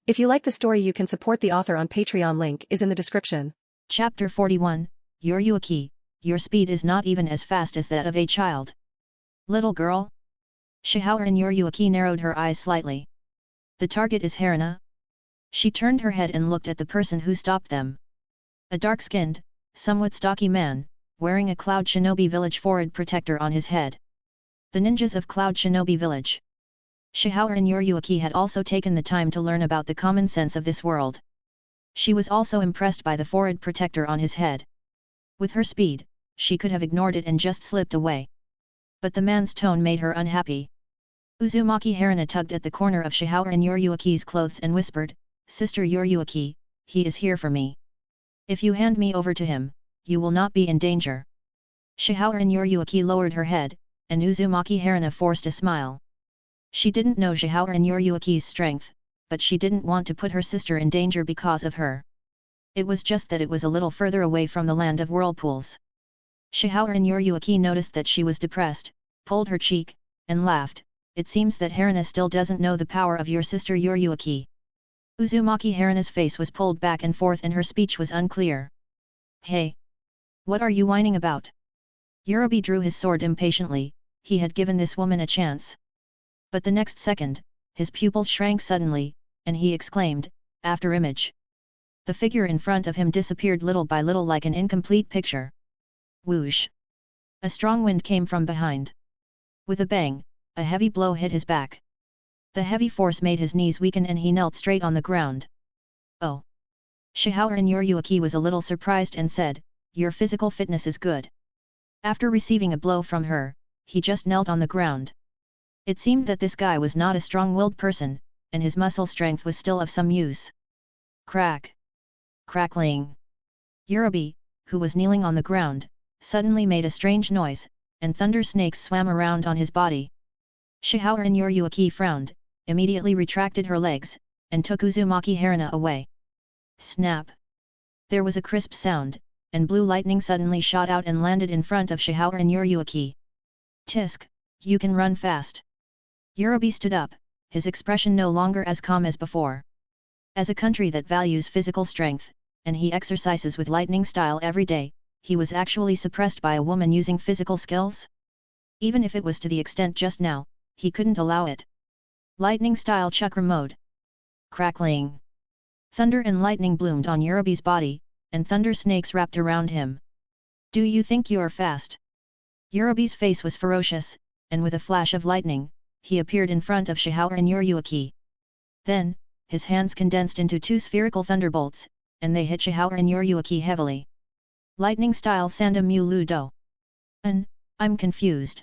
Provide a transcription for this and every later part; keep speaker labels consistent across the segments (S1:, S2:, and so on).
S1: If you like the story, you can support the author on Patreon. Link is in the description.
S2: Chapter 41, Uruaki, your speed is not even as fast as that of a child. Little girl? Shihaoran Uruaki narrowed her eyes slightly. The target is Haruna? She turned her head and looked at the person who stopped them. A dark-skinned, somewhat stocky man, wearing a Cloud Shinobi Village forward protector on his head. The ninjas of Cloud Shinobi Village. Shihaoran Uruaki had also taken the time to learn about the common sense of this world. She was also impressed by the forward protector on his head. With her speed, she could have ignored it and just slipped away. But the man's tone made her unhappy. Uzumaki Haruna tugged at the corner of Shihaoran Uruaki's clothes and whispered, "Sister Uruaki, he is here for me. If you hand me over to him, you will not be in danger." Shihaoran Uruaki lowered her head, and Uzumaki Haruna forced a smile. She didn't know Shihaoran Uruaki's strength, but she didn't want to put her sister in danger because of her. It was just that it was a little further away from the land of whirlpools. Shihaoran Uruaki noticed that she was depressed, pulled her cheek, and laughed. "It seems that Haruna still doesn't know the power of your sister Uruaki." Uzumaki Haruna's face was pulled back and forth and her speech was unclear. "Hey! What are you whining about?" Urabi drew his sword impatiently. He had given this woman a chance. But the next second, his pupils shrank suddenly, and he exclaimed, "After image." The figure in front of him disappeared little by little like an incomplete picture. Whoosh! A strong wind came from behind. With a bang, a heavy blow hit his back. The heavy force made his knees weaken and he knelt straight on the ground. "Oh!" Shihaoran Uruaki was a little surprised and said, "Your physical fitness is good." After receiving a blow from her, he just knelt on the ground. It seemed that this guy was not a strong-willed person, and his muscle strength was still of some use. Crack! Crackling! Urabi, who was kneeling on the ground, suddenly made a strange noise, and thunder snakes swam around on his body. Shihaoran Uruaki frowned, immediately retracted her legs, and took Uzumaki Haruna away. Snap! There was a crisp sound, and blue lightning suddenly shot out and landed in front of Shihaoran Uruaki. "Tisk, you can run fast." Urabi stood up, his expression no longer as calm as before. As a country that values physical strength, and he exercises with lightning style every day, he was actually suppressed by a woman using physical skills? Even if it was to the extent just now, he couldn't allow it. Lightning style chakra mode. Crackling! Thunder and lightning bloomed on Urabi's body, and thunder snakes wrapped around him. "Do you think you're fast?" Urabi's face was ferocious, and with a flash of lightning, he appeared in front of Shihaoran Uruaki. Then, his hands condensed into two spherical thunderbolts, and they hit Shihaoran Uruaki heavily. Lightning style Sanda Mu Lu Do. I'm confused.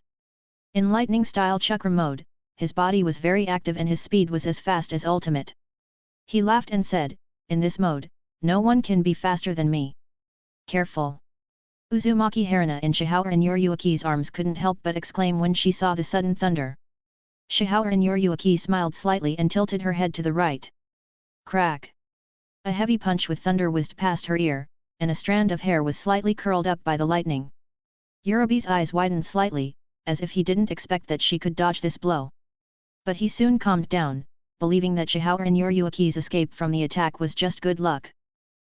S2: In lightning style chakra mode, his body was very active and his speed was as fast as ultimate. He laughed and said, "In this mode, no one can be faster than me." Careful! Uzumaki Haruna in Shihaoran Uruaki's arms couldn't help but exclaim when she saw the sudden thunder. Shihaoran Uruaki smiled slightly and tilted her head to the right. Crack! A heavy punch with thunder whizzed past her ear, and a strand of hair was slightly curled up by the lightning. Urabi's eyes widened slightly, as if he didn't expect that she could dodge this blow. But he soon calmed down, believing that Shihaoran Uruaki's escape from the attack was just good luck.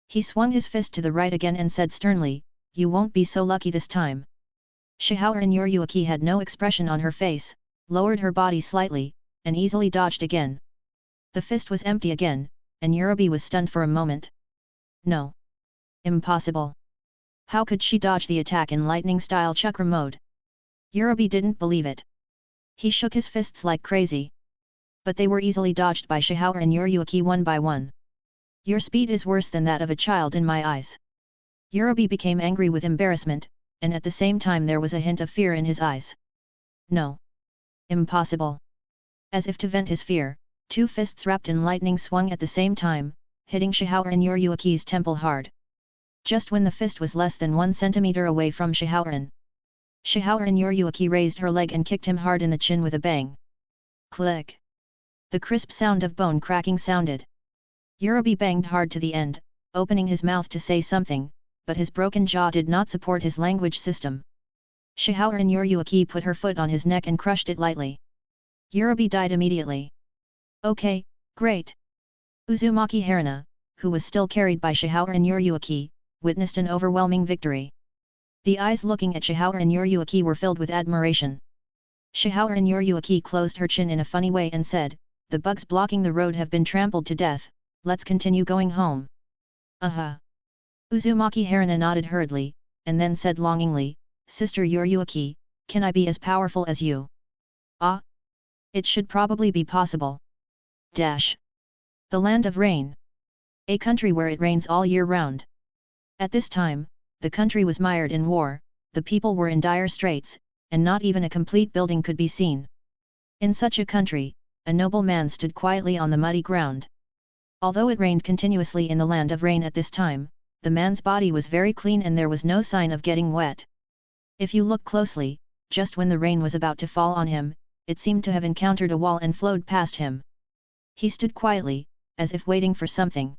S2: He swung his fist to the right again and said sternly, "You won't be so lucky this time." Shihaoran Uruaki had no expression on her face, lowered her body slightly, and easily dodged again. The fist was empty again, and Urabi was stunned for a moment. No! Impossible! How could she dodge the attack in lightning-style chakra mode? Urabi didn't believe it. He shook his fists like crazy. But they were easily dodged by Shihaoran Uruaki one by one. "Your speed is worse than that of a child in my eyes." Urabi became angry with embarrassment, and at the same time there was a hint of fear in his eyes. "No! Impossible!" As if to vent his fear, two fists wrapped in lightning swung at the same time, hitting Shihaoran Uruaki's temple hard. Just when the fist was less than 1 centimeter away from Shihaoran, Uruaki raised her leg and kicked him hard in the chin with a bang. Click! The crisp sound of bone cracking sounded. Urabi banged hard to the end, opening his mouth to say something, but his broken jaw did not support his language system. Shihaoran Uruaki put her foot on his neck and crushed it lightly. Urabi died immediately. Okay, great. Uzumaki Haruna, who was still carried by Shihao and Yuryuki, witnessed an overwhelming victory. The eyes looking at Shihao and Yuryuki were filled with admiration. Shihao and Yuryuki closed her chin in a funny way and said, "The bugs blocking the road have been trampled to death, let's continue going home." Uzumaki Haruna nodded hurriedly, and then said longingly, "Sister Yuryuki, can I be as powerful as you?" "Ah? It should probably be possible." The land of rain. A country where it rains all year round. At this time, the country was mired in war, the people were in dire straits, and not even a complete building could be seen. In such a country, a noble man stood quietly on the muddy ground. Although it rained continuously in the land of rain at this time, the man's body was very clean and there was no sign of getting wet. If you look closely, just when the rain was about to fall on him, it seemed to have encountered a wall and flowed past him. He stood quietly, as if waiting for something.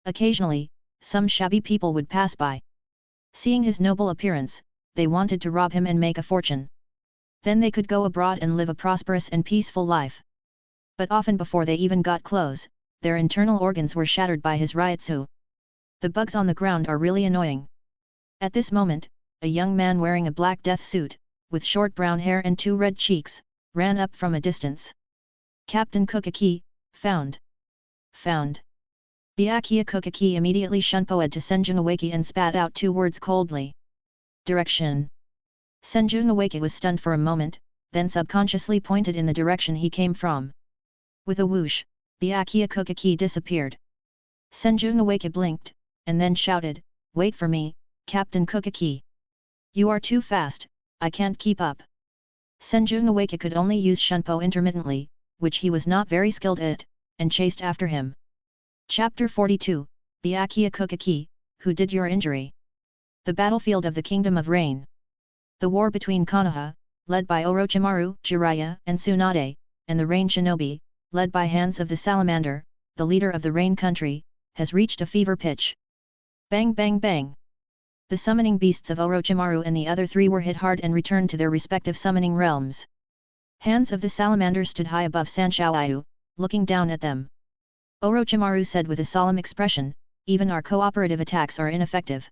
S2: Occasionally, some shabby people would pass by. Seeing his noble appearance, they wanted to rob him and make a fortune. Then they could go abroad and live a prosperous and peaceful life. But often before they even got close, their internal organs were shattered by his ryutsu. The bugs on the ground are really annoying. At this moment, a young man wearing a black death suit, with short brown hair and 2 red cheeks, ran up from a distance. "Captain Kukaki, found. Found." Byakuya Kukaki immediately shunpoed to Senbonzakura and spat out 2 words coldly. "Direction." Senbonzakura was stunned for a moment, then subconsciously pointed in the direction he came from. With a whoosh, Byakuya Kukaki disappeared. Senbonzakura blinked, and then shouted, "Wait for me, Captain Kukaki. You are too fast, I can't keep up." Senbonzakura could only use shunpo intermittently, which he was not very skilled at, and chased after him. Chapter 42, Byakuya Kukaki, who did your injury? The battlefield of the Kingdom of Rain. The war between Konoha, led by Orochimaru, Jiraiya, and Tsunade, and the Rain Shinobi, led by Hanzo of the Salamander, the leader of the Rain Country, has reached a fever pitch. Bang bang bang! The summoning beasts of Orochimaru and the other 3 were hit hard and returned to their respective summoning realms. Hanzo of the Salamander stood high above Sanshoyu, looking down at them. Orochimaru said with a solemn expression, "Even our cooperative attacks are ineffective."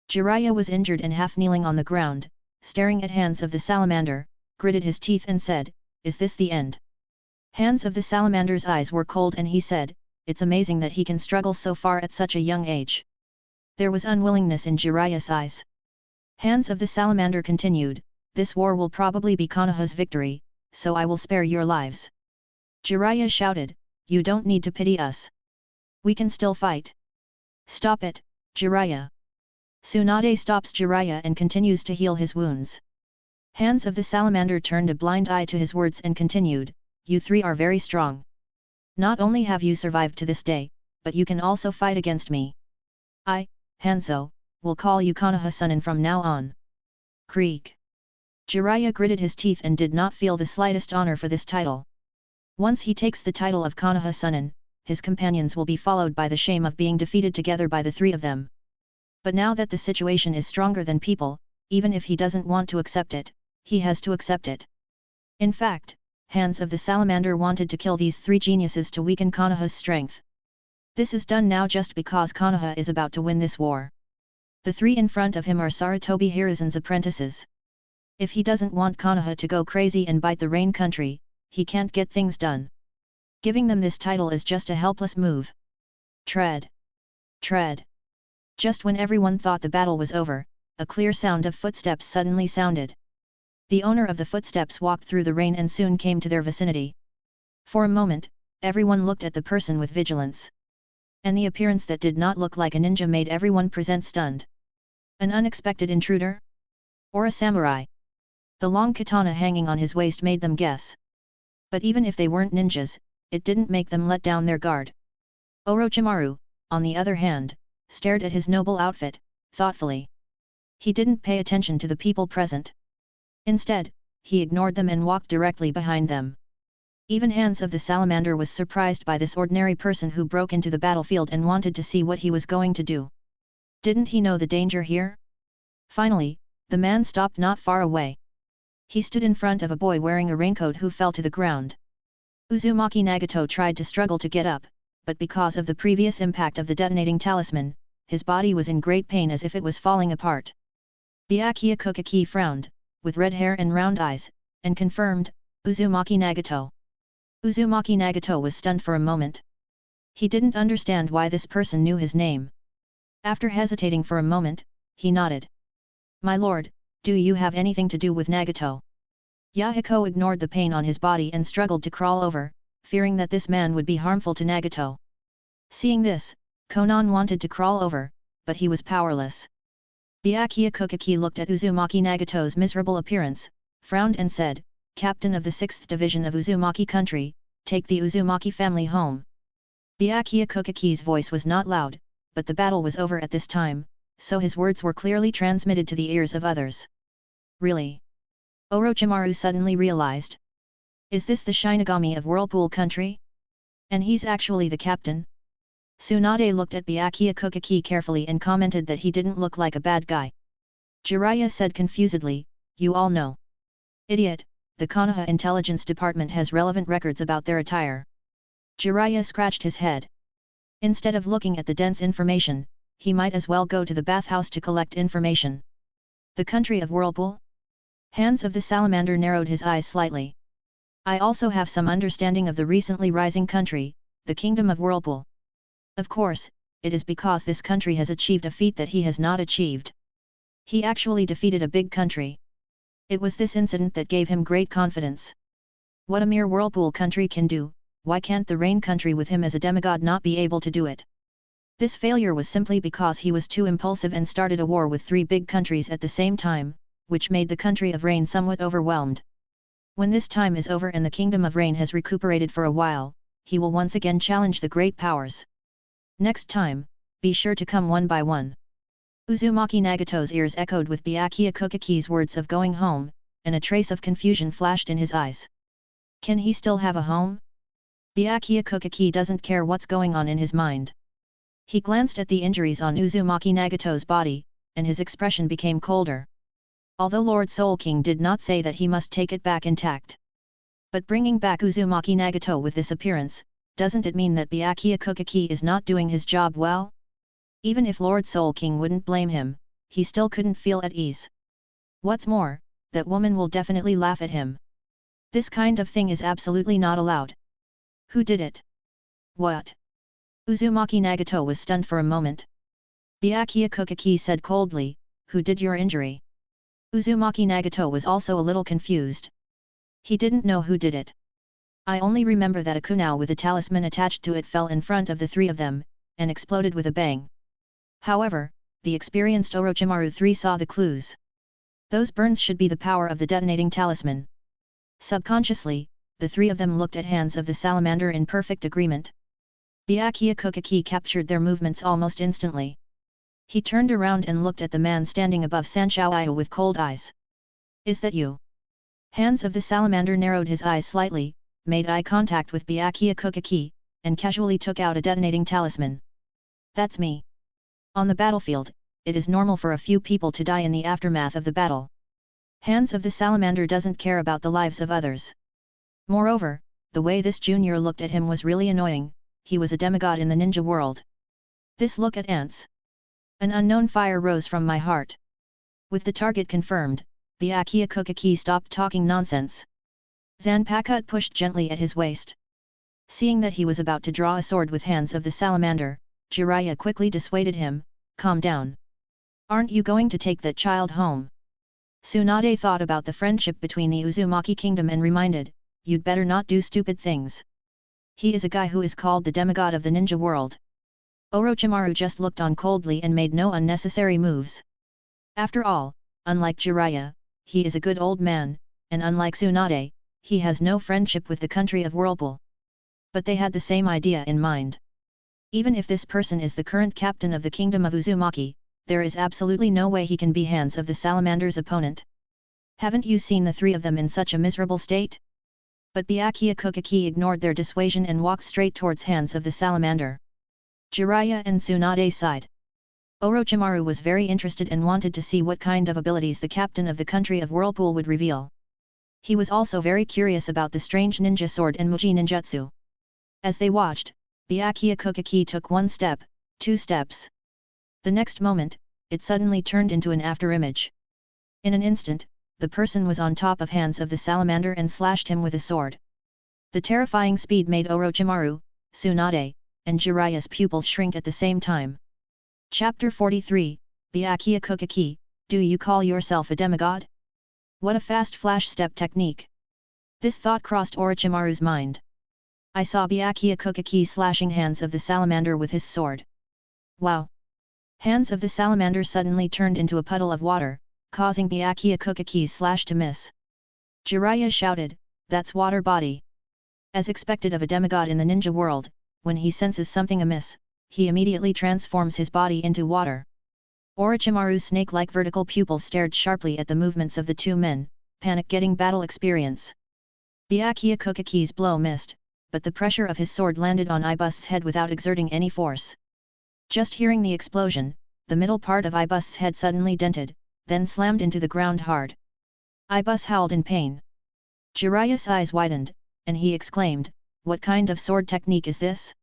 S2: Jiraiya was injured and half kneeling on the ground, staring at Hanzo of the Salamander, gritted his teeth and said, "Is this the end?" Hanzo of the Salamander's eyes were cold and he said, "It's amazing that he can struggle so far at such a young age." There was unwillingness in Jiraiya's eyes. Hanzo of the Salamander continued, "This war will probably be Konoha's victory, so I will spare your lives." Jiraiya shouted, "You don't need to pity us. We can still fight." "Stop it, Jiraiya." Tsunade stops Jiraiya and continues to heal his wounds. Hanzo of the Salamander turned a blind eye to his words and continued, "You 3 are very strong. Not only have you survived to this day, but you can also fight against me. I, Hanzo, will call you Konoha Sannin from now on." Creak. Jiraiya gritted his teeth and did not feel the slightest honor for this title. Once he takes the title of Konoha Sannin, his companions will be followed by the shame of being defeated together by the 3 of them. But now that the situation is stronger than people, even if he doesn't want to accept it, he has to accept it. In fact, Hanzo of the Salamander wanted to kill these 3 geniuses to weaken Konoha's strength. This is done now just because Konoha is about to win this war. The 3 in front of him are Seireitei Hiruzen's apprentices. If he doesn't want Konoha to go crazy and bite the Rain Country, he can't get things done. Giving them this title is just a helpless move. Tread. Tread. Just when everyone thought the battle was over, a clear sound of footsteps suddenly sounded. The owner of the footsteps walked through the rain and soon came to their vicinity. For a moment, everyone looked at the person with vigilance. And the appearance that did not look like a ninja made everyone present stunned. An unexpected intruder? Or a samurai? The long katana hanging on his waist made them guess. But even if they weren't ninjas, it didn't make them let down their guard. Orochimaru, on the other hand, stared at his noble outfit, thoughtfully. He didn't pay attention to the people present. Instead, he ignored them and walked directly behind them. Even Hanzo of the Salamander was surprised by this ordinary person who broke into the battlefield and wanted to see what he was going to do. Didn't he know the danger here? Finally, the man stopped not far away. He stood in front of a boy wearing a raincoat who fell to the ground. Uzumaki Nagato tried to struggle to get up, but because of the previous impact of the detonating talisman, his body was in great pain as if it was falling apart. Byakuya Kokaki frowned, with red hair and round eyes, and confirmed, Uzumaki Nagato. Uzumaki Nagato was stunned for a moment. He didn't understand why this person knew his name. After hesitating for a moment, he nodded. My lord, do you have anything to do with Nagato? Yahiko ignored the pain on his body and struggled to crawl over, fearing that this man would be harmful to Nagato. Seeing this, Konan wanted to crawl over, but he was powerless. Byakuya Kokaki looked at Uzumaki Nagato's miserable appearance, frowned and said, Captain of the 6th Division of Uzumaki Country, take the Uzumaki family home. Byakuya Kokaki's voice was not loud, but the battle was over at this time, so his words were clearly transmitted to the ears of others. Really? Orochimaru suddenly realized. Is this the Shinigami of Whirlpool Country? And he's actually the captain? Tsunade looked at Byakuya Kokaki carefully and commented that he didn't look like a bad guy. Jiraiya said confusedly, you all know. Idiot, the Konoha Intelligence Department has relevant records about their attire. Jiraiya scratched his head. Instead of looking at the dense information, he might as well go to the bathhouse to collect information. The country of Whirlpool? Hands of the salamander narrowed his eyes slightly. I also have some understanding of the recently rising country, the Kingdom of Whirlpool. Of course, it is because this country has achieved a feat that he has not achieved. He actually defeated a big country. It was this incident that gave him great confidence. What a mere Whirlpool country can do, why can't the Rain country with him as a demigod not be able to do it? This failure was simply because he was too impulsive and started a war with 3 big countries at the same time, which made the country of Rain somewhat overwhelmed. When this time is over and the Kingdom of Rain has recuperated for a while, he will once again challenge the great powers. Next time, be sure to come one by one. Uzumaki Nagato's ears echoed with Byakuya Kokaki's words of going home, and a trace of confusion flashed in his eyes. Can he still have a home? Byakuya Kokaki doesn't care what's going on in his mind. He glanced at the injuries on Uzumaki Nagato's body, and his expression became colder. Although Lord Soul King did not say that he must take it back intact. But bringing back Uzumaki Nagato with this appearance, doesn't it mean that Byakuya Kokaki is not doing his job well? Even if Lord Soul King wouldn't blame him, he still couldn't feel at ease. What's more, that woman will definitely laugh at him. This kind of thing is absolutely not allowed. Who did it? What? Uzumaki Nagato was stunned for a moment. Byakuya Kokaki said coldly, who did your injury? Uzumaki Nagato was also a little confused. He didn't know who did it. I only remember that a kunao with a talisman attached to it fell in front of the 3 of them, and exploded with a bang. However, the experienced Orochimaru 3 saw the clues. Those burns should be the power of the detonating talisman. Subconsciously, the 3 of them looked at Hands of the Salamander in perfect agreement. Byakuya Kokaki captured their movements almost instantly. He turned around and looked at the man standing above Sanshouio with cold eyes. Is that you? Hands of the Salamander narrowed his eyes slightly, made eye contact with Byakuya Kokaki, and casually took out a detonating talisman. That's me. On the battlefield, it is normal for a few people to die in the aftermath of the battle. Hands of the Salamander doesn't care about the lives of others. Moreover, the way this junior looked at him was really annoying. He was a demigod in the ninja world. This look at ants. An unknown fire rose from my heart. With the target confirmed, Byakuya Kokaki stopped talking nonsense. Zanpakuto pushed gently at his waist. Seeing that he was about to draw a sword with Hands of the Salamander, Jiraiya quickly dissuaded him, calm down. Aren't you going to take that child home? Tsunade thought about the friendship between the Uzumaki Kingdom and reminded, you'd better not do stupid things. He is a guy who is called the demigod of the ninja world. Orochimaru just looked on coldly and made no unnecessary moves. After all, unlike Jiraiya, he is a good old man, and unlike Tsunade, he has no friendship with the country of Whirlpool. But they had the same idea in mind. Even if this person is the current captain of the Kingdom of Uzumaki, there is absolutely no way he can be Hands of the Salamander's opponent. Haven't you seen the 3 of them in such a miserable state? But Byakuya Kokaki ignored their dissuasion and walked straight towards Hands of the Salamander. Jiraiya and Tsunade sighed. Orochimaru was very interested and wanted to see what kind of abilities the captain of the country of Whirlpool would reveal. He was also very curious about the strange ninja sword and Muji ninjutsu. As they watched, Byakuya Kokaki took 1 step, 2 steps. The next moment, it suddenly turned into an afterimage. In an instant, the person was on top of Hands of the Salamander and slashed him with a sword. The terrifying speed made Orochimaru, Tsunade, and Jiraiya's pupils shrink at the same time. Chapter 43, Byakuya Kokaki, do you call yourself a demigod? What a fast flash step technique! This thought crossed Orochimaru's mind. I saw Byakuya Kokaki slashing Hands of the Salamander with his sword. Wow! Hands of the Salamander suddenly turned into a puddle of water, causing Byakuya Kokaki's slash to miss. Jiraiya shouted, that's water body. As expected of a demigod in the ninja world, when he senses something amiss, he immediately transforms his body into water. Orochimaru's snake-like vertical pupils stared sharply at the movements of the two men, panic-getting battle experience. Byakuya Kokaki's blow missed, but the pressure of his sword landed on Ibus's head without exerting any force. Just hearing the explosion, the middle part of Ibus's head suddenly dented, then slammed into the ground hard. Ibus howled in pain. Jiraiya's eyes widened, and he exclaimed, what kind of sword technique is this?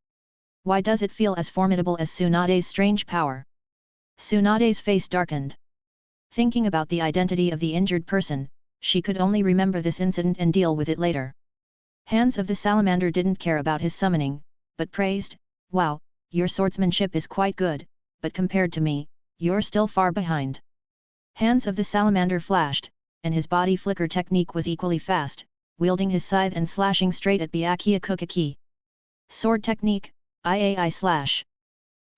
S2: Why does it feel as formidable as Tsunade's strange power? Tsunade's face darkened. Thinking about the identity of the injured person, she could only remember this incident and deal with it later. Hands of the Salamander didn't care about his summoning, but praised, wow, your swordsmanship is quite good, but compared to me, you're still far behind. Hands of the Salamander flashed, and his body flicker technique was equally fast, wielding his scythe and slashing straight at Byakuya Kokaki. Sword technique, Iai slash.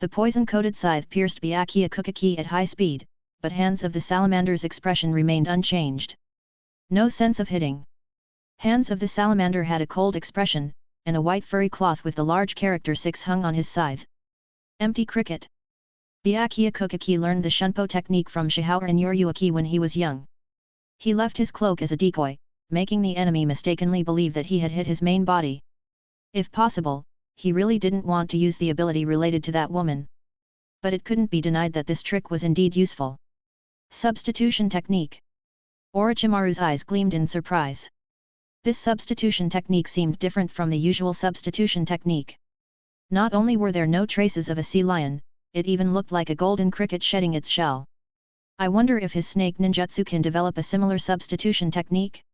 S2: The poison-coated scythe pierced Byakuya Kokaki at high speed, but Hands of the Salamander's expression remained unchanged. No sense of hitting. Hands of the Salamander had a cold expression, and a white furry cloth with the large character 6 hung on his scythe. Empty cricket. Byakuya Kokaki learned the Shunpo technique from Shihao and Uruaki when he was young. He left his cloak as a decoy, making the enemy mistakenly believe that he had hit his main body. If possible, he really didn't want to use the ability related to that woman. But it couldn't be denied that this trick was indeed useful. Substitution technique. Orochimaru's eyes gleamed in surprise. This substitution technique seemed different from the usual substitution technique. Not only were there no traces of a sea lion, it even looked like a golden cricket shedding its shell. I wonder if his snake ninjutsu can develop a similar substitution technique?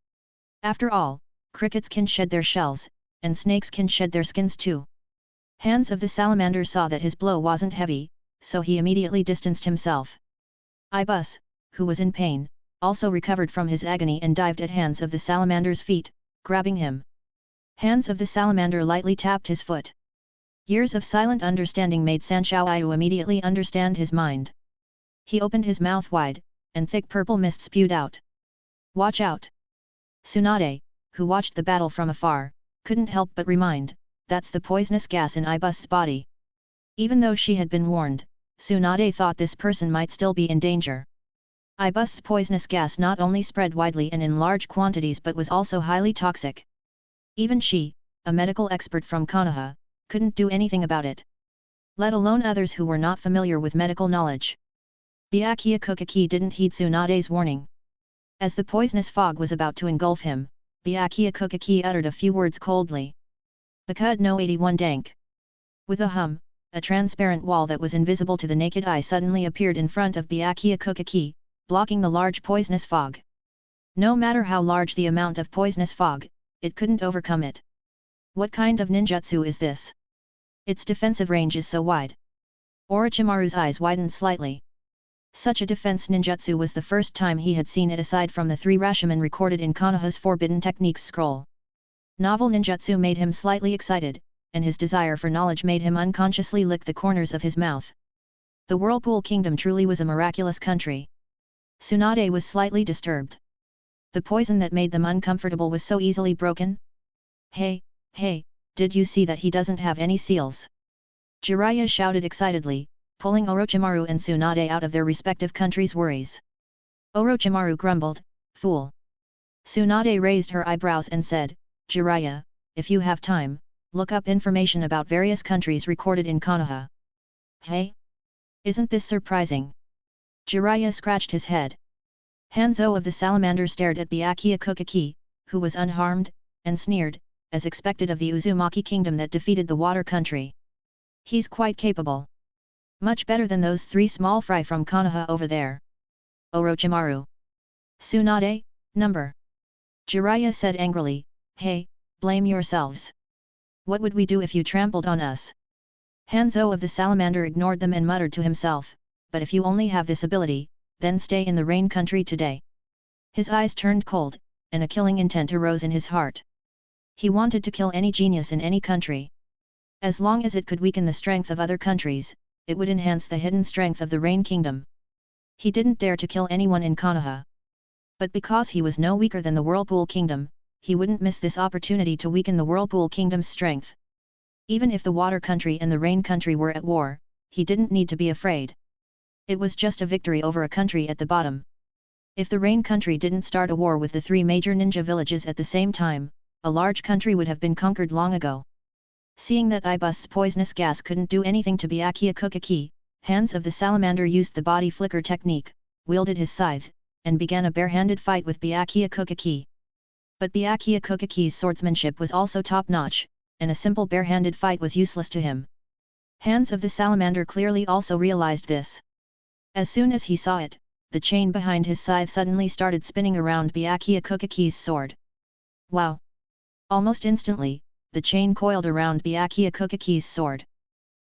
S2: After all, crickets can shed their shells, and snakes can shed their skins too. Hands of the Salamander saw that his blow wasn't heavy, so he immediately distanced himself. Ibus, who was in pain, also recovered from his agony and dived at Hands of the Salamander's feet, grabbing him. Hands of the Salamander lightly tapped his foot. Years of silent understanding made Sanshao immediately understand his mind. He opened his mouth wide, and thick purple mist spewed out. Watch out! Tsunade, who watched the battle from afar, couldn't help but remind, that's the poisonous gas in Ibus's body. Even though she had been warned, Tsunade thought this person might still be in danger. Ibus's poisonous gas not only spread widely and in large quantities but was also highly toxic. Even she, a medical expert from Konoha, couldn't do anything about it. Let alone others who were not familiar with medical knowledge. Byakuya Kokaki didn't heed Tsunade's warning. As the poisonous fog was about to engulf him, Byakuya Kokaki uttered a few words coldly. Bakud no 81 dank. With a hum, a transparent wall that was invisible to the naked eye suddenly appeared in front of Byakuya Kokaki, blocking the large poisonous fog. No matter how large the amount of poisonous fog, it couldn't overcome it. What kind of ninjutsu is this? Its defensive range is so wide. Orochimaru's eyes widened slightly. Such a defense ninjutsu was the first time he had seen it aside from the 3 Rashomon recorded in Konoha's Forbidden Techniques scroll. Novel ninjutsu made him slightly excited, and his desire for knowledge made him unconsciously lick the corners of his mouth. The Whirlpool Kingdom truly was a miraculous country. Tsunade was slightly disturbed. The poison that made them uncomfortable was so easily broken? Hey, did you see that he doesn't have any seals? Jiraiya shouted excitedly, pulling Orochimaru and Tsunade out of their respective countries' worries. Orochimaru grumbled, fool. Tsunade raised her eyebrows and said, Jiraiya, if you have time, look up information about various countries recorded in Konoha. Hey? Isn't this surprising? Jiraiya scratched his head. Hanzo of the Salamander stared at Byakuya Kokaki, who was unharmed, and sneered, as expected of the Uzumaki Kingdom that defeated the water country. He's quite capable. Much better than those three small fry from Konoha over there. Orochimaru. Tsunade, number. Jiraiya said angrily, hey, blame yourselves. What would we do if you trampled on us? Hanzo of the Salamander ignored them and muttered to himself, but if you only have this ability, then stay in the rain country today. His eyes turned cold, and a killing intent arose in his heart. He wanted to kill any genius in any country. As long as it could weaken the strength of other countries, it would enhance the hidden strength of the Rain Kingdom. He didn't dare to kill anyone in Konoha. But because he was no weaker than the Whirlpool Kingdom, he wouldn't miss this opportunity to weaken the Whirlpool Kingdom's strength. Even if the Water Country and the Rain Country were at war, he didn't need to be afraid. It was just a victory over a country at the bottom. If the Rain Country didn't start a war with the three major ninja villages at the same time, a large country would have been conquered long ago. Seeing that Ibus's poisonous gas couldn't do anything to Byakuya Kokaki, Hands of the Salamander used the body flicker technique, wielded his scythe, and began a bare-handed fight with Byakuya Kokaki. But Byakuya Kokaki's swordsmanship was also top-notch, and a simple bare-handed fight was useless to him. Hands of the Salamander clearly also realized this. As soon as he saw it, the chain behind his scythe suddenly started spinning around Byakuya Kokaki's sword. Wow! Almost instantly, the chain coiled around Byakuya Kokaki's sword.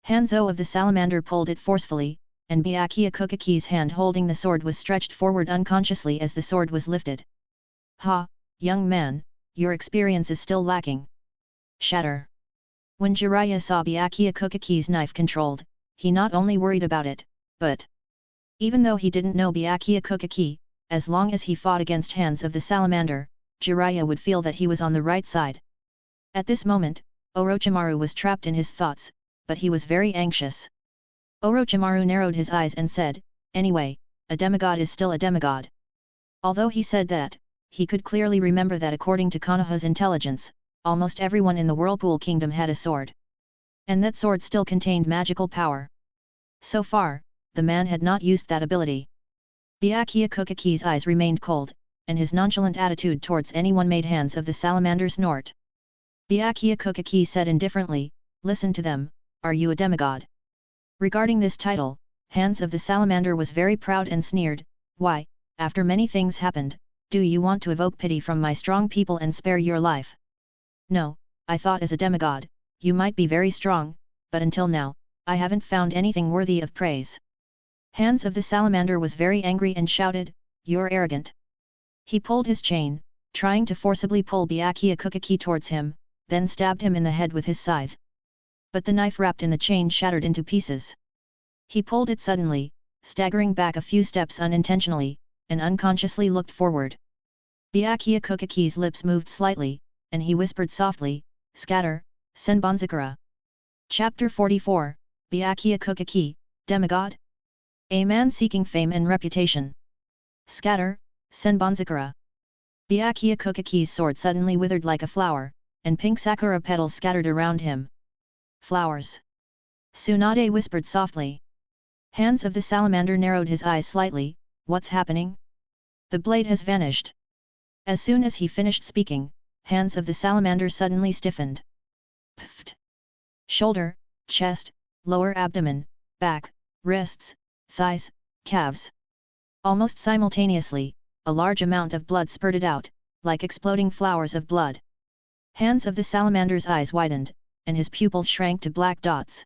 S2: Hanzo of the Salamander pulled it forcefully, and Byakuya Kokaki's hand holding the sword was stretched forward unconsciously as the sword was lifted. Ha, young man, your experience is still lacking. Shatter. When Jiraiya saw Byakuya Kokaki's knife controlled, he not only worried about it, but even though he didn't know Byakuya Kokaki, as long as he fought against Hands of the Salamander, Jiraiya would feel that he was on the right side. At this moment, Orochimaru was trapped in his thoughts, but he was very anxious. Orochimaru narrowed his eyes and said, anyway, a demigod is still a demigod. Although he said that, he could clearly remember that according to Konoha's intelligence, almost everyone in the Whirlpool Kingdom had a sword. And that sword still contained magical power. So far, the man had not used that ability. Byakuya Kokaki's eyes remained cold, and his nonchalant attitude towards anyone made Hands of the Salamander snort. Byakuya Kokaki said indifferently, listen to them, are you a demigod? Regarding this title, Hands of the Salamander was very proud and sneered, why, after many things happened, do you want to evoke pity from my strong people and spare your life? No, I thought as a demigod, you might be very strong, but until now, I haven't found anything worthy of praise. Hands of the Salamander was very angry and shouted, you're arrogant. He pulled his chain, trying to forcibly pull Byakuya Kokaki towards him, then stabbed him in the head with his scythe. But the knife wrapped in the chain shattered into pieces. He pulled it suddenly, staggering back a few steps unintentionally, and unconsciously looked forward. Byakuya Kokaki's lips moved slightly, and he whispered softly, scatter, Senbonzakura. Chapter 44, Byakuya Kokaki, Demigod? A man seeking fame and reputation. Scatter, Senbonzakura. Byakuya Kokaki's sword suddenly withered like a flower, and pink sakura petals scattered around him. Flowers. Tsunade whispered softly. Hands of the Salamander narrowed his eyes slightly, what's happening? The blade has vanished. As soon as he finished speaking, Hands of the Salamander suddenly stiffened. Pfft. Shoulder, chest, lower abdomen, back, wrists, thighs, calves. Almost simultaneously, a large amount of blood spurted out, like exploding flowers of blood. Hands of the Salamander's eyes widened, and his pupils shrank to black dots.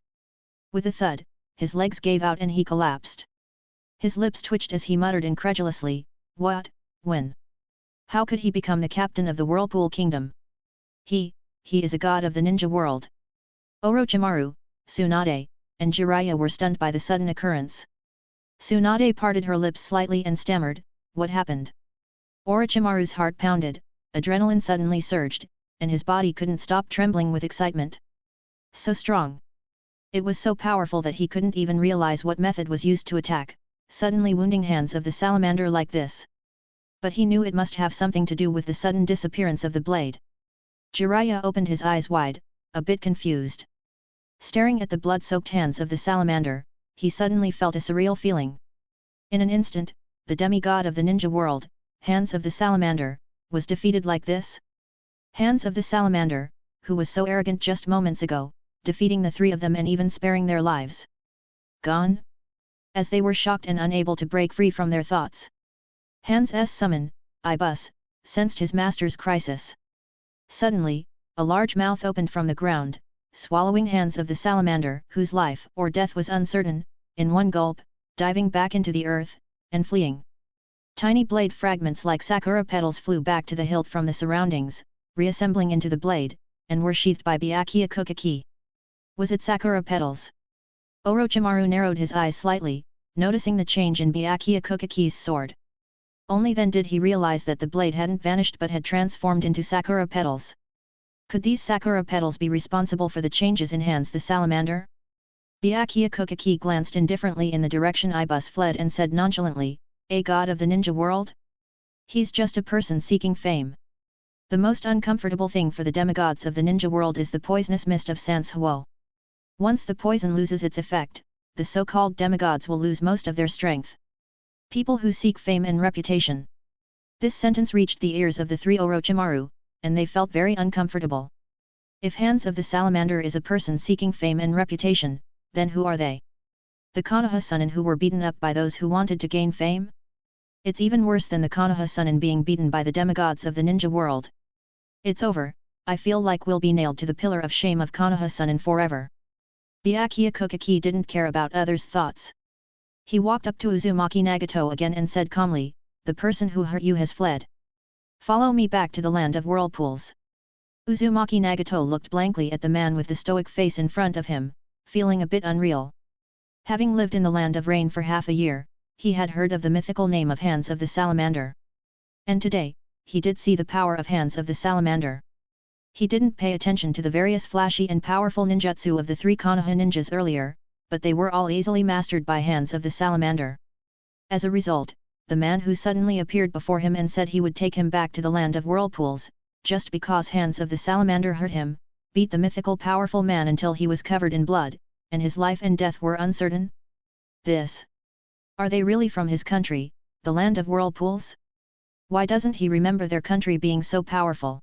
S2: With a thud, his legs gave out and he collapsed. His lips twitched as he muttered incredulously, what, when? How could he become the captain of the Whirlpool Kingdom? He is a god of the ninja world. Orochimaru, Tsunade, and Jiraiya were stunned by the sudden occurrence. Tsunade parted her lips slightly and stammered, what happened? Orochimaru's heart pounded, adrenaline suddenly surged, and his body couldn't stop trembling with excitement. So strong. It was so powerful that he couldn't even realize what method was used to attack, suddenly wounding Hands of the Salamander like this. But he knew it must have something to do with the sudden disappearance of the blade. Jiraiya opened his eyes wide, a bit confused. Staring at the blood-soaked hands of the Salamander, he suddenly felt a surreal feeling. In an instant, the demigod of the ninja world, Hands of the Salamander, was defeated like this? Hands of the salamander, who was so arrogant just moments ago, defeating the three of them and even sparing their lives. Gone? As they were shocked and unable to break free from their thoughts. Han's summon, Ibus, sensed his master's crisis. Suddenly, a large mouth opened from the ground, swallowing Hands of the salamander, whose life or death was uncertain, in one gulp, diving back into the earth, and fleeing. Tiny blade fragments like sakura petals flew back to the hilt from the surroundings, reassembling into the blade, and were sheathed by Byakuya Kukaki. Was it sakura petals? Orochimaru narrowed his eyes slightly, noticing the change in Byakuya Kukaki's sword. Only then did he realize that the blade hadn't vanished but had transformed into sakura petals. Could these sakura petals be responsible for the changes in Hands the salamander? Byakuya Kukaki glanced indifferently in the direction Ibus fled and said nonchalantly, "A god of the ninja world? He's just a person seeking fame." The most uncomfortable thing for the demigods of the ninja world is the poisonous mist of Sans Huo. Once the poison loses its effect, the so-called demigods will lose most of their strength. People who seek fame and reputation. This sentence reached the ears of the three Orochimaru, and they felt very uncomfortable. If Hands of the salamander is a person seeking fame and reputation, then who are they? The Konoha Sannin who were beaten up by those who wanted to gain fame? It's even worse than the Konoha Sannin being beaten by the demigods of the ninja world. It's over, I feel like we'll be nailed to the pillar of shame of Konoha Sannin forever. Byakuya Kukaki didn't care about others' thoughts. He walked up to Uzumaki Nagato again and said calmly, "The person who hurt you has fled. Follow me back to the land of whirlpools." Uzumaki Nagato looked blankly at the man with the stoic face in front of him, feeling a bit unreal. Having lived in the land of rain for half a year, he had heard of the mythical name of Hands of the salamander. And today, he did see the power of Hands of the salamander. He didn't pay attention to the various flashy and powerful ninjutsu of the three Konoha ninjas earlier, but they were all easily mastered by Hands of the salamander. As a result, the man who suddenly appeared before him and said he would take him back to the land of whirlpools, just because Hands of the salamander hurt him, beat the mythical powerful man until he was covered in blood, and his life and death were uncertain. Are they really from his country, the land of whirlpools? Why doesn't he remember their country being so powerful?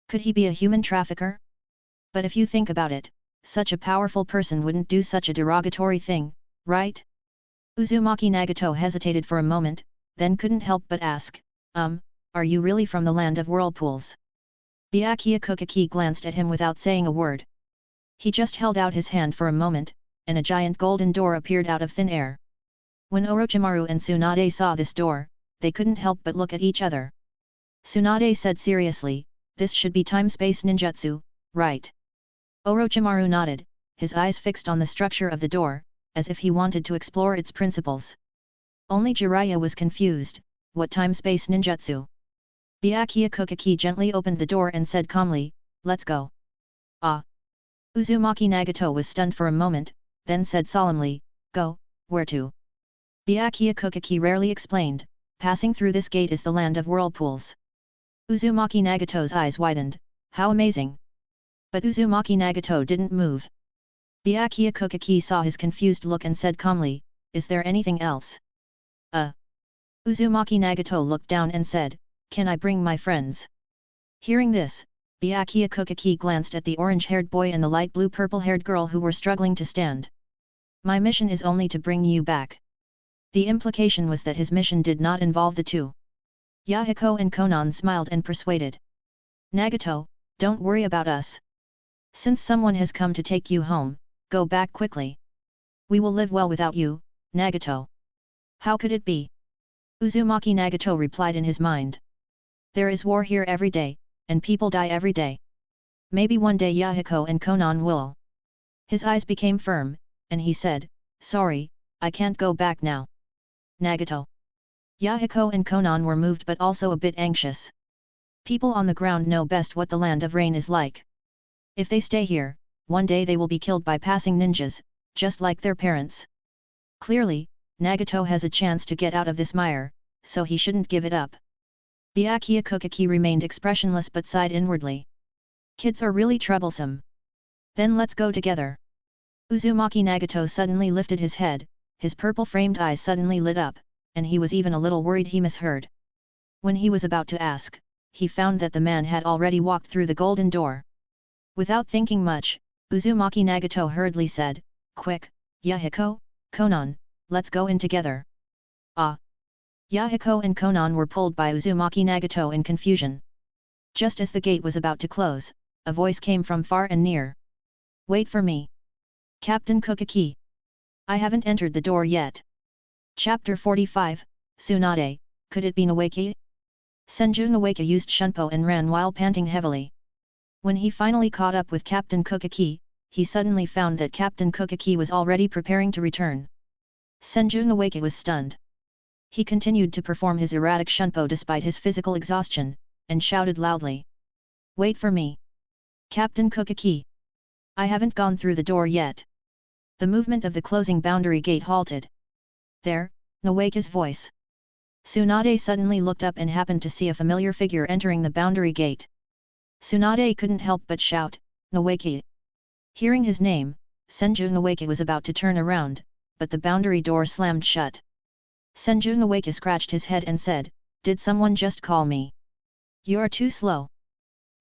S2: Could he be a human trafficker? But if you think about it, such a powerful person wouldn't do such a derogatory thing, right? Uzumaki Nagato hesitated for a moment, then couldn't help but ask, are you really from the land of whirlpools? Byakuya Kukaki glanced at him without saying a word. He just held out his hand for a moment, and a giant golden door appeared out of thin air. When Orochimaru and Tsunade saw this door, they couldn't help but look at each other. Tsunade said seriously, "This should be time-space ninjutsu, right?" Orochimaru nodded, his eyes fixed on the structure of the door, as if he wanted to explore its principles. Only Jiraiya was confused, what time-space ninjutsu? Byakuya Kukaki gently opened the door and said calmly, "Let's go." Ah! Uzumaki Nagato was stunned for a moment, then said solemnly, "Go, where to?" Byakuya Kukaki rarely explained, "Passing through this gate is the land of whirlpools." Uzumaki Nagato's eyes widened, "How amazing!" But Uzumaki Nagato didn't move. Byakuya Kukaki saw his confused look and said calmly, "Is there anything else?" Uzumaki Nagato looked down and said, "Can I bring my friends?" Hearing this, Byakuya Kukaki glanced at the orange-haired boy and the light blue-purple-haired girl who were struggling to stand. "My mission is only to bring you back." The implication was that his mission did not involve the two. Yahiko and Konan smiled and persuaded. "Nagato, don't worry about us. Since someone has come to take you home, go back quickly. We will live well without you, Nagato." "How could it be?" Uzumaki Nagato replied in his mind. "There is war here every day, and people die every day. Maybe one day Yahiko and Konan will." His eyes became firm, and he said, "Sorry, I can't go back now." "Nagato." Yahiko and Konan were moved but also a bit anxious. People on the ground know best what the land of rain is like. If they stay here, one day they will be killed by passing ninjas, just like their parents. Clearly, Nagato has a chance to get out of this mire, so he shouldn't give it up. Byakuya Kukaki remained expressionless but sighed inwardly. "Kids are really troublesome. Then let's go together." Uzumaki Nagato suddenly lifted his head, his purple-framed eyes suddenly lit up, and he was even a little worried he misheard. When he was about to ask, he found that the man had already walked through the golden door. Without thinking much, Uzumaki Nagato hurriedly said, "Quick, Yahiko, Konan, let's go in together." Ah! Yahiko and Konan were pulled by Uzumaki Nagato in confusion. Just as the gate was about to close, a voice came from far and near. "Wait for me. Captain Kukaki. I haven't entered the door yet." Chapter 45, Tsunade, could it be Nawaki? Senju Nawaki used Shunpo and ran while panting heavily. When he finally caught up with Captain Kukaki, he suddenly found that Captain Kukaki was already preparing to return. Senju Nawaki was stunned. He continued to perform his erratic Shunpo despite his physical exhaustion, and shouted loudly. "Wait for me. Captain Kukaki. I haven't gone through the door yet." The movement of the closing boundary gate halted. "There," Nawaki's voice. Tsunade suddenly looked up and happened to see a familiar figure entering the boundary gate. Tsunade couldn't help but shout, "Nawaki!" Hearing his name, Senju Nawaki was about to turn around, but the boundary door slammed shut. Senju Nawaki scratched his head and said, "Did someone just call me?" "You're too slow."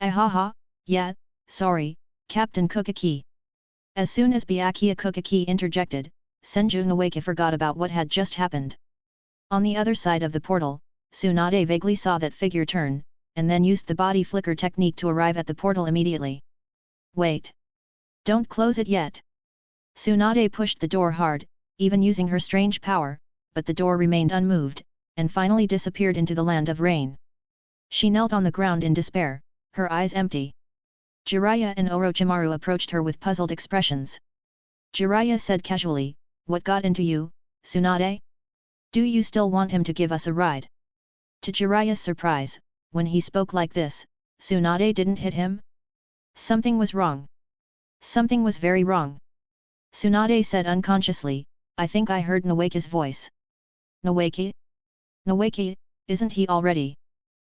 S2: "Ahaha, yeah, sorry, Captain Kukaki." As soon as Byakuya Kukaki interjected, Senju Nawaki forgot about what had just happened. On the other side of the portal, Tsunade vaguely saw that figure turn, and then used the body flicker technique to arrive at the portal immediately. "Wait! Don't close it yet!" Tsunade pushed the door hard, even using her strange power, but the door remained unmoved, and finally disappeared into the land of rain. She knelt on the ground in despair, her eyes empty. Jiraiya and Orochimaru approached her with puzzled expressions. Jiraiya said casually, "What got into you, Tsunade? Do you still want him to give us a ride?" To Jiraiya's surprise, when he spoke like this, Tsunade didn't hit him. Something was wrong. Something was very wrong. Tsunade said unconsciously, "I think I heard Nawaki's voice." "Nawaki? Nawaki, isn't he already?"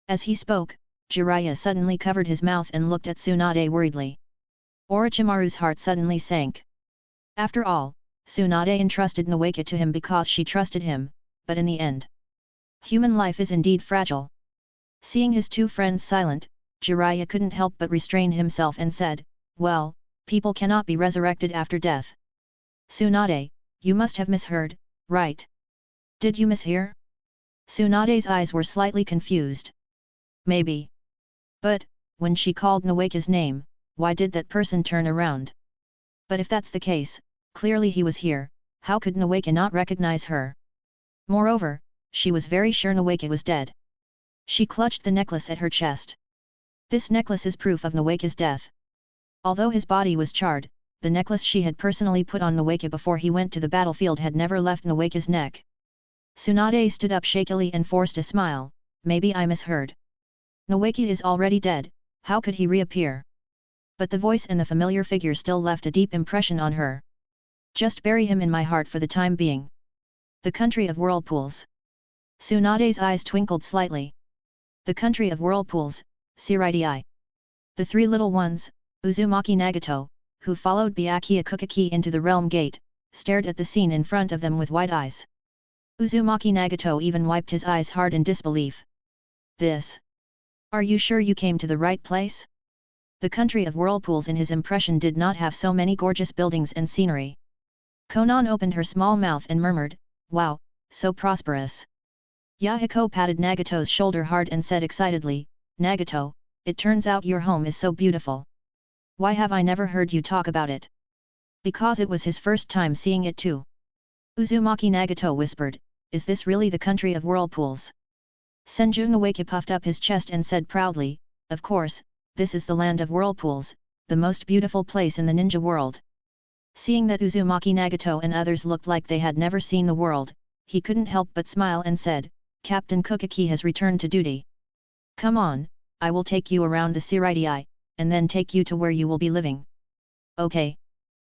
S2: As he spoke, Jiraiya suddenly covered his mouth and looked at Tsunade worriedly. Orochimaru's heart suddenly sank. After all, Tsunade entrusted Nawaki to him because she trusted him, but in the end, human life is indeed fragile. Seeing his two friends silent, Jiraiya couldn't help but restrain himself and said, "Well, people cannot be resurrected after death." "Tsunade, you must have misheard, right? Did you mishear?" Tsunade's eyes were slightly confused. "Maybe. But, when she called Nawaki's name, why did that person turn around? But if that's the case, clearly he was here, how could Nawaki not recognize her? Moreover, she was very sure Nawaki was dead." She clutched the necklace at her chest. "This necklace is proof of Nawaki's death." Although his body was charred, the necklace she had personally put on Nawaki before he went to the battlefield had never left Nawaki's neck. Tsunade stood up shakily and forced a smile, "Maybe I misheard. Nawaki is already dead, how could he reappear?" But the voice and the familiar figure still left a deep impression on her. "Just bury him in my heart for the time being." The country of whirlpools. Tsunade's eyes twinkled slightly. The country of whirlpools, Seireitei. The three little ones, Uzumaki Nagato, who followed Byakuya Kukaki into the realm gate, stared at the scene in front of them with wide eyes. Uzumaki Nagato even wiped his eyes hard in disbelief. "This? Are you sure you came to the right place?" The country of whirlpools in his impression did not have so many gorgeous buildings and scenery. Konan opened her small mouth and murmured, "Wow, so prosperous." Yahiko patted Nagato's shoulder hard and said excitedly, "Nagato, it turns out your home is so beautiful. Why have I never heard you talk about it?" Because it was his first time seeing it too. Uzumaki Nagato whispered, "Is this really the country of whirlpools?" Senju Nawaki puffed up his chest and said proudly, "Of course, this is the land of whirlpools, the most beautiful place in the ninja world." Seeing that Uzumaki Nagato and others looked like they had never seen the world, he couldn't help but smile and said, "Captain Kukaki has returned to duty. Come on, I will take you around the Seireitei, and then take you to where you will be living." "Okay."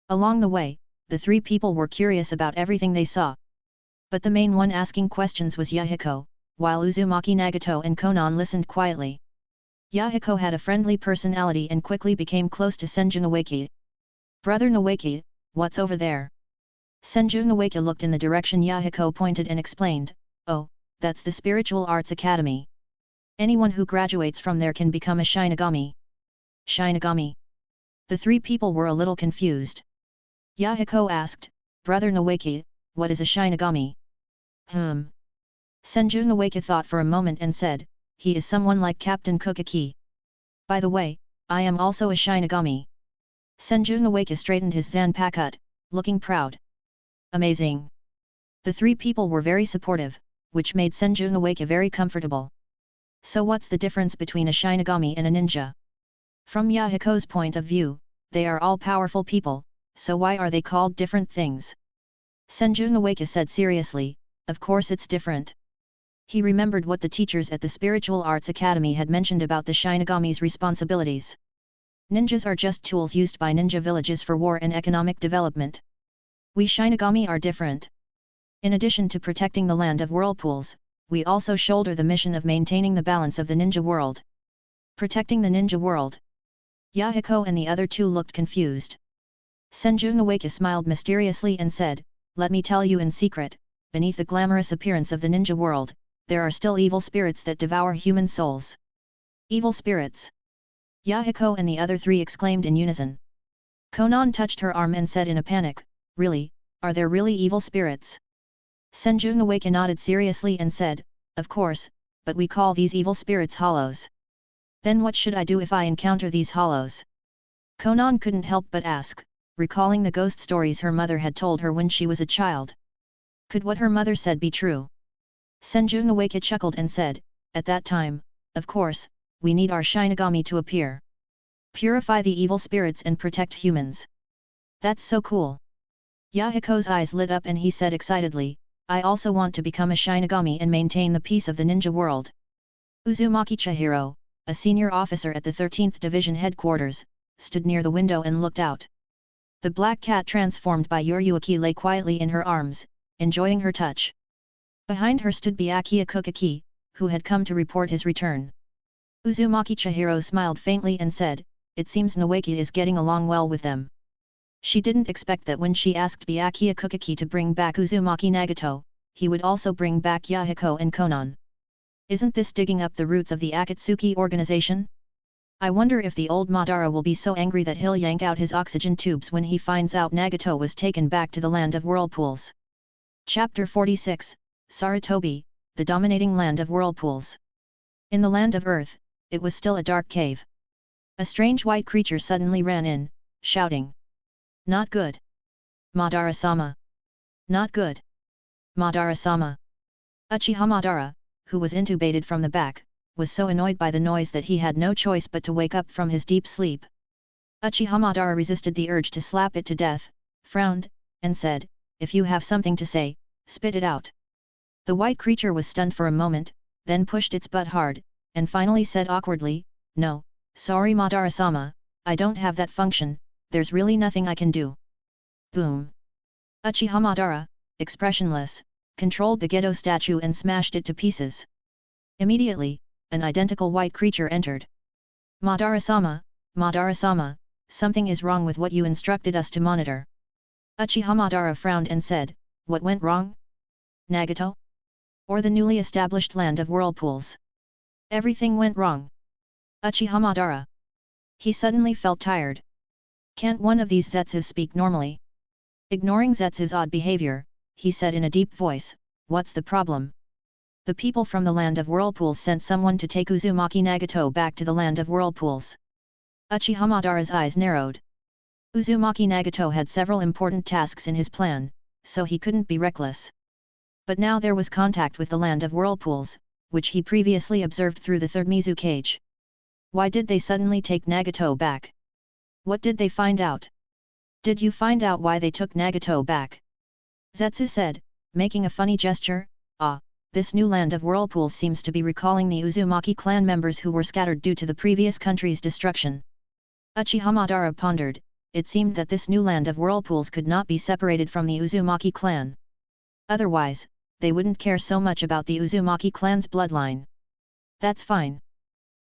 S2: Along the way, the three people were curious about everything they saw. But the main one asking questions was Yahiko, while Uzumaki Nagato and Konan listened quietly. Yahiko had a friendly personality and quickly became close to Senju Nawaki. "Brother Nawaki, what's over there?" Senju Nawaki looked in the direction Yahiko pointed and explained, "Oh, that's the Spiritual Arts Academy. Anyone who graduates from there can become a Shinigami. Shinigami. The three people were a little confused. Yahiko asked, Brother Nawaki, what is a Shinigami? Senju Nawaki thought for a moment and said, he is someone like Captain Kukaki. By the way, I am also a Shinigami. Senju Nawaki straightened his Zanpakuto, looking proud. Amazing. The three people were very supportive, which made Senju Nawaki very comfortable. So what's the difference between a Shinigami and a ninja? From Yahiko's point of view, they are all powerful people, so why are they called different things? Senju Nawaki said seriously, of course it's different. He remembered what the teachers at the Spiritual Arts Academy had mentioned about the Shinigami's responsibilities. Ninjas are just tools used by ninja villages for war and economic development. We Shinigami are different. In addition to protecting the land of whirlpools, we also shoulder the mission of maintaining the balance of the ninja world. Protecting the ninja world. Yahiko and the other two looked confused. Senju Nawaki smiled mysteriously and said, let me tell you in secret, beneath the glamorous appearance of the ninja world, there are still evil spirits that devour human souls. Evil spirits. Yahiko and the other three exclaimed in unison. Konan touched her arm and said in a panic, really, are there really evil spirits? Senju Nawaki nodded seriously and said, of course, but we call these evil spirits hollows. Then what should I do if I encounter these hollows? Konan couldn't help but ask, recalling the ghost stories her mother had told her when she was a child. Could what her mother said be true? Senju Nawaki chuckled and said, at that time, of course, we need our Shinigami to appear. Purify the evil spirits and protect humans. That's so cool. Yahiko's eyes lit up and he said excitedly, I also want to become a Shinigami and maintain the peace of the ninja world. Uzumaki Chihiro, a senior officer at the 13th Division headquarters, stood near the window and looked out. The black cat transformed by Yuruaki lay quietly in her arms, enjoying her touch. Behind her stood Byakuya Kukaki, who had come to report his return. Uzumaki Chihiro smiled faintly and said, it seems Nawaki is getting along well with them. She didn't expect that when she asked Byakuya Kukaki to bring back Uzumaki Nagato, he would also bring back Yahiko and Konan. Isn't this digging up the roots of the Akatsuki organization? I wonder if the old Madara will be so angry that he'll yank out his oxygen tubes when he finds out Nagato was taken back to the land of whirlpools. Chapter 46, Seireitei, the dominating land of whirlpools. In the land of Earth, it was still a dark cave. A strange white creature suddenly ran in, shouting. Not good. Madara-sama. Not good. Madara-sama. Uchiha Madara, who was intubated from the back, was so annoyed by the noise that he had no choice but to wake up from his deep sleep. Uchiha Madara resisted the urge to slap it to death, frowned, and said, if you have something to say, spit it out. The white creature was stunned for a moment, then pushed its butt hard, and finally said awkwardly, no, sorry Madara-sama, I don't have that function, there's really nothing I can do. Boom. Uchiha Madara, expressionless, controlled the Gedo statue and smashed it to pieces. Immediately, an identical white creature entered. Madara-sama, Madara-sama, something is wrong with what you instructed us to monitor. Uchiha Madara frowned and said, what went wrong? Nagato? Or the newly established land of whirlpools? Everything went wrong. Uchiha Madara. He suddenly felt tired. Can't one of these Zetsus speak normally? Ignoring Zetsu's odd behavior, he said in a deep voice, what's the problem? The people from the land of whirlpools sent someone to take Uzumaki Nagato back to the land of whirlpools. Uchiha Madara's eyes narrowed. Uzumaki Nagato had several important tasks in his plan, so he couldn't be reckless. But now there was contact with the land of whirlpools, which he previously observed through the third Mizu cage. Why did they suddenly take Nagato back? What did they find out? Did you find out why they took Nagato back? Zetsu said, making a funny gesture, this new land of whirlpools seems to be recalling the Uzumaki clan members who were scattered due to the previous country's destruction. Uchiha Madara pondered, it seemed that this new land of whirlpools could not be separated from the Uzumaki clan. Otherwise, they wouldn't care so much about the Uzumaki clan's bloodline. That's fine.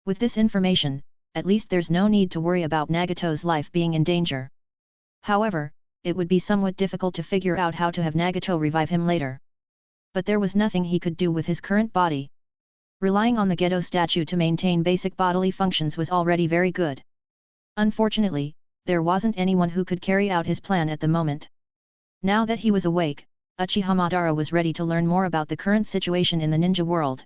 S2: With this information, at least there's no need to worry about Nagato's life being in danger. However, it would be somewhat difficult to figure out how to have Nagato revive him later. But there was nothing he could do with his current body. Relying on the Geto statue to maintain basic bodily functions was already very good. Unfortunately, there wasn't anyone who could carry out his plan at the moment. Now that he was awake, Uchiha Madara was ready to learn more about the current situation in the ninja world.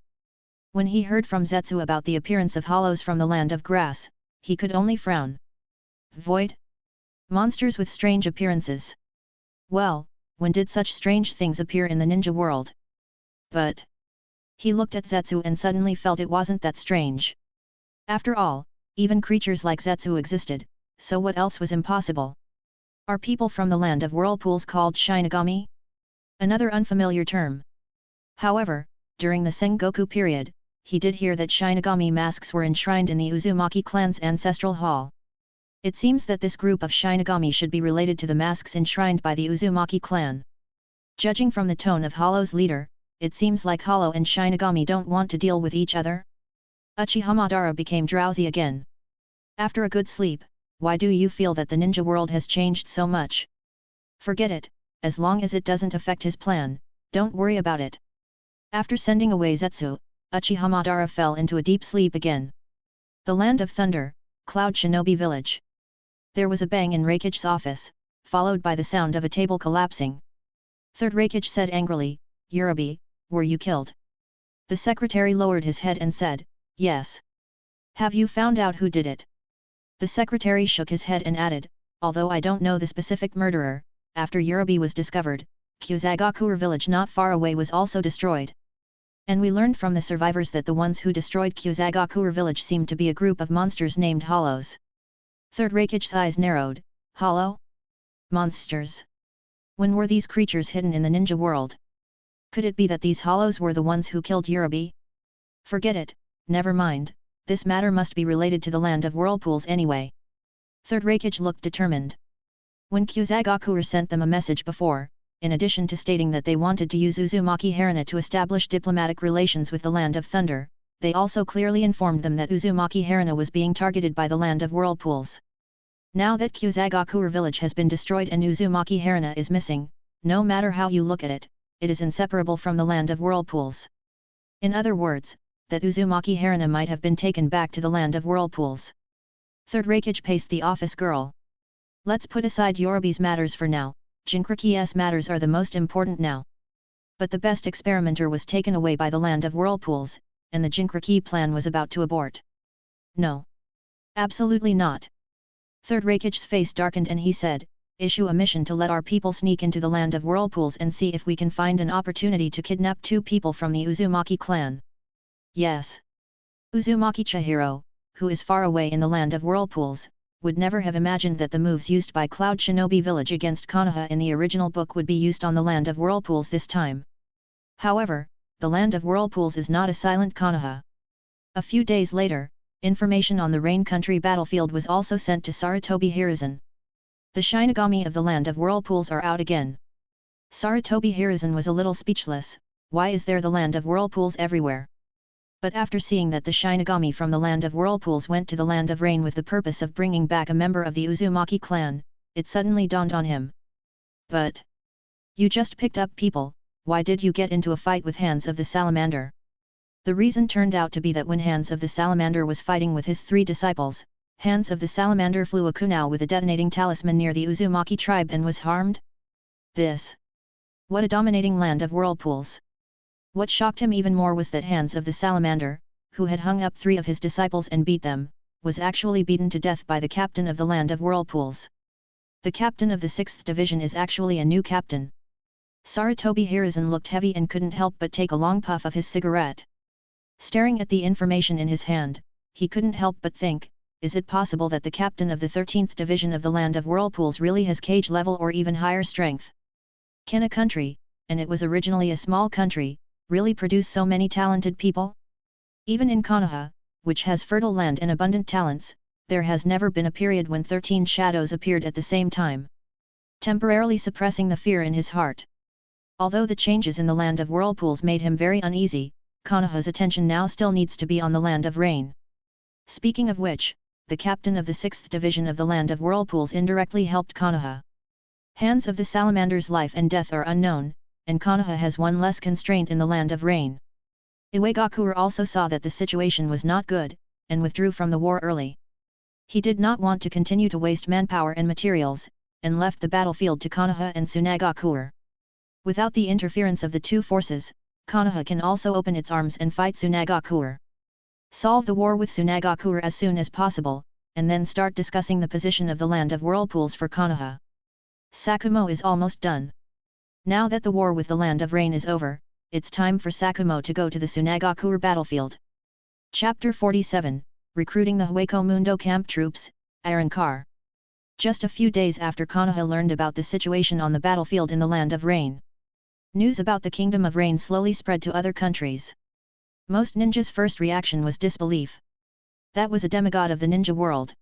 S2: When he heard from Zetsu about the appearance of hollows from the land of grass, he could only frown. Void? Monsters with strange appearances. Well, when did such strange things appear in the ninja world? But he looked at Zetsu and suddenly felt it wasn't that strange. After all, even creatures like Zetsu existed, so what else was impossible? Are people from the land of whirlpools called Shinigami? Another unfamiliar term. However, during the Sengoku period, he did hear that Shinigami masks were enshrined in the Uzumaki clan's ancestral hall. It seems that this group of Shinigami should be related to the masks enshrined by the Uzumaki clan. Judging from the tone of Hollow's leader, it seems like Hollow and Shinigami don't want to deal with each other. Uchiha Madara became drowsy again. After a good sleep, why do you feel that the ninja world has changed so much? Forget it, as long as it doesn't affect his plan, don't worry about it. After sending away Zetsu, Uchiha Madara fell into a deep sleep again. The Land of Thunder, Cloud Shinobi Village. There was a bang in Raikage's office, followed by the sound of a table collapsing. Third Raikage said angrily, "Yabe, were you killed?" The secretary lowered his head and said, "Yes." "Have you found out who did it?" The secretary shook his head and added, "Although I don't know the specific murderer, after Yabe was discovered, Kusagakure village not far away was also destroyed. And we learned from the survivors that the ones who destroyed Kusagakure village seemed to be a group of monsters named Hollows." Third Raikage's eyes narrowed. Hollow? Monsters? When were these creatures hidden in the ninja world? Could it be that these Hollows were the ones who killed Yabe? Forget it, never mind, this matter must be related to the land of whirlpools anyway. Third Raikage looked determined. When Kusagakure sent them a message before, in addition to stating that they wanted to use Uzumaki Haruna to establish diplomatic relations with the Land of Thunder, they also clearly informed them that Uzumaki Haruna was being targeted by the Land of Whirlpools. Now that Kusagakure village has been destroyed and Uzumaki Haruna is missing, no matter how you look at it, it is inseparable from the Land of Whirlpools. In other words, that Uzumaki Haruna might have been taken back to the Land of Whirlpools. Third Raikage paced the office girl. Let's put aside Yabe's matters for now, Jinchuriki's matters are the most important now. But the best experimenter was taken away by the Land of Whirlpools, and the Jinchuriki plan was about to abort. No. Absolutely not. Third Raikage's face darkened and he said, "Issue a mission to let our people sneak into the Land of Whirlpools and see if we can find an opportunity to kidnap 2 people from the Uzumaki clan." Yes. Uzumaki Chihiro, who is far away in the Land of Whirlpools, would never have imagined that the moves used by Cloud Shinobi Village against Konoha in the original book would be used on the Land of Whirlpools this time. However, the Land of Whirlpools is not a silent Konoha. A few days later, information on the Rain Country battlefield was also sent to Seireitei Hiruzen. The Shinigami of the Land of Whirlpools are out again. Seireitei Hiruzen was a little speechless. Why is there the Land of Whirlpools everywhere? But after seeing that the Shinigami from the Land of Whirlpools went to the Land of Rain with the purpose of bringing back a member of the Uzumaki clan, it suddenly dawned on him. But you just picked up people, why did you get into a fight with Hands of the Salamander? The reason turned out to be that when Hands of the Salamander was fighting with his 3 disciples, Hands of the Salamander flew a kunao with a detonating talisman near the Uzumaki tribe and was harmed? This. What a dominating Land of Whirlpools! What shocked him even more was that Hands of the Salamander, who had hung up 3 of his disciples and beat them, was actually beaten to death by the captain of the Land of Whirlpools. The captain of the 6th division is actually a new captain. Seireitei Hiruzen looked heavy and couldn't help but take a long puff of his cigarette. Staring at the information in his hand, he couldn't help but think, is it possible that the captain of the 13th division of the Land of Whirlpools really has cage level or even higher strength? Can a country, and it was originally a small country, really produce so many talented people? Even in Konoha, which has fertile land and abundant talents, there has never been a period when 13 shadows appeared at the same time, temporarily suppressing the fear in his heart. Although the changes in the Land of Whirlpools made him very uneasy, Konoha's attention now still needs to be on the Land of Rain. Speaking of which, the captain of the 6th division of the Land of Whirlpools indirectly helped Konoha. Hands of the Salamander's life and death are unknown, and Konoha has one less constraint in the Land of Rain. Iwagakure also saw that the situation was not good, and withdrew from the war early. He did not want to continue to waste manpower and materials, and left the battlefield to Konoha and Tsunagakure. Without the interference of the two forces, Konoha can also open its arms and fight Tsunagakure. Solve the war with Tsunagakure as soon as possible, and then start discussing the position of the land of whirlpools for Konoha. Sakumo is almost done. Now that the war with the land of rain is over, it's time for Sakumo to go to the Tsunagakure battlefield. Chapter 47, Recruiting the Hueco Mundo Camp Troops, Arrancar. Just a few days after Konoha learned about the situation on the battlefield in the land of rain, news about the Kingdom of Rain slowly spread to other countries. Most ninjas' first reaction was disbelief. That was a demigod of the ninja world.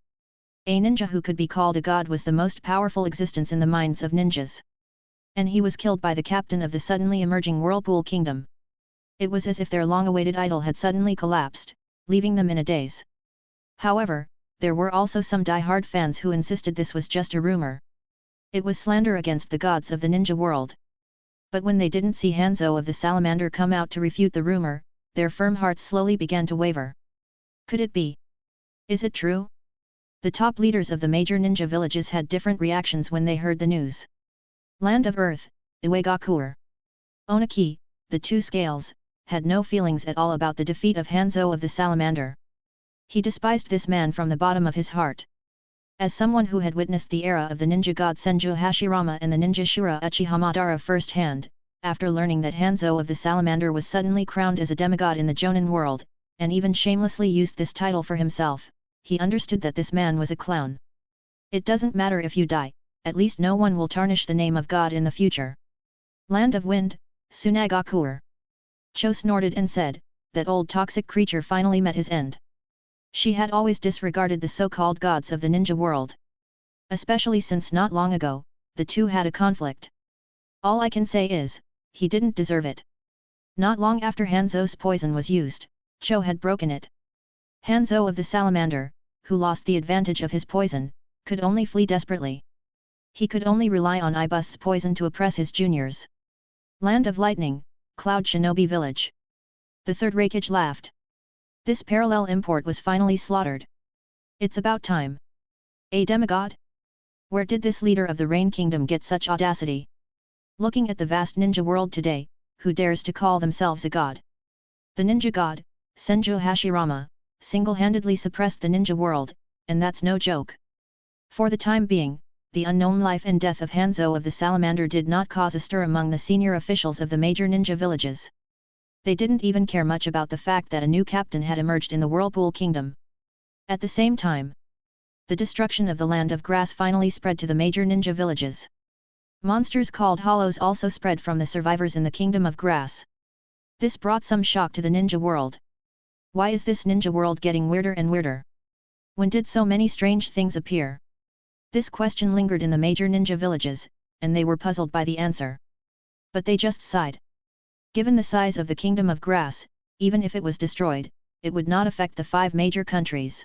S2: A ninja who could be called a god was the most powerful existence in the minds of ninjas. And he was killed by the captain of the suddenly emerging Whirlpool Kingdom. It was as if their long-awaited idol had suddenly collapsed, leaving them in a daze. However, there were also some die-hard fans who insisted this was just a rumor. It was slander against the gods of the ninja world. But when they didn't see Hanzo of the Salamander come out to refute the rumor, their firm hearts slowly began to waver. Could it be? Is it true? The top leaders of the major ninja villages had different reactions when they heard the news. Land of Earth, Iwagakure. Onaki, the two scales, had no feelings at all about the defeat of Hanzo of the Salamander. He despised this man from the bottom of his heart. As someone who had witnessed the era of the ninja god Senju Hashirama and the ninja Shura Uchiha Madara firsthand, after learning that Hanzo of the Salamander was suddenly crowned as a demigod in the Jonin world, and even shamelessly used this title for himself, he understood that this man was a clown. It doesn't matter if you die, at least no one will tarnish the name of God in the future. Land of Wind, Tsunagakure. Cho snorted and said, that old toxic creature finally met his end. She had always disregarded the so-called gods of the ninja world. Especially since not long ago, the two had a conflict. All I can say is, he didn't deserve it. Not long after Hanzo's poison was used, Cho had broken it. Hanzo of the Salamander, who lost the advantage of his poison, could only flee desperately. He could only rely on Ibus's poison to oppress his juniors. Land of Lightning, Cloud Shinobi Village. The third Raikage laughed. This parallel import was finally slaughtered. It's about time. A demigod? Where did this leader of the Rain Kingdom get such audacity? Looking at the vast ninja world today, who dares to call themselves a god? The ninja god, Senju Hashirama, single-handedly suppressed the ninja world, and that's no joke. For the time being, the unknown life and death of Hanzo of the Salamander did not cause a stir among the senior officials of the major ninja villages. They didn't even care much about the fact that a new captain had emerged in the Whirlpool Kingdom. At the same time, the destruction of the Land of Grass finally spread to the major ninja villages. Monsters called hollows also spread from the survivors in the Kingdom of Grass. This brought some shock to the ninja world. Why is this ninja world getting weirder and weirder? When did so many strange things appear? This question lingered in the major ninja villages, and they were puzzled by the answer. But they just sighed. Given the size of the Kingdom of Grass, even if it was destroyed, it would not affect the 5 major countries.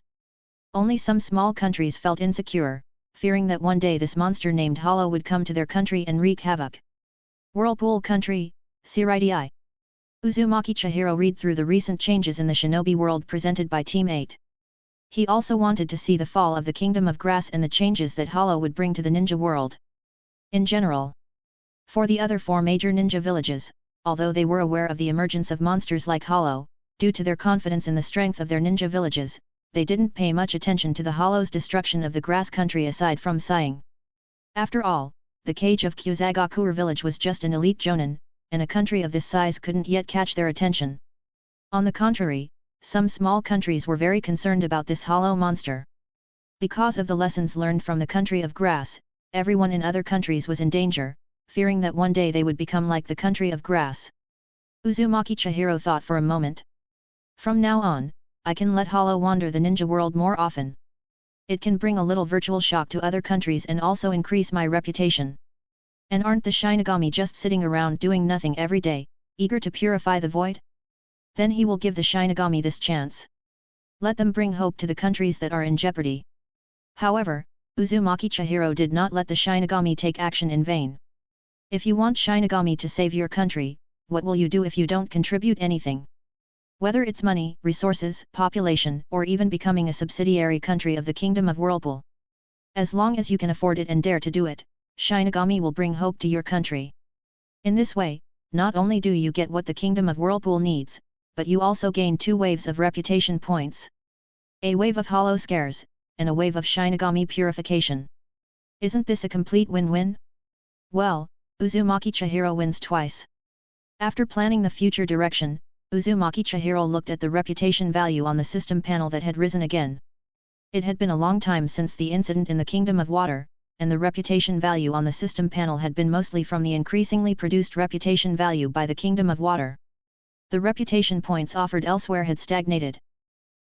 S2: Only some small countries felt insecure, fearing that one day this monster named Hollow would come to their country and wreak havoc. Whirlpool Country, Seireitei. Uzumaki Chihiro read through the recent changes in the shinobi world presented by Team 8. He also wanted to see the fall of the Kingdom of Grass and the changes that Hollow would bring to the ninja world. In general. For the other 4 major ninja villages, although they were aware of the emergence of monsters like Hollow, due to their confidence in the strength of their ninja villages, they didn't pay much attention to the Hollow's destruction of the grass country aside from sighing. After all, the cage of Kusagakure village was just an elite jonin, and a country of this size couldn't yet catch their attention. On the contrary, some small countries were very concerned about this Hollow monster. Because of the lessons learned from the country of grass, everyone in other countries was in danger, fearing that one day they would become like the country of grass. Uzumaki Chihiro thought for a moment. From now on, I can let Hollow wander the ninja world more often. It can bring a little virtual shock to other countries and also increase my reputation. And aren't the Shinigami just sitting around doing nothing every day, eager to purify the void? Then he will give the Shinigami this chance. Let them bring hope to the countries that are in jeopardy. However, Uzumaki Chihiro did not let the Shinigami take action in vain. If you want Shinigami to save your country, what will you do if you don't contribute anything? Whether it's money, resources, population, or even becoming a subsidiary country of the Kingdom of Whirlpool. As long as you can afford it and dare to do it, Shinigami will bring hope to your country. In this way, not only do you get what the Kingdom of Whirlpool needs, but you also gain 2 waves of reputation points. A wave of hollow scares, and a wave of Shinigami purification. Isn't this a complete win-win? Well, Uzumaki Chihiro wins twice. After planning the future direction, Uzumaki Chihiro looked at the reputation value on the system panel that had risen again. It had been a long time since the incident in the Kingdom of Water, and the reputation value on the system panel had been mostly from the increasingly produced reputation value by the Kingdom of Water. The reputation points offered elsewhere had stagnated.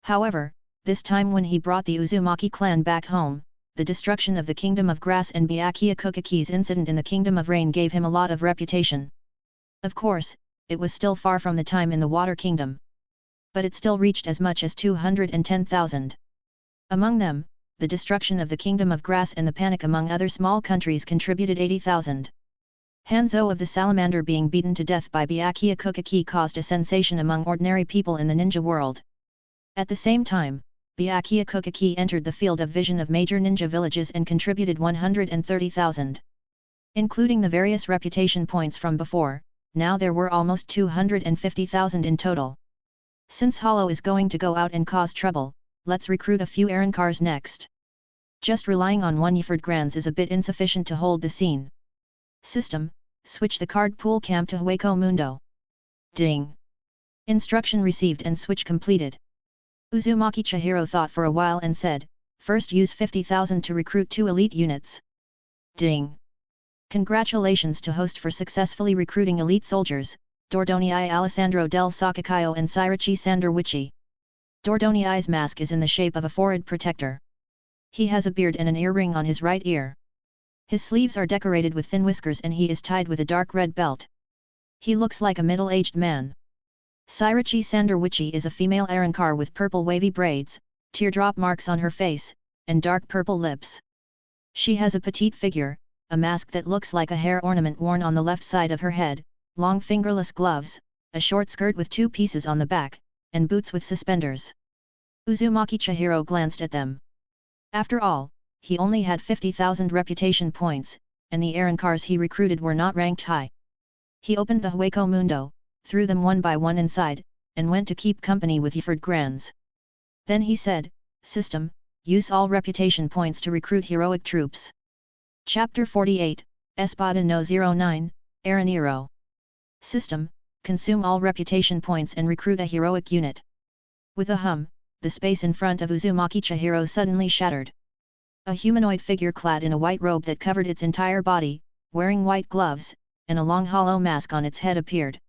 S2: However, this time when he brought the Uzumaki clan back home, the destruction of the Kingdom of Grass and Byakuya-Kukaki's incident in the Kingdom of Rain gave him a lot of reputation. Of course, it was still far from the time in the Water Kingdom. But it still reached as much as 210,000. Among them, the destruction of the Kingdom of Grass and the panic among other small countries contributed 80,000. Hanzo of the Salamander being beaten to death by Byakuya-Kukaki caused a sensation among ordinary people in the ninja world. At the same time, Byakuya-Kukaki entered the field of vision of major ninja villages and contributed 130,000. Including the various reputation points from before, now there were almost 250,000 in total. Since Hollow is going to go out and cause trouble, let's recruit a few errand cars next. Just relying on 1 Yford Grands is a bit insufficient to hold the scene. System, switch the card pool camp to Hueco Mundo. Ding! Instruction received and switch completed. Uzumaki Chihiro thought for a while and said, first use 50,000 to recruit 2 elite units. Ding! Congratulations to host for successfully recruiting elite soldiers, Dordoniai Alessandro del Saccacaio and Seireitei Sanderwichi. Dordoniai's mask is in the shape of a forehead protector. He has a beard and an earring on his right ear. His sleeves are decorated with thin whiskers and he is tied with a dark red belt. He looks like a middle-aged man. Seireitei Sanderwichi is a female Arankar with purple wavy braids, teardrop marks on her face, and dark purple lips. She has a petite figure, a mask that looks like a hair ornament worn on the left side of her head, long fingerless gloves, a short skirt with 2 pieces on the back, and boots with suspenders. Uzumaki Chihiro glanced at them. After all, he only had 50,000 reputation points, and the Arankars he recruited were not ranked high. He opened the Hueco Mundo, threw them one by one inside, and went to keep company with Yford Grands. Then he said, System, use all reputation points to recruit heroic troops. Chapter 48, Espada no 09, Araniro. System, consume all reputation points and recruit a heroic unit. With a hum, the space in front of Uzumaki Chihiro suddenly shattered. A humanoid figure clad in a white robe that covered its entire body, wearing white gloves, and a long hollow mask on its head appeared.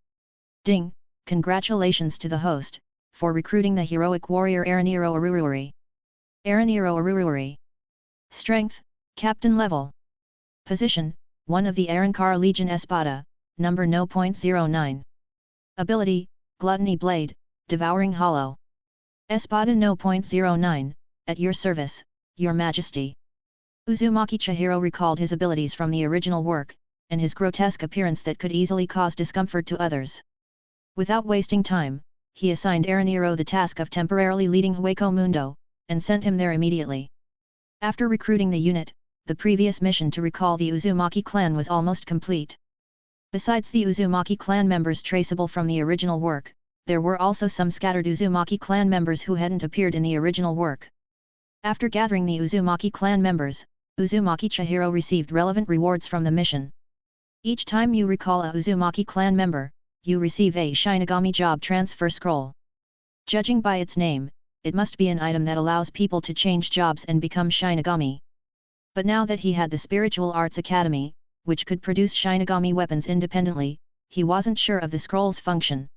S2: Ding! Congratulations to the host, for recruiting the heroic warrior Araniro Arururi. Araniro Arururi. Strength, Captain level. Position, 1 of the Arankar Legion Espada, number No.09. Ability, Gluttony Blade, Devouring Hollow. Espada No.09, at your service, Your Majesty. Uzumaki Chihiro recalled his abilities from the original work, and his grotesque appearance that could easily cause discomfort to others. Without wasting time, he assigned Araniro the task of temporarily leading Hueco Mundo, and sent him there immediately. After recruiting the unit, the previous mission to recall the Uzumaki clan was almost complete. Besides the Uzumaki clan members traceable from the original work, there were also some scattered Uzumaki clan members who hadn't appeared in the original work. After gathering the Uzumaki clan members, Uzumaki Chihiro received relevant rewards from the mission. Each time you recall a Uzumaki clan member, you receive a Shinigami job transfer scroll. Judging by its name, it must be an item that allows people to change jobs and become Shinigami. But now that he had the Spiritual Arts Academy, which could produce Shinigami weapons independently, he wasn't sure of the scroll's function.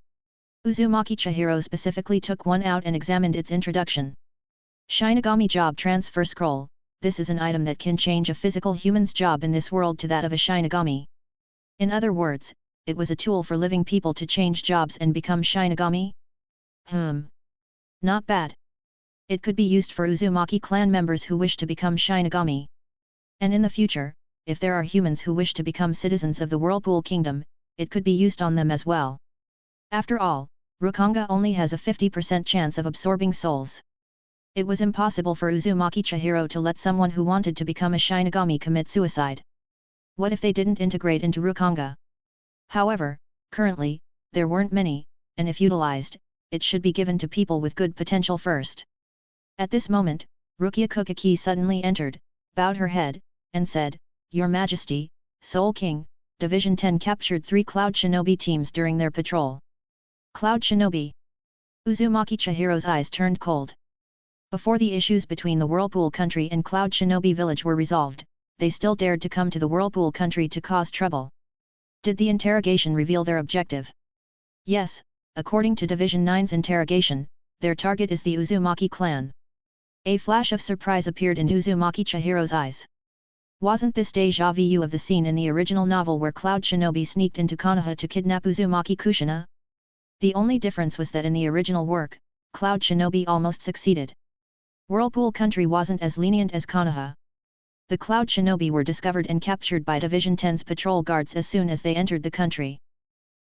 S2: Uzumaki Chihiro specifically took one out and examined its introduction. Shinigami Job Transfer Scroll, this is an item that can change a physical human's job in this world to that of a Shinigami. In other words, it was a tool for living people to change jobs and become Shinigami? Not bad. It could be used for Uzumaki clan members who wish to become Shinigami. And in the future, if there are humans who wish to become citizens of the Whirlpool Kingdom, it could be used on them as well. After all, Raikage only has a 50% chance of absorbing souls. It was impossible for Uzumaki Chihiro to let someone who wanted to become a Shinigami commit suicide. What if they didn't integrate into Raikage? However, currently, there weren't many, and if utilized, it should be given to people with good potential first. At this moment, Rukia Kokaki suddenly entered, bowed her head, and said, "Your Majesty, Soul King, Division 10 captured 3 Cloud Shinobi teams during their patrol." Cloud Shinobi. Uzumaki Chihiro's eyes turned cold. Before the issues between the Whirlpool country and Cloud Shinobi village were resolved, they still dared to come to the Whirlpool country to cause trouble. Did the interrogation reveal their objective? Yes, according to Division 9's interrogation, their target is the Uzumaki clan. A flash of surprise appeared in Uzumaki Chihiro's eyes. Wasn't this deja vu of the scene in the original novel where Cloud Shinobi sneaked into Konoha to kidnap Uzumaki Kushina? The only difference was that in the original work, Cloud Shinobi almost succeeded. Whirlpool country wasn't as lenient as Konoha. The Cloud Shinobi were discovered and captured by Division 10's patrol guards as soon as they entered the country.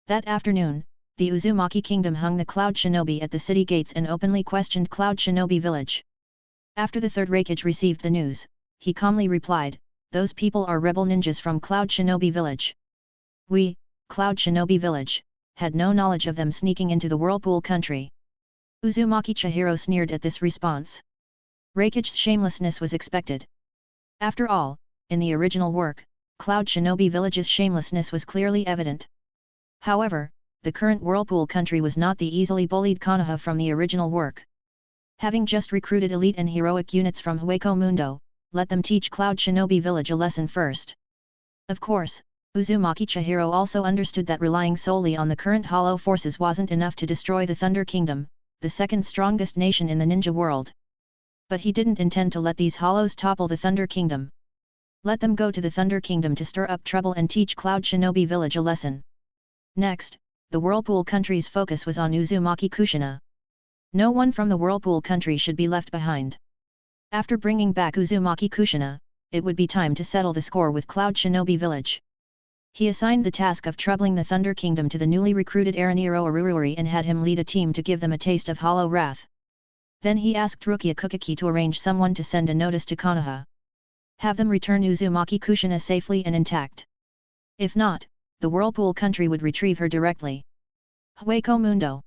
S2: That afternoon, the Uzumaki Kingdom hung the Cloud Shinobi at the city gates and openly questioned Cloud Shinobi village. After the third Raikage received the news, he calmly replied, "Those people are rebel ninjas from Cloud Shinobi village. We, Cloud Shinobi village, had no knowledge of them sneaking into the Whirlpool country." Uzumaki Chihiro sneered at this response. Raikage's shamelessness was expected. After all, in the original work, Cloud Shinobi village's shamelessness was clearly evident. However, the current Whirlpool country was not the easily bullied Konoha from the original work. Having just recruited elite and heroic units from Hueco Mundo, let them teach Cloud Shinobi village a lesson first. Of course, Uzumaki Chihiro also understood that relying solely on the current Hollow forces wasn't enough to destroy the Thunder Kingdom, the second strongest nation in the ninja world. But he didn't intend to let these Hollows topple the Thunder Kingdom. Let them go to the Thunder Kingdom to stir up trouble and teach Cloud Shinobi village a lesson. Next, the Whirlpool country's focus was on Uzumaki Kushina. No one from the Whirlpool country should be left behind. After bringing back Uzumaki Kushina, it would be time to settle the score with Cloud Shinobi village. He assigned the task of troubling the Thunder Kingdom to the newly recruited Araniro Urururi and had him lead a team to give them a taste of Hollow Wrath. Then he asked Rukia Kokaki to arrange someone to send a notice to Konoha. Have them return Uzumaki Kushina safely and intact. If not, the Whirlpool country would retrieve her directly. Hueco Mundo.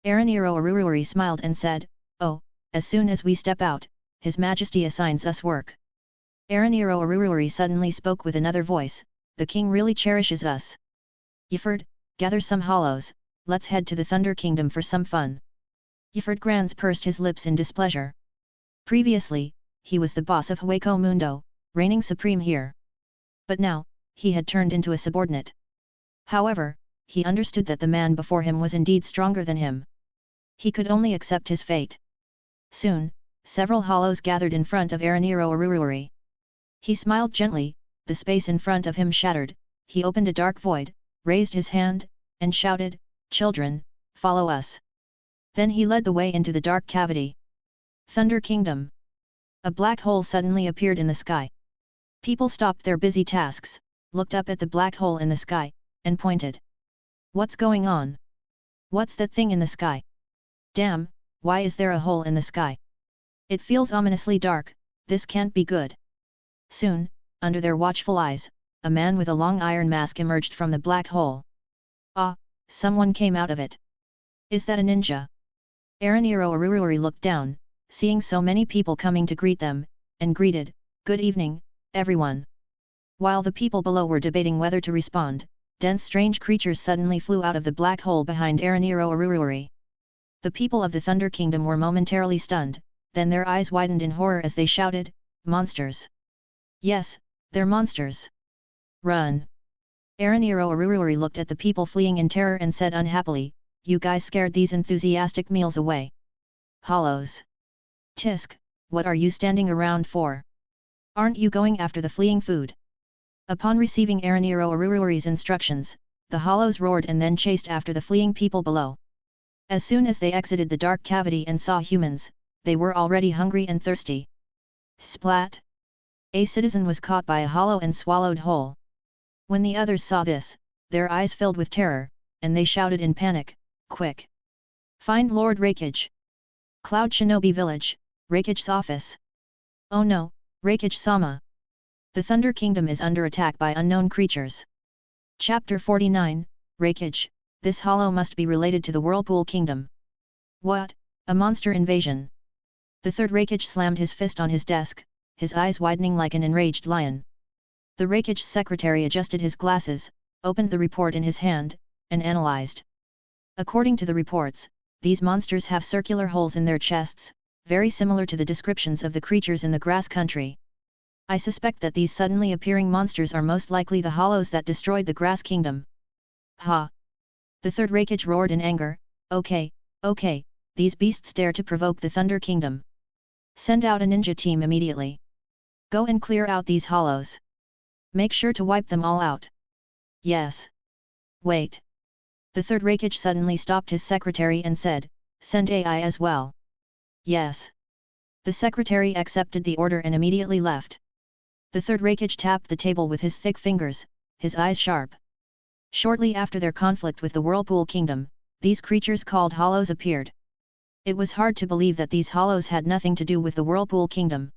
S2: Araniro Urururi smiled and said, "Oh, as soon as we step out, His Majesty assigns us work." Araniro Urururi suddenly spoke with another voice, "The king really cherishes us. Yford, gather some hollows, let's head to the Thunder Kingdom for some fun." Yford Grans pursed his lips in displeasure. Previously, he was the boss of Hueco Mundo, reigning supreme here. But now, he had turned into a subordinate. However, he understood that the man before him was indeed stronger than him. He could only accept his fate. Soon, several hollows gathered in front of Araniro Urururi. He smiled gently, the space in front of him shattered, he opened a dark void, raised his hand, and shouted, "Children, follow us." Then he led the way into the dark cavity. Thunder Kingdom. A black hole suddenly appeared in the sky. People stopped their busy tasks, looked up at the black hole in the sky, and pointed. "What's going on? What's that thing in the sky? Damn, why is there a hole in the sky? It feels ominously dark, this can't be good." Soon, under their watchful eyes, a man with a long iron mask emerged from the black hole. Ah, someone came out of it. Is that a ninja? Araniro Urururi looked down, seeing so many people coming to greet them, and greeted, "Good evening, everyone." While the people below were debating whether to respond, dense strange creatures suddenly flew out of the black hole behind Araniro Urururi. The people of the Thunder Kingdom were momentarily stunned, then their eyes widened in horror as they shouted, "Monsters! Yes, they're monsters! Run!" Araniro Urururi looked at the people fleeing in terror and said unhappily, "You guys scared these enthusiastic meals away. Hollows! Tisk, what are you standing around for? Aren't you going after the fleeing food?" Upon receiving Araniro Urururi's instructions, the hollows roared and then chased after the fleeing people below. As soon as they exited the dark cavity and saw humans, they were already hungry and thirsty. Splat! A citizen was caught by a hollow and swallowed whole. When the others saw this, their eyes filled with terror, and they shouted in panic, "Quick! Find Lord Raikage. Cloud Shinobi Village, Raikage's office. Oh no, Raikage-sama. The Thunder Kingdom is under attack by unknown creatures. Chapter 49, Raikage, this hollow must be related to the Whirlpool Kingdom. What? A monster invasion? The third Raikage slammed his fist on his desk, his eyes widening like an enraged lion. The Raikage's secretary adjusted his glasses, opened the report in his hand, and analyzed. According to the reports, these monsters have circular holes in their chests, very similar to the descriptions of the creatures in the grass country. I suspect that these suddenly appearing monsters are most likely the hollows that destroyed the grass kingdom. Ha! The third Raikage roared in anger. Okay, these beasts dare to provoke the Thunder Kingdom. Send out a ninja team immediately. Go and clear out these hollows. Make sure to wipe them all out. Yes. Wait. The third Raikage suddenly stopped his secretary and said, send AI as well. Yes. The secretary accepted the order and immediately left. The third Raikage tapped the table with his thick fingers, his eyes sharp. Shortly after their conflict with the Whirlpool Kingdom, these creatures called hollows appeared. It was hard to believe that these hollows had nothing to do with the Whirlpool Kingdom.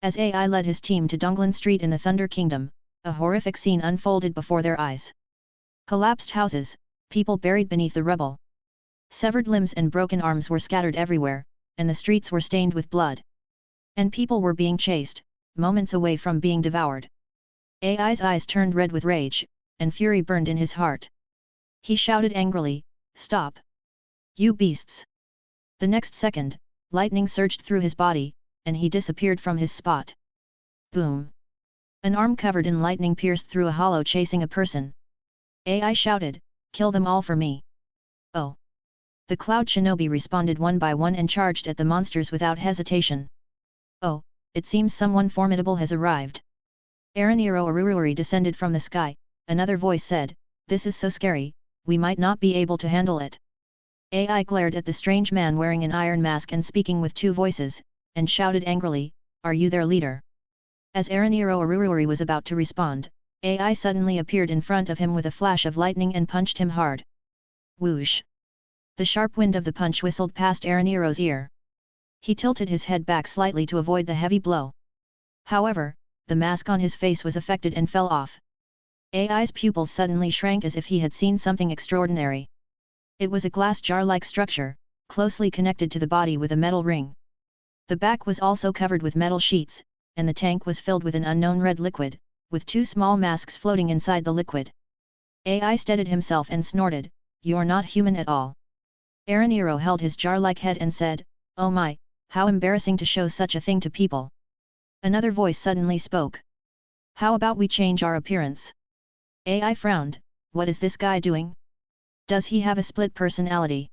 S2: As AI led his team to Donglan Street in the Thunder Kingdom, a horrific scene unfolded before their eyes. Collapsed houses, people buried beneath the rubble. Severed limbs and broken arms were scattered everywhere, and the streets were stained with blood. And people were being chased, moments away from being devoured. AI's eyes turned red with rage, and fury burned in his heart. He shouted angrily, stop! You beasts! The next second, lightning surged through his body, and he disappeared from his spot. Boom! An arm covered in lightning pierced through a hollow chasing a person. AI shouted, kill them all for me. Oh! The Cloud Shinobi responded one by one and charged at the monsters without hesitation. Oh, it seems someone formidable has arrived. Araniro Urururi descended from the sky, another voice said, this is so scary, we might not be able to handle it. AI glared at the strange man wearing an iron mask and speaking with two voices, and shouted angrily, are you their leader? As Araniro Urururi was about to respond, AI suddenly appeared in front of him with a flash of lightning and punched him hard. Whoosh! The sharp wind of the punch whistled past Araniro's ear. He tilted his head back slightly to avoid the heavy blow. However, the mask on his face was affected and fell off. AI's pupils suddenly shrank as if he had seen something extraordinary. It was a glass jar-like structure, closely connected to the body with a metal ring. The back was also covered with metal sheets, and the tank was filled with an unknown red liquid, with two small masks floating inside the liquid. AI steadied himself and snorted, you're not human at all. Araniro held his jar-like head and said, oh my, how embarrassing to show such a thing to people. Another voice suddenly spoke. How about we change our appearance? AI frowned, what is this guy doing? Does he have a split personality?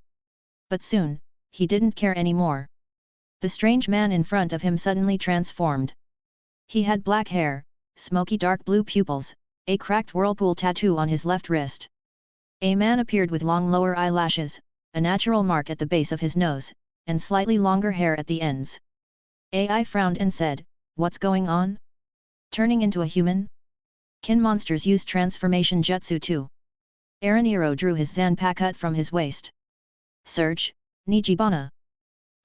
S2: But soon, he didn't care anymore. The strange man in front of him suddenly transformed. He had black hair, smoky dark blue pupils, a cracked whirlpool tattoo on his left wrist. A man appeared with long lower eyelashes, a natural mark at the base of his nose, and slightly longer hair at the ends. AI frowned and said, what's going on? Turning into a human? Kin monsters use transformation jutsu too. Araniro drew his zanpakut from his waist. Surge, Nijibana.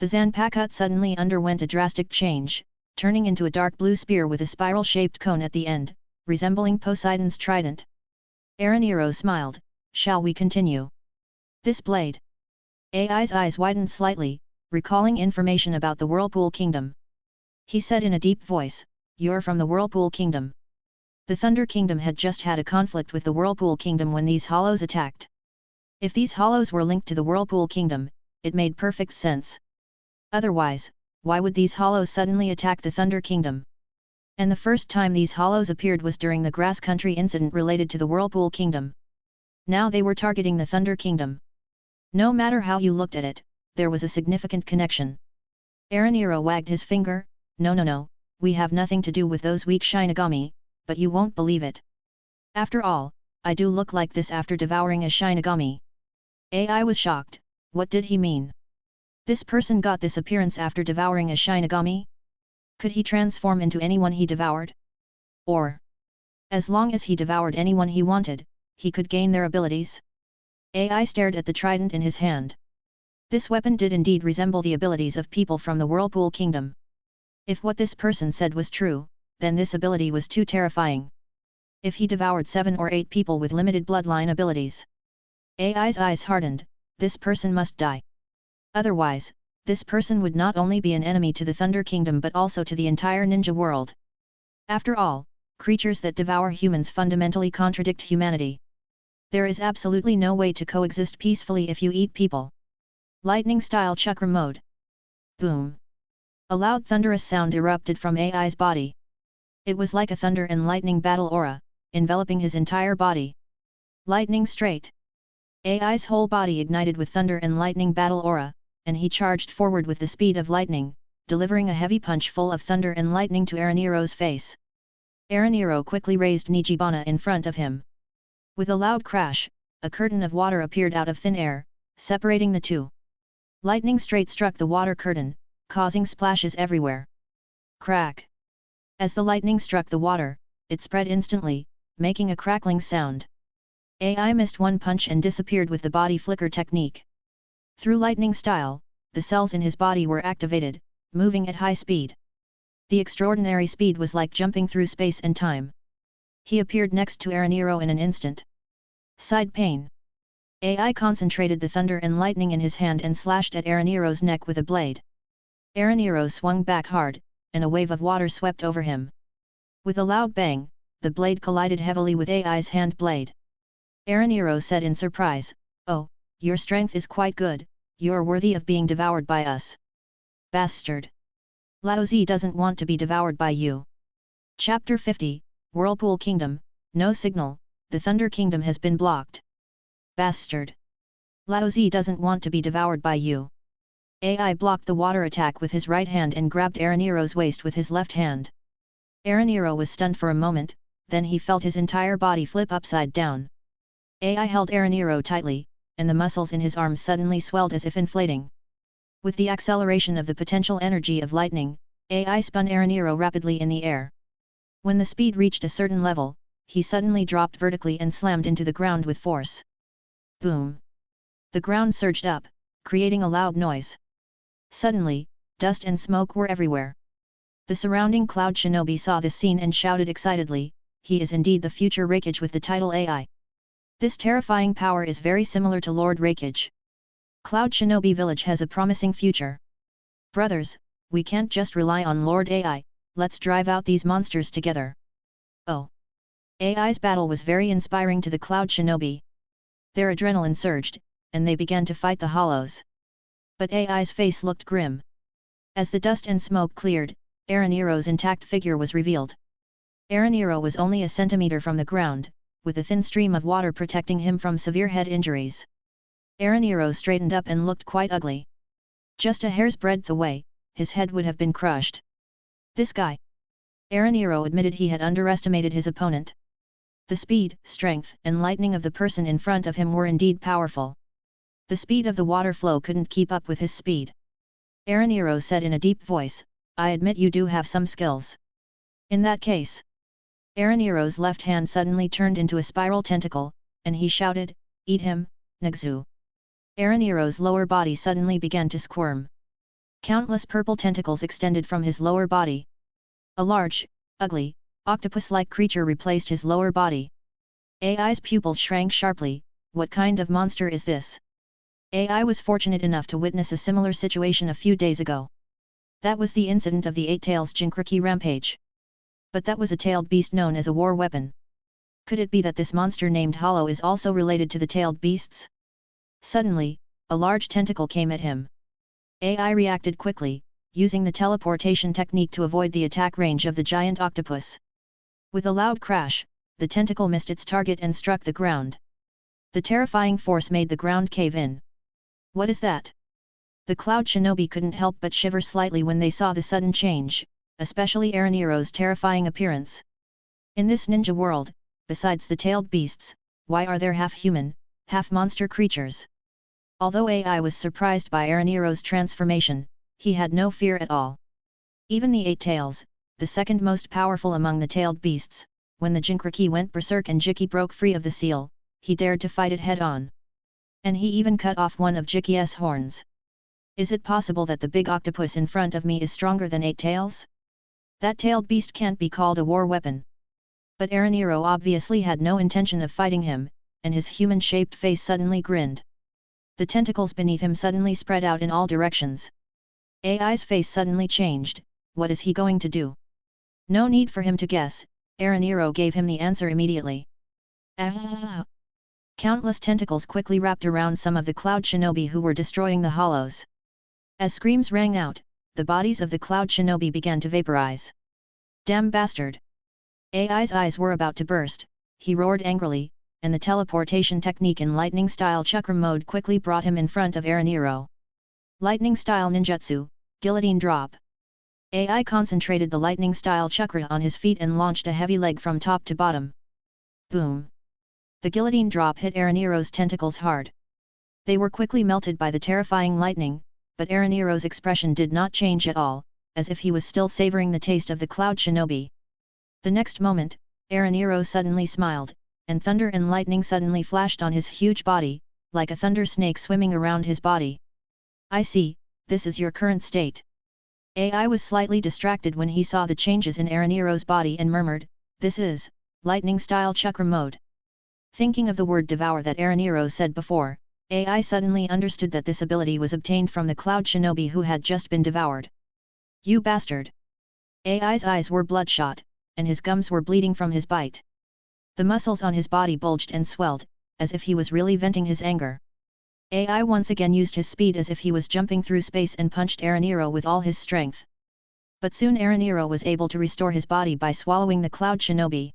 S2: The zanpakut suddenly underwent a drastic change, turning into a dark blue spear with a spiral-shaped cone at the end, resembling Poseidon's trident. Araniro smiled, shall we continue? This blade. AI's eyes widened slightly, recalling information about the Whirlpool Kingdom. He said in a deep voice, you're from the Whirlpool Kingdom. The Thunder Kingdom had just had a conflict with the Whirlpool Kingdom when these hollows attacked. If these hollows were linked to the Whirlpool Kingdom, it made perfect sense. Otherwise, why would these hollows suddenly attack the Thunder Kingdom? And the first time these hollows appeared was during the Grass Country incident related to the Whirlpool Kingdom. Now they were targeting the Thunder Kingdom. No matter how you looked at it, there was a significant connection. Araniro wagged his finger, no, we have nothing to do with those weak Shinigami, but you won't believe it. After all, I do look like this after devouring a Shinigami. AI was shocked, what did he mean? This person got this appearance after devouring a Shinigami? Could he transform into anyone he devoured? Or, as long as he devoured anyone he wanted, he could gain their abilities? AI stared at the trident in his hand. This weapon did indeed resemble the abilities of people from the Whirlpool Kingdom. If what this person said was true, then this ability was too terrifying. If he devoured 7 or 8 people with limited bloodline abilities. AI's eyes hardened, this person must die. Otherwise, this person would not only be an enemy to the Thunder Kingdom but also to the entire ninja world. After all, creatures that devour humans fundamentally contradict humanity. There is absolutely no way to coexist peacefully if you eat people. Lightning-style chakra mode. Boom! A loud thunderous sound erupted from AI's body. It was like a thunder and lightning battle aura, enveloping his entire body. Lightning straight. AI's whole body ignited with thunder and lightning battle aura, and he charged forward with the speed of lightning, delivering a heavy punch full of thunder and lightning to Ereniero's face. Ereniero quickly raised Nijibana in front of him. With a loud crash, a curtain of water appeared out of thin air, separating the two. Lightning straight struck the water curtain, causing splashes everywhere. Crack! As the lightning struck the water, it spread instantly, making a crackling sound. AI missed one punch and disappeared with the body flicker technique. Through lightning style, the cells in his body were activated, moving at high speed. The extraordinary speed was like jumping through space and time. He appeared next to Ereniero in an instant. Side pain. AI concentrated the thunder and lightning in his hand and slashed at Ereniero's neck with a blade. Ereniero swung back hard, and a wave of water swept over him. With a loud bang, the blade collided heavily with AI's hand blade. Ereniero said in surprise, "Oh, your strength is quite good, you're worthy of being devoured by us." Bastard! Laozi doesn't want to be devoured by you. Chapter 50, Whirlpool Kingdom, no signal, the Thunder Kingdom has been blocked. Bastard! Laozi doesn't want to be devoured by you. AI blocked the water attack with his right hand and grabbed Ereniero's waist with his left hand. Ereniero was stunned for a moment, then he felt his entire body flip upside down. AI held Ereniero tightly, and the muscles in his arms suddenly swelled as if inflating. With the acceleration of the potential energy of lightning, AI spun Ereniero rapidly in the air. When the speed reached a certain level, he suddenly dropped vertically and slammed into the ground with force. Boom! The ground surged up, creating a loud noise. Suddenly, dust and smoke were everywhere. The surrounding cloud shinobi saw this scene and shouted excitedly, "He is indeed the future Raikage with the title AI. This terrifying power is very similar to Lord Raikage. Cloud Shinobi Village has a promising future. Brothers, we can't just rely on Lord AI, let's drive out these monsters together." Oh! AI's battle was very inspiring to the Cloud Shinobi. Their adrenaline surged, and they began to fight the hollows. But AI's face looked grim. As the dust and smoke cleared, Ereniero's intact figure was revealed. Ereniero was only a centimeter from the ground, with a thin stream of water protecting him from severe head injuries. Ereniero straightened up and looked quite ugly. Just a hair's breadth away, his head would have been crushed. This guy! Ereniero admitted he had underestimated his opponent. The speed, strength, and lightning of the person in front of him were indeed powerful. The speed of the water flow couldn't keep up with his speed. Ereniero said in a deep voice, "I admit you do have some skills. In that case..." Ereniero's left hand suddenly turned into a spiral tentacle, and he shouted, "Eat him, Nagzu!" Ereniero's lower body suddenly began to squirm. Countless purple tentacles extended from his lower body. A large, ugly, octopus-like creature replaced his lower body. AI's pupils shrank sharply. What kind of monster is this? AI was fortunate enough to witness a similar situation a few days ago. That was the incident of the Eight Tails Jinchuriki rampage. But that was a tailed beast known as a war weapon. Could it be that this monster named Hollow is also related to the tailed beasts? Suddenly, a large tentacle came at him. AI reacted quickly, using the teleportation technique to avoid the attack range of the giant octopus. With a loud crash, the tentacle missed its target and struck the ground. The terrifying force made the ground cave in. What is that? The Cloud Shinobi couldn't help but shiver slightly when they saw the sudden change, especially Ereniero's terrifying appearance. In this ninja world, besides the tailed beasts, why are there half-human, half-monster creatures? Although AI was surprised by Ereniero's transformation, he had no fear at all. Even the Eight Tails, the second most powerful among the tailed beasts, when the Jinchuriki went berserk and Jiki broke free of the seal, he dared to fight it head-on. And he even cut off one of Jiki's horns. Is it possible that the big octopus in front of me is stronger than 8 tails? That tailed beast can't be called a war weapon. But Orochimaru obviously had no intention of fighting him, and his human-shaped face suddenly grinned. The tentacles beneath him suddenly spread out in all directions. AI's face suddenly changed. What is he going to do? No need for him to guess, Orochimaru gave him the answer immediately. Ah! Countless tentacles quickly wrapped around some of the cloud shinobi who were destroying the hollows. As screams rang out, the bodies of the cloud shinobi began to vaporize. Damn bastard! AI's eyes were about to burst, he roared angrily, and the teleportation technique in lightning-style chakra mode quickly brought him in front of Orochimaru. Lightning-style ninjutsu, guillotine drop. AI concentrated the lightning-style chakra on his feet and launched a heavy leg from top to bottom. Boom! The guillotine drop hit Orochimaru's tentacles hard. They were quickly melted by the terrifying lightning, but Orochimaru's expression did not change at all, as if he was still savoring the taste of the cloud shinobi. The next moment, Orochimaru suddenly smiled, and thunder and lightning suddenly flashed on his huge body, like a thunder snake swimming around his body. I see, this is your current state. AI was slightly distracted when he saw the changes in Orochimaru's body and murmured, this is, lightning-style chakra mode. Thinking of the word devour that Orochimaru said before, AI suddenly understood that this ability was obtained from the cloud shinobi who had just been devoured. You bastard! AI's eyes were bloodshot, and his gums were bleeding from his bite. The muscles on his body bulged and swelled, as if he was really venting his anger. AI once again used his speed as if he was jumping through space and punched Orochimaru with all his strength. But soon Orochimaru was able to restore his body by swallowing the cloud shinobi.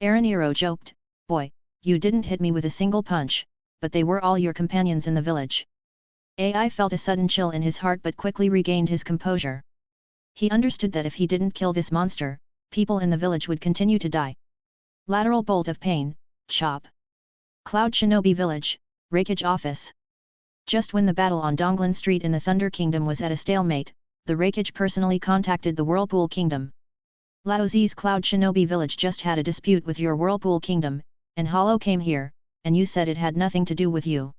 S2: Orochimaru joked, boy, you didn't hit me with a single punch, but they were all your companions in the village. AI felt a sudden chill in his heart but quickly regained his composure. He understood that if he didn't kill this monster, people in the village would continue to die. Lateral bolt of pain, chop. Cloud Shinobi Village, Raikage Office. Just when the battle on Donglan Street in the Thunder Kingdom was at a stalemate, the Raikage personally contacted the Whirlpool Kingdom. Laozi's Cloud Shinobi Village just had a dispute with your Whirlpool Kingdom, and Hollow came here, and you said it had nothing to do with you.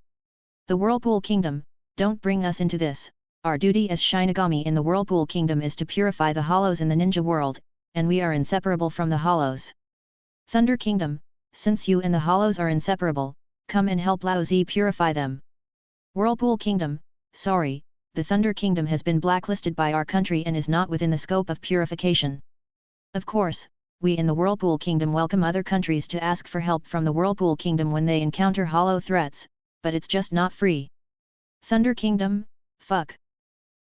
S2: The Whirlpool Kingdom, don't bring us into this. Our duty as Shinigami in the Whirlpool Kingdom is to purify the Hollows in the ninja world, and we are inseparable from the Hollows. Thunder Kingdom, since you and the Hollows are inseparable, come and help Laozi purify them. Whirlpool Kingdom, sorry, the Thunder Kingdom has been blacklisted by our country and is not within the scope of purification. Of course, we in the Whirlpool Kingdom welcome other countries to ask for help from the Whirlpool Kingdom when they encounter Hollow threats, but it's just not free. Thunder Kingdom, fuck.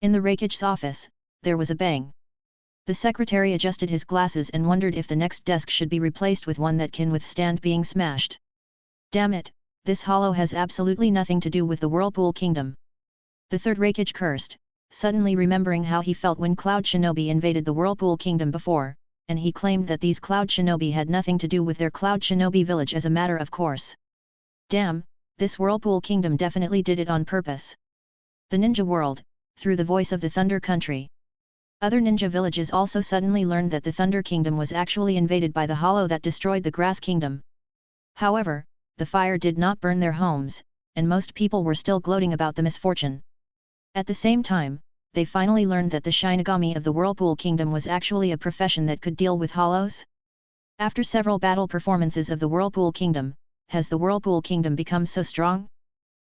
S2: In the Raikage's office, there was a bang. The secretary adjusted his glasses and wondered if the next desk should be replaced with one that can withstand being smashed. Damn it, this Hollow has absolutely nothing to do with the Whirlpool Kingdom. The third Raikage cursed, suddenly remembering how he felt when Cloud Shinobi invaded the Whirlpool Kingdom before, and he claimed that these Cloud Shinobi had nothing to do with their Cloud Shinobi village as a matter of course. Damn, this Whirlpool Kingdom definitely did it on purpose. The ninja world, through the voice of the Thunder Country. Other ninja villages also suddenly learned that the Thunder Kingdom was actually invaded by the Hollow that destroyed the Grass Kingdom. However, the fire did not burn their homes, and most people were still gloating about the misfortune. At the same time, they finally learned that the Shinigami of the Whirlpool Kingdom was actually a profession that could deal with Hollows. After several battle performances of the Whirlpool Kingdom, has the Whirlpool Kingdom become so strong?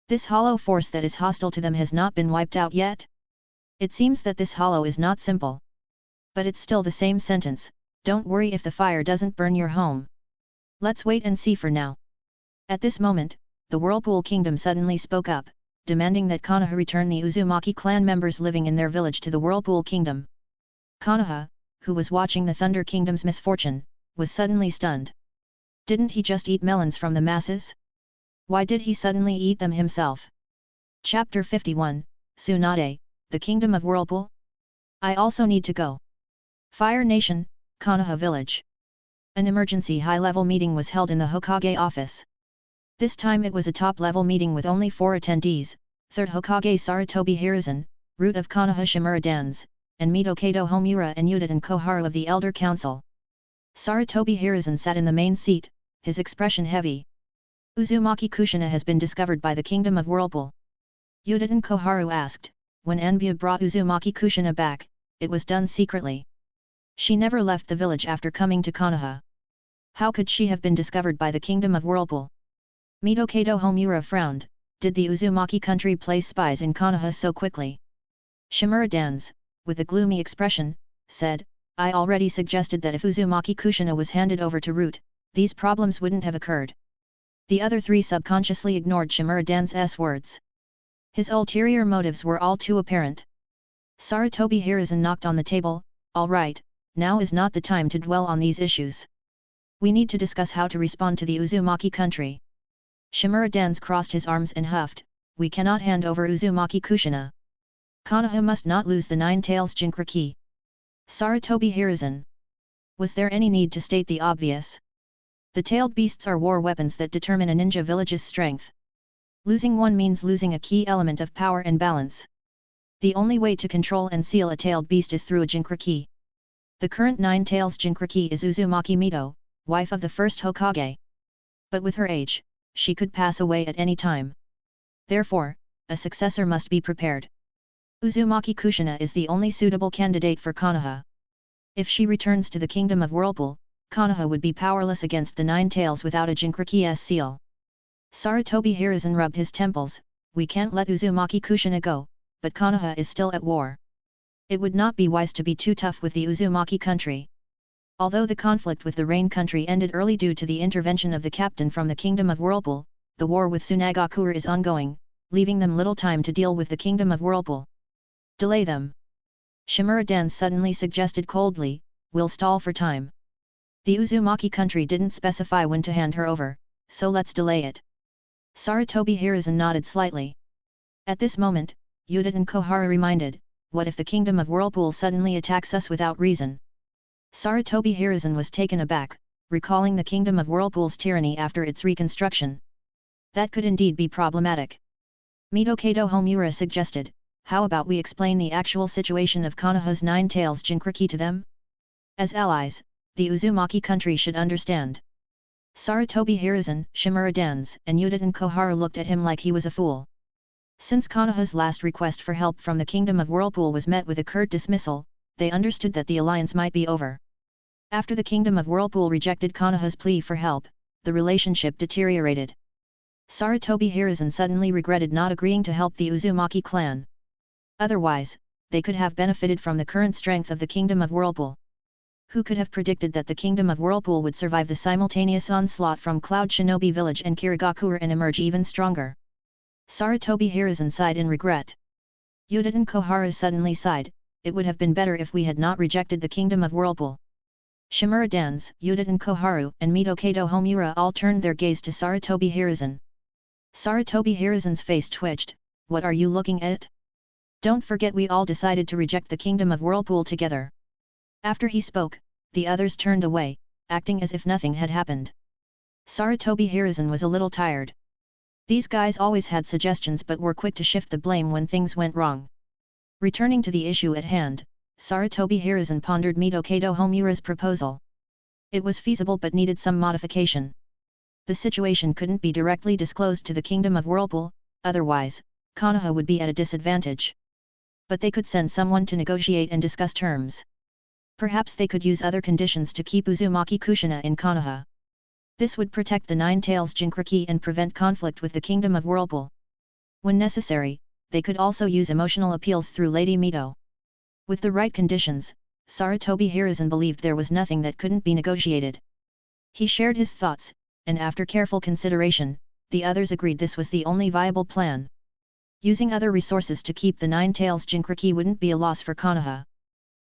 S2: This Hollow force that is hostile to them has not been wiped out yet? It seems that this Hollow is not simple. But it's still the same sentence, don't worry if the fire doesn't burn your home. Let's wait and see for now. At this moment, the Whirlpool Kingdom suddenly spoke up, demanding that Konoha return the Uzumaki clan members living in their village to the Whirlpool Kingdom. Konoha, who was watching the Thunder Kingdom's misfortune, was suddenly stunned. Didn't he just eat melons from the masses? Why did he suddenly eat them himself? Chapter 51, Tsunade, the Kingdom of Whirlpool? I also need to go. Fire Nation, Konoha Village. An emergency high-level meeting was held in the Hokage office. This time it was a top-level meeting with only 4 attendees, 3rd Hokage Sarutobi Hiruzen, root of Konoha Shimura Dans, and Mito Kato Homura and Udaten Koharu of the Elder Council. Sarutobi Hiruzen sat in the main seat, his expression heavy. Uzumaki Kushina has been discovered by the Kingdom of Whirlpool. Udaten Koharu asked, when Anbia brought Uzumaki Kushina back, it was done secretly. She never left the village after coming to Konoha. How could she have been discovered by the Kingdom of Whirlpool? Mito Kato Homura frowned. Did the Uzumaki country place spies in Konoha so quickly? Shimura Dans, with a gloomy expression, said, I already suggested that if Uzumaki Kushina was handed over to Root, these problems wouldn't have occurred. The other three subconsciously ignored Shimura Dan's words. His ulterior motives were all too apparent. Sarutobi Hiruzen knocked on the table. All right, now is not the time to dwell on these issues. We need to discuss how to respond to the Uzumaki country. Shimura Dans crossed his arms and huffed, we cannot hand over Uzumaki Kushina. Konoha must not lose the Nine Tails Jinchuriki. Sarutobi Hiruzen. Was there any need to state the obvious? The tailed beasts are war weapons that determine a ninja village's strength. Losing one means losing a key element of power and balance. The only way to control and seal a tailed beast is through a Jinchuriki. The current Nine Tails Jinchuriki is Uzumaki Mito, wife of the first Hokage. But with her age, she could pass away at any time. Therefore, a successor must be prepared. Uzumaki Kushina is the only suitable candidate for Konoha. If she returns to the Kingdom of Whirlpool, Konoha would be powerless against the Nine Tails without a Jinchuriki's seal. Sarutobi Hiruzen rubbed his temples, we can't let Uzumaki Kushina go, but Konoha is still at war. It would not be wise to be too tough with the Uzumaki country. Although the conflict with the Rain country ended early due to the intervention of the captain from the Kingdom of Whirlpool, the war with Sunagakure is ongoing, leaving them little time to deal with the Kingdom of Whirlpool. Delay them. Shimura Dan suddenly suggested coldly, we'll stall for time. The Uzumaki country didn't specify when to hand her over, so let's delay it. Sarutobi Hiruzen nodded slightly. At this moment, Yuta and Koharu reminded, what if the Kingdom of Whirlpool suddenly attacks us without reason? Sarutobi Hiruzen was taken aback, recalling the Kingdom of Whirlpool's tyranny after its reconstruction. That could indeed be problematic. Mito Kato Homura suggested, how about we explain the actual situation of Konoha's Nine Tails Jinchuriki to them? As allies, the Uzumaki country should understand. Sarutobi Hiruzen, Shimura Dans, and Yuta and Koharu looked at him like he was a fool. Since Konoha's last request for help from the Kingdom of Whirlpool was met with a curt dismissal, they understood that the alliance might be over. After the Kingdom of Whirlpool rejected Konoha's plea for help, the relationship deteriorated. Sarutobi Hiruzen suddenly regretted not agreeing to help the Uzumaki clan. Otherwise, they could have benefited from the current strength of the Kingdom of Whirlpool. Who could have predicted that the Kingdom of Whirlpool would survive the simultaneous onslaught from Cloud Shinobi Village and Kirigakure and emerge even stronger? Sarutobi Hiruzen sighed in regret. Yuta and Koharu suddenly sighed, it would have been better if we had not rejected the Kingdom of Whirlpool. Shimura Dans, Yuta and Koharu, and Mito Kato Homura all turned their gaze to Sarutobi Hiruzen. Sarutobi Hiruzen's face twitched, what are you looking at? Don't forget we all decided to reject the Kingdom of Whirlpool together. After he spoke, the others turned away, acting as if nothing had happened. Sarutobi Hiruzen was a little tired. These guys always had suggestions but were quick to shift the blame when things went wrong. Returning to the issue at hand, Sarutobi Hiruzen pondered Mito Kato Homura's proposal. It was feasible but needed some modification. The situation couldn't be directly disclosed to the Kingdom of Whirlpool, otherwise, Konoha would be at a disadvantage. But they could send someone to negotiate and discuss terms. Perhaps they could use other conditions to keep Uzumaki Kushina in Konoha. This would protect the Nine Tails Jinchuriki and prevent conflict with the Kingdom of Whirlpool. When necessary, they could also use emotional appeals through Lady Mito. With the right conditions, Sarutobi Hiruzen believed there was nothing that couldn't be negotiated. He shared his thoughts, and after careful consideration, the others agreed this was the only viable plan. Using other resources to keep the Nine Tails Jinchuriki wouldn't be a loss for Konoha.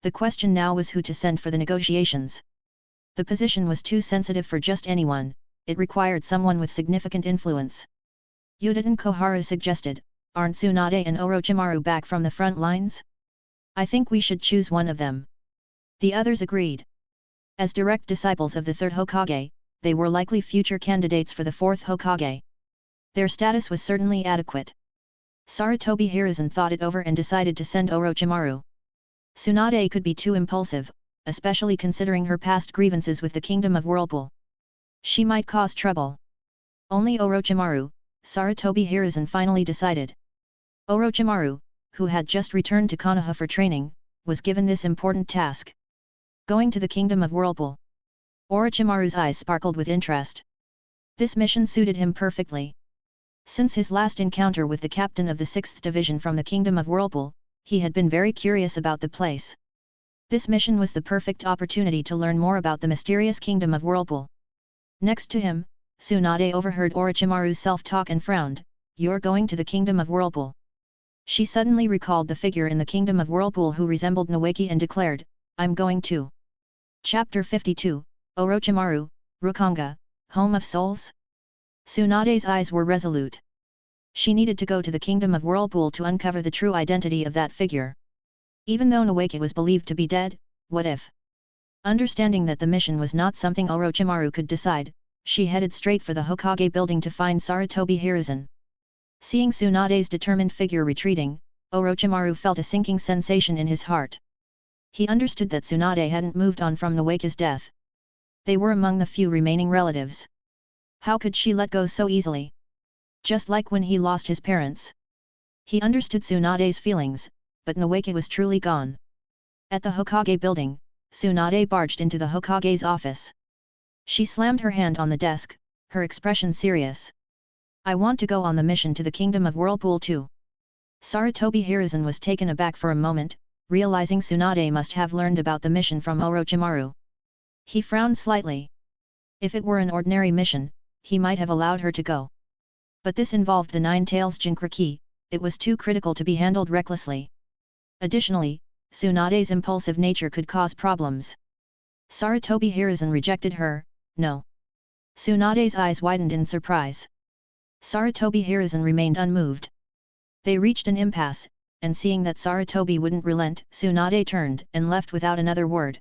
S2: The question now was who to send for the negotiations. The position was too sensitive for just anyone, it required someone with significant influence. Yuta and Koharu suggested, aren't Tsunade and Orochimaru back from the front lines? I think we should choose one of them. The others agreed. As direct disciples of the third Hokage, they were likely future candidates for the fourth Hokage. Their status was certainly adequate. Sarutobi Hiruzen thought it over and decided to send Orochimaru. Tsunade could be too impulsive, especially considering her past grievances with the Kingdom of Whirlpool. She might cause trouble. Only Orochimaru, Sarutobi Hiruzen finally decided. Orochimaru, who had just returned to Konoha for training, was given this important task. Going to the Kingdom of Whirlpool. Orochimaru's eyes sparkled with interest. This mission suited him perfectly. Since his last encounter with the captain of the 6th Division from the Kingdom of Whirlpool, he had been very curious about the place. This mission was the perfect opportunity to learn more about the mysterious Kingdom of Whirlpool. Next to him, Tsunade overheard Orochimaru's self-talk and frowned. "You're going to the Kingdom of Whirlpool." She suddenly recalled the figure in the Kingdom of Whirlpool who resembled Naoki and declared, "I'm going too." Chapter 52, Orochimaru, Rukanga, Home of Souls? Tsunade's eyes were resolute. She needed to go to the Kingdom of Whirlpool to uncover the true identity of that figure. Even though Naoki was believed to be dead, what if? Understanding that the mission was not something Orochimaru could decide, she headed straight for the Hokage building to find Seireitei Hiruzen. Seeing Tsunade's determined figure retreating, Orochimaru felt a sinking sensation in his heart. He understood that Tsunade hadn't moved on from Naoki's death. They were among the few remaining relatives. How could she let go so easily? Just like when he lost his parents. He understood Tsunade's feelings, but Naoki was truly gone. At the Hokage building, Tsunade barged into the Hokage's office. She slammed her hand on the desk, her expression serious. "I want to go on the mission to the Kingdom of Whirlpool too." Seireitei Hiruzen was taken aback for a moment, realizing Tsunade must have learned about the mission from Orochimaru. He frowned slightly. If it were an ordinary mission, he might have allowed her to go. But this involved the Nine Tails Jinchuriki, it was too critical to be handled recklessly. Additionally, Tsunade's impulsive nature could cause problems. Seireitei Hiruzen rejected her. "No." Tsunade's eyes widened in surprise. Seireitei Hiruzen remained unmoved. They reached an impasse, and seeing that Seireitei wouldn't relent, Tsunade turned and left without another word.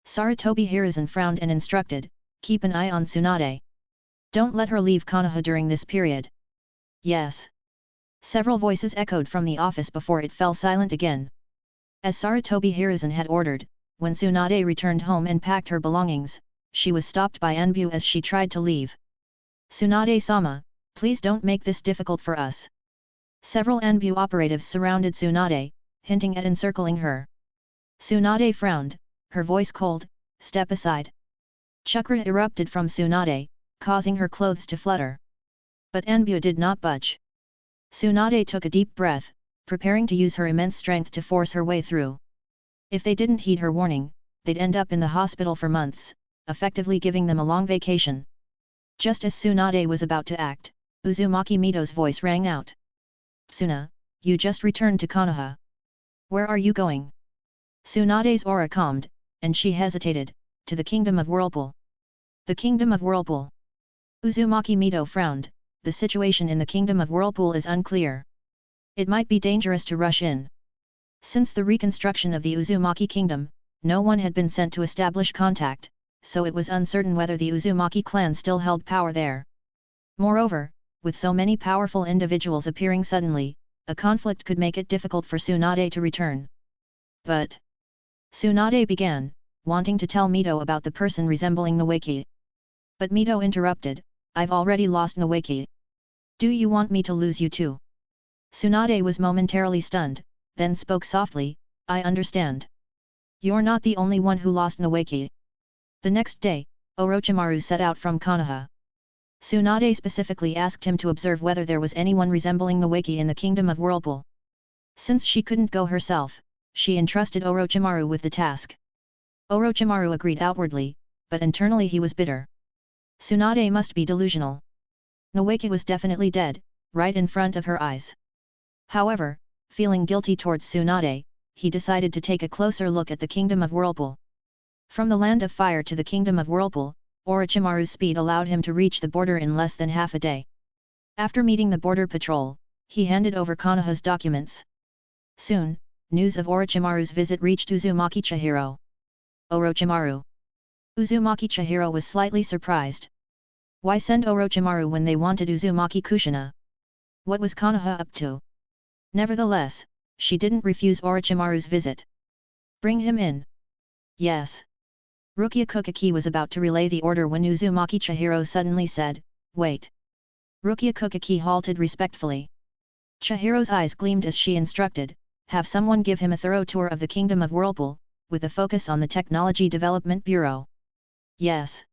S2: Seireitei Hiruzen frowned and instructed, "Keep an eye on Tsunade. Don't let her leave Konoha during this period." "Yes." Several voices echoed from the office before it fell silent again. As Seireitei Hiruzen had ordered, when Tsunade returned home and packed her belongings, she was stopped by Anbu as she tried to leave. "Tsunade-sama, please don't make this difficult for us." Several Anbu operatives surrounded Tsunade, hinting at encircling her. Tsunade frowned, her voice cold, "Step aside." Chakra erupted from Tsunade, causing her clothes to flutter. But Anbu did not budge. Tsunade took a deep breath, preparing to use her immense strength to force her way through. If they didn't heed her warning, they'd end up in the hospital for months, effectively giving them a long vacation. Just as Tsunade was about to act, Uzumaki Mito's voice rang out. "Tsuna, you just returned to Konoha. Where are you going?" Tsunade's aura calmed, and she hesitated, "To the Kingdom of Whirlpool." "The Kingdom of Whirlpool?" Uzumaki Mito frowned, "The situation in the Kingdom of Whirlpool is unclear. It might be dangerous to rush in." Since the reconstruction of the Uzumaki Kingdom, no one had been sent to establish contact, so it was uncertain whether the Uzumaki clan still held power there. Moreover, with so many powerful individuals appearing suddenly, a conflict could make it difficult for Tsunade to return. "But..." Tsunade began, wanting to tell Mito about the person resembling Naoki. But Mito interrupted, "I've already lost Naoki. Do you want me to lose you too?" Tsunade was momentarily stunned, then spoke softly, "I understand. You're not the only one who lost Naoki." The next day, Orochimaru set out from Konoha. Tsunade specifically asked him to observe whether there was anyone resembling Naoki in the Kingdom of Whirlpool. Since she couldn't go herself, she entrusted Orochimaru with the task. Orochimaru agreed outwardly, but internally he was bitter. Tsunade must be delusional. Naoki was definitely dead, right in front of her eyes. However, feeling guilty towards Tsunade, he decided to take a closer look at the Kingdom of Whirlpool. From the Land of Fire to the Kingdom of Whirlpool, Orochimaru's speed allowed him to reach the border in less than half a day. After meeting the border patrol, he handed over Konoha's documents. Soon, news of Orochimaru's visit reached Uzumaki Chihiro. Orochimaru. Uzumaki Chihiro was slightly surprised. Why send Orochimaru when they wanted Uzumaki Kushina? What was Konoha up to? Nevertheless, she didn't refuse Orochimaru's visit. "Bring him in." "Yes." Rukia Kukaki was about to relay the order when Uzumaki Chihiro suddenly said, "Wait." Rukia Kukaki halted respectfully. Chihiro's eyes gleamed as she instructed, have someone give him a thorough tour of the Kingdom of Whirlpool, with a focus on the Technology Development Bureau. Yes.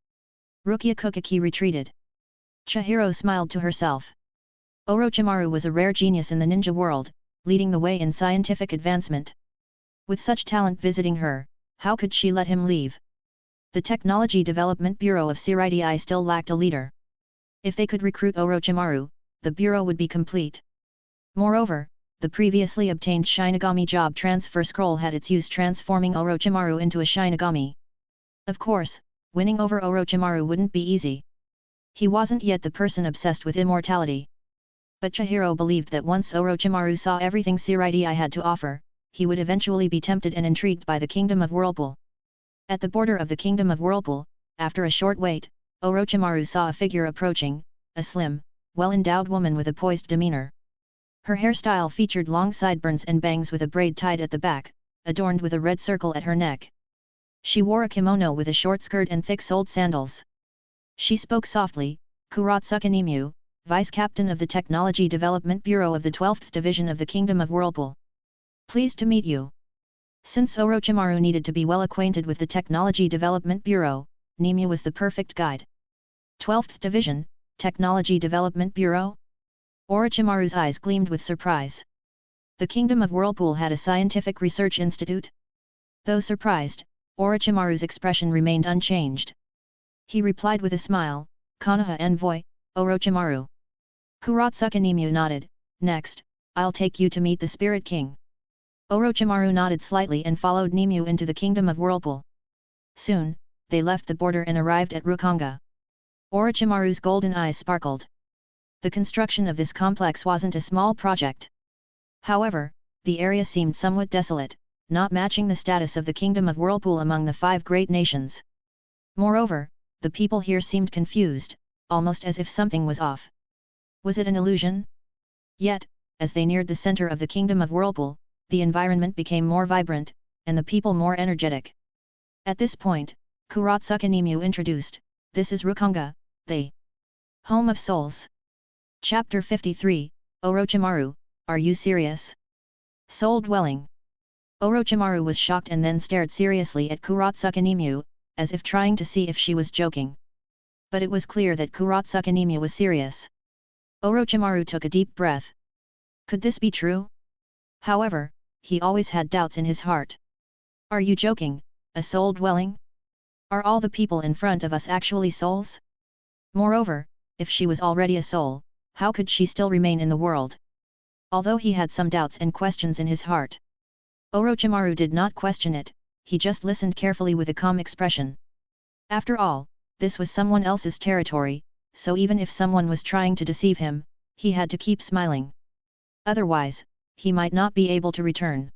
S2: Rukia Kukiki retreated. Chihiro smiled to herself. Orochimaru was a rare genius in the ninja world, leading the way in scientific advancement. With such talent visiting her, how could she let him leave? The Technology Development Bureau of Seireitei still lacked a leader. If they could recruit Orochimaru, the bureau would be complete. Moreover, the previously obtained Shinigami job transfer scroll had its use transforming Orochimaru into a Shinigami. Of course, winning over Orochimaru wouldn't be easy. He wasn't yet the person obsessed with immortality. But Chihiro believed that once Orochimaru saw everything Seireitei had to offer, he would eventually be tempted and intrigued by the Kingdom of Whirlpool. At the border of the Kingdom of Whirlpool, after a short wait, Orochimaru saw a figure approaching, a slim, well-endowed woman with a poised demeanor. Her hairstyle featured long sideburns and bangs with a braid tied at the back, adorned with a red circle at her neck. She wore a kimono with a short skirt and thick-soled sandals. She spoke softly, Kuratsuka, Vice Captain of the Technology Development Bureau of the 12th Division of the Kingdom of Whirlpool. Pleased to meet you. Since Orochimaru needed to be well acquainted with the Technology Development Bureau, Nimue was the perfect guide. 12th Division, Technology Development Bureau? Orochimaru's eyes gleamed with surprise. The Kingdom of Whirlpool had a scientific research institute? Though surprised, Orochimaru's expression remained unchanged. He replied with a smile, Konoha envoy, Orochimaru. Kuratsuka nodded, next, I'll take you to meet the Spirit King. Orochimaru nodded slightly and followed Nimue into the Kingdom of Whirlpool. Soon, they left the border and arrived at Rukanga. Orochimaru's golden eyes sparkled. The construction of this complex wasn't a small project. However, the area seemed somewhat desolate, not matching the status of the Kingdom of Whirlpool among the 5 great nations. Moreover, the people here seemed confused, almost as if something was off. Was it an illusion? Yet, as they neared the center of the Kingdom of Whirlpool, the environment became more vibrant, and the people more energetic. At this point, Kuratsuka introduced, this is Rukanga, the home of souls. Chapter 53, Orochimaru, are you serious? Soul dwelling. Orochimaru was shocked and then stared seriously at Kuratsuka, as if trying to see if she was joking. But it was clear that Kuratsuka was serious. Orochimaru took a deep breath. Could this be true? However, he always had doubts in his heart. Are you joking, a soul dwelling? Are all the people in front of us actually souls? Moreover, if she was already a soul, how could she still remain in the world? Although he had some doubts and questions in his heart, Orochimaru did not question it, he just listened carefully with a calm expression. After all, this was someone else's territory, so even if someone was trying to deceive him, he had to keep smiling. Otherwise, he might not be able to return.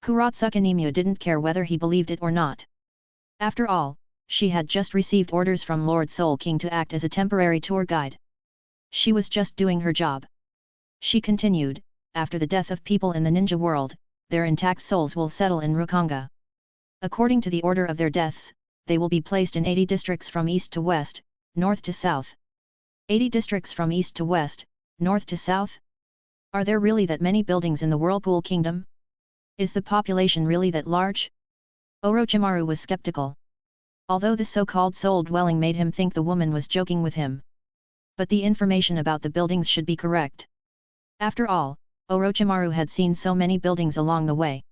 S2: Kuratsuka didn't care whether he believed it or not. After all, she had just received orders from Lord Soul King to act as a temporary tour guide. She was just doing her job. She continued, after the death of people in the ninja world, their intact souls will settle in Rukanga. According to the order of their deaths, they will be placed in 80 districts from east to west, north to south. 80 districts from east to west, north to south? Are there really that many buildings in the Whirlpool Kingdom? Is the population really that large? Orochimaru was skeptical. Although the so-called soul dwelling made him think the woman was joking with him. But the information about the buildings should be correct. After all, Orochimaru had seen so many buildings along the way.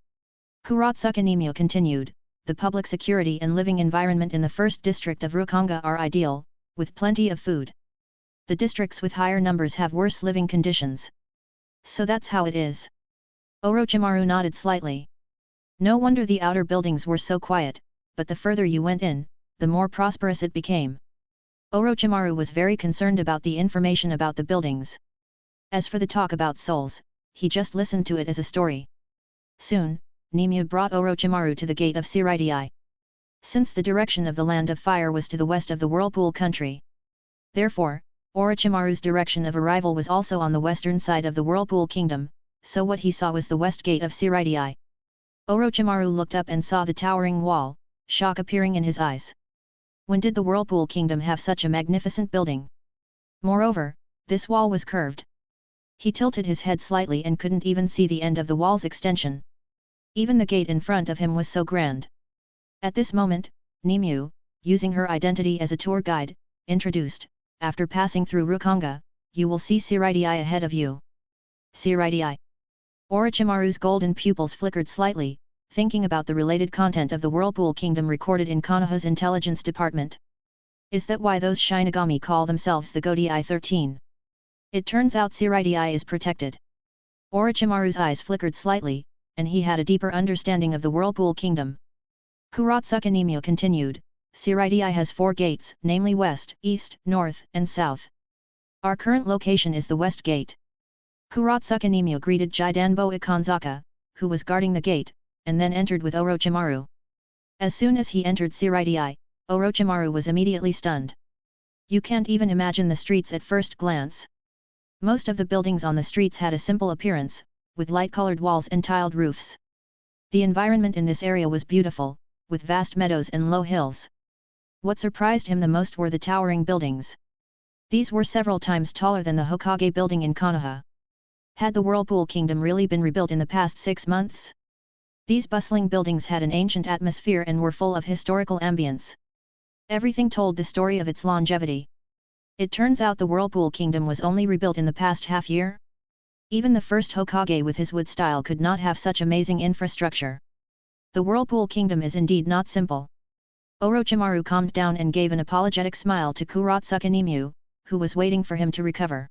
S2: Kuratsuka continued, the public security and living environment in the first district of Rukanga are ideal, with plenty of food. The districts with higher numbers have worse living conditions. So that's how it is. Orochimaru nodded slightly. No wonder the outer buildings were so quiet, but the further you went in, the more prosperous it became. Orochimaru was very concerned about the information about the buildings. As for the talk about souls, he just listened to it as a story. Soon, Nimue brought Orochimaru to the gate of Seireitei. Since the direction of the Land of Fire was to the west of the Whirlpool country. Therefore, Orochimaru's direction of arrival was also on the western side of the Whirlpool Kingdom, so what he saw was the west gate of Seireitei. Orochimaru looked up and saw the towering wall, shock appearing in his eyes. When did the Whirlpool Kingdom have such a magnificent building? Moreover, this wall was curved. He tilted his head slightly and couldn't even see the end of the wall's extension. Even the gate in front of him was so grand. At this moment, Nimue, using her identity as a tour guide, introduced, after passing through Rukanga, you will see Seireitei ahead of you. Seireitei. Orochimaru's golden pupils flickered slightly, thinking about the related content of the Whirlpool Kingdom recorded in Konoha's intelligence department. Is that why those Shinigami call themselves the Gotei 13? It turns out Seireitei is protected. Orochimaru's eyes flickered slightly, and he had a deeper understanding of the Whirlpool Kingdom. Kurotsuka Nimue continued, Seireitei has 4 gates, namely west, east, north, and south. Our current location is the west gate. Kurotsuka Nimue greeted Jidanbo Ikanzaka, who was guarding the gate, and then entered with Orochimaru. As soon as he entered Seireitei, Orochimaru was immediately stunned. You can't even imagine the streets at first glance. Most of the buildings on the streets had a simple appearance, with light-colored walls and tiled roofs. The environment in this area was beautiful, with vast meadows and low hills. What surprised him the most were the towering buildings. These were several times taller than the Hokage building in Konoha. Had the Whirlpool Kingdom really been rebuilt in the past 6 months? These bustling buildings had an ancient atmosphere and were full of historical ambience. Everything told the story of its longevity. It turns out the Whirlpool Kingdom was only rebuilt in the past half-year? Even the first Hokage with his wood style could not have such amazing infrastructure. The Whirlpool Kingdom is indeed not simple. Orochimaru calmed down and gave an apologetic smile to Kurotsuka Nimue, who was waiting for him to recover.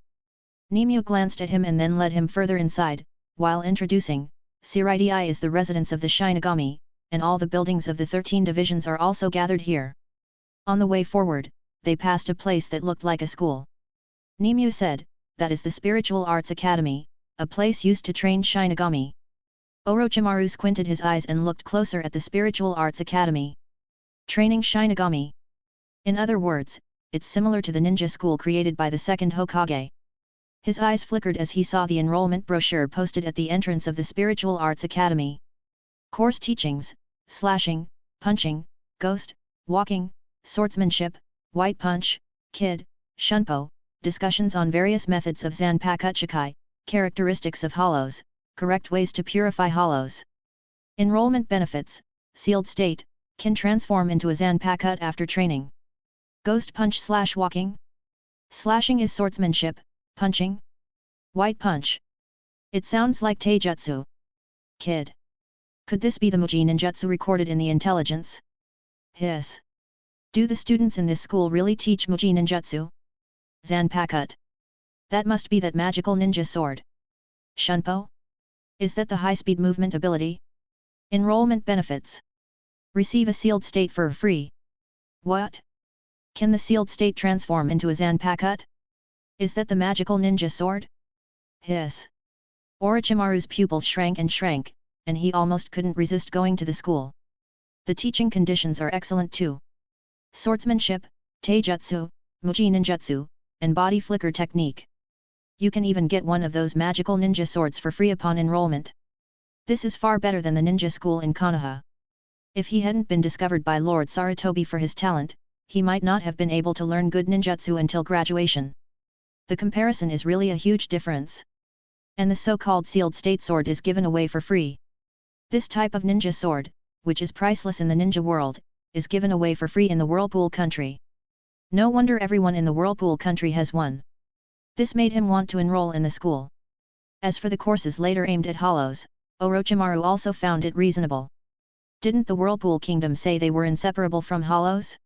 S2: Nimue glanced at him and then led him further inside, while introducing, Seireitei is the residence of the Shinigami, and all the buildings of the 13 divisions are also gathered here. On the way forward, they passed a place that looked like a school. Nimue said, that is the Spiritual Arts Academy, a place used to train Shinigami. Orochimaru squinted his eyes and looked closer at the Spiritual Arts Academy. Training Shinigami. In other words, it's similar to the ninja school created by the second Hokage. His eyes flickered as he saw the enrollment brochure posted at the entrance of the Spiritual Arts Academy. Course teachings, slashing, punching, ghost, walking, swordsmanship, white punch, kid, shunpo, discussions on various methods of Zanpakuchikai, characteristics of hollows, correct ways to purify hollows. Enrollment benefits, sealed state, can transform into a Zanpakut after training. Ghost punch / walking. Slashing is swordsmanship, punching. White punch. It sounds like taijutsu. Kid. Could this be the Muji ninjutsu recorded in the intelligence? Hiss. Do the students in this school really teach Muji ninjutsu? Zanpakut. That must be that magical ninja sword. Shunpo? Is that the high-speed movement ability? Enrollment benefits. Receive a sealed state for free. What? Can the sealed state transform into a Zanpakut? Is that the magical ninja sword? Hiss. Orochimaru's pupils shrank, and he almost couldn't resist going to the school. The teaching conditions are excellent too. Swordsmanship, taijutsu, Muji ninjutsu, and body flicker technique. You can even get one of those magical ninja swords for free upon enrollment. This is far better than the ninja school in Konoha. If he hadn't been discovered by Lord Sarutobi for his talent, he might not have been able to learn good ninjutsu until graduation. The comparison is really a huge difference. And the so-called sealed state sword is given away for free. This type of ninja sword, which is priceless in the ninja world, is given away for free in the Whirlpool country. No wonder everyone in the Whirlpool country has one. This made him want to enroll in the school. As for the courses later aimed at hollows, Orochimaru also found it reasonable. Didn't the Whirlpool Kingdom say they were inseparable from hollows?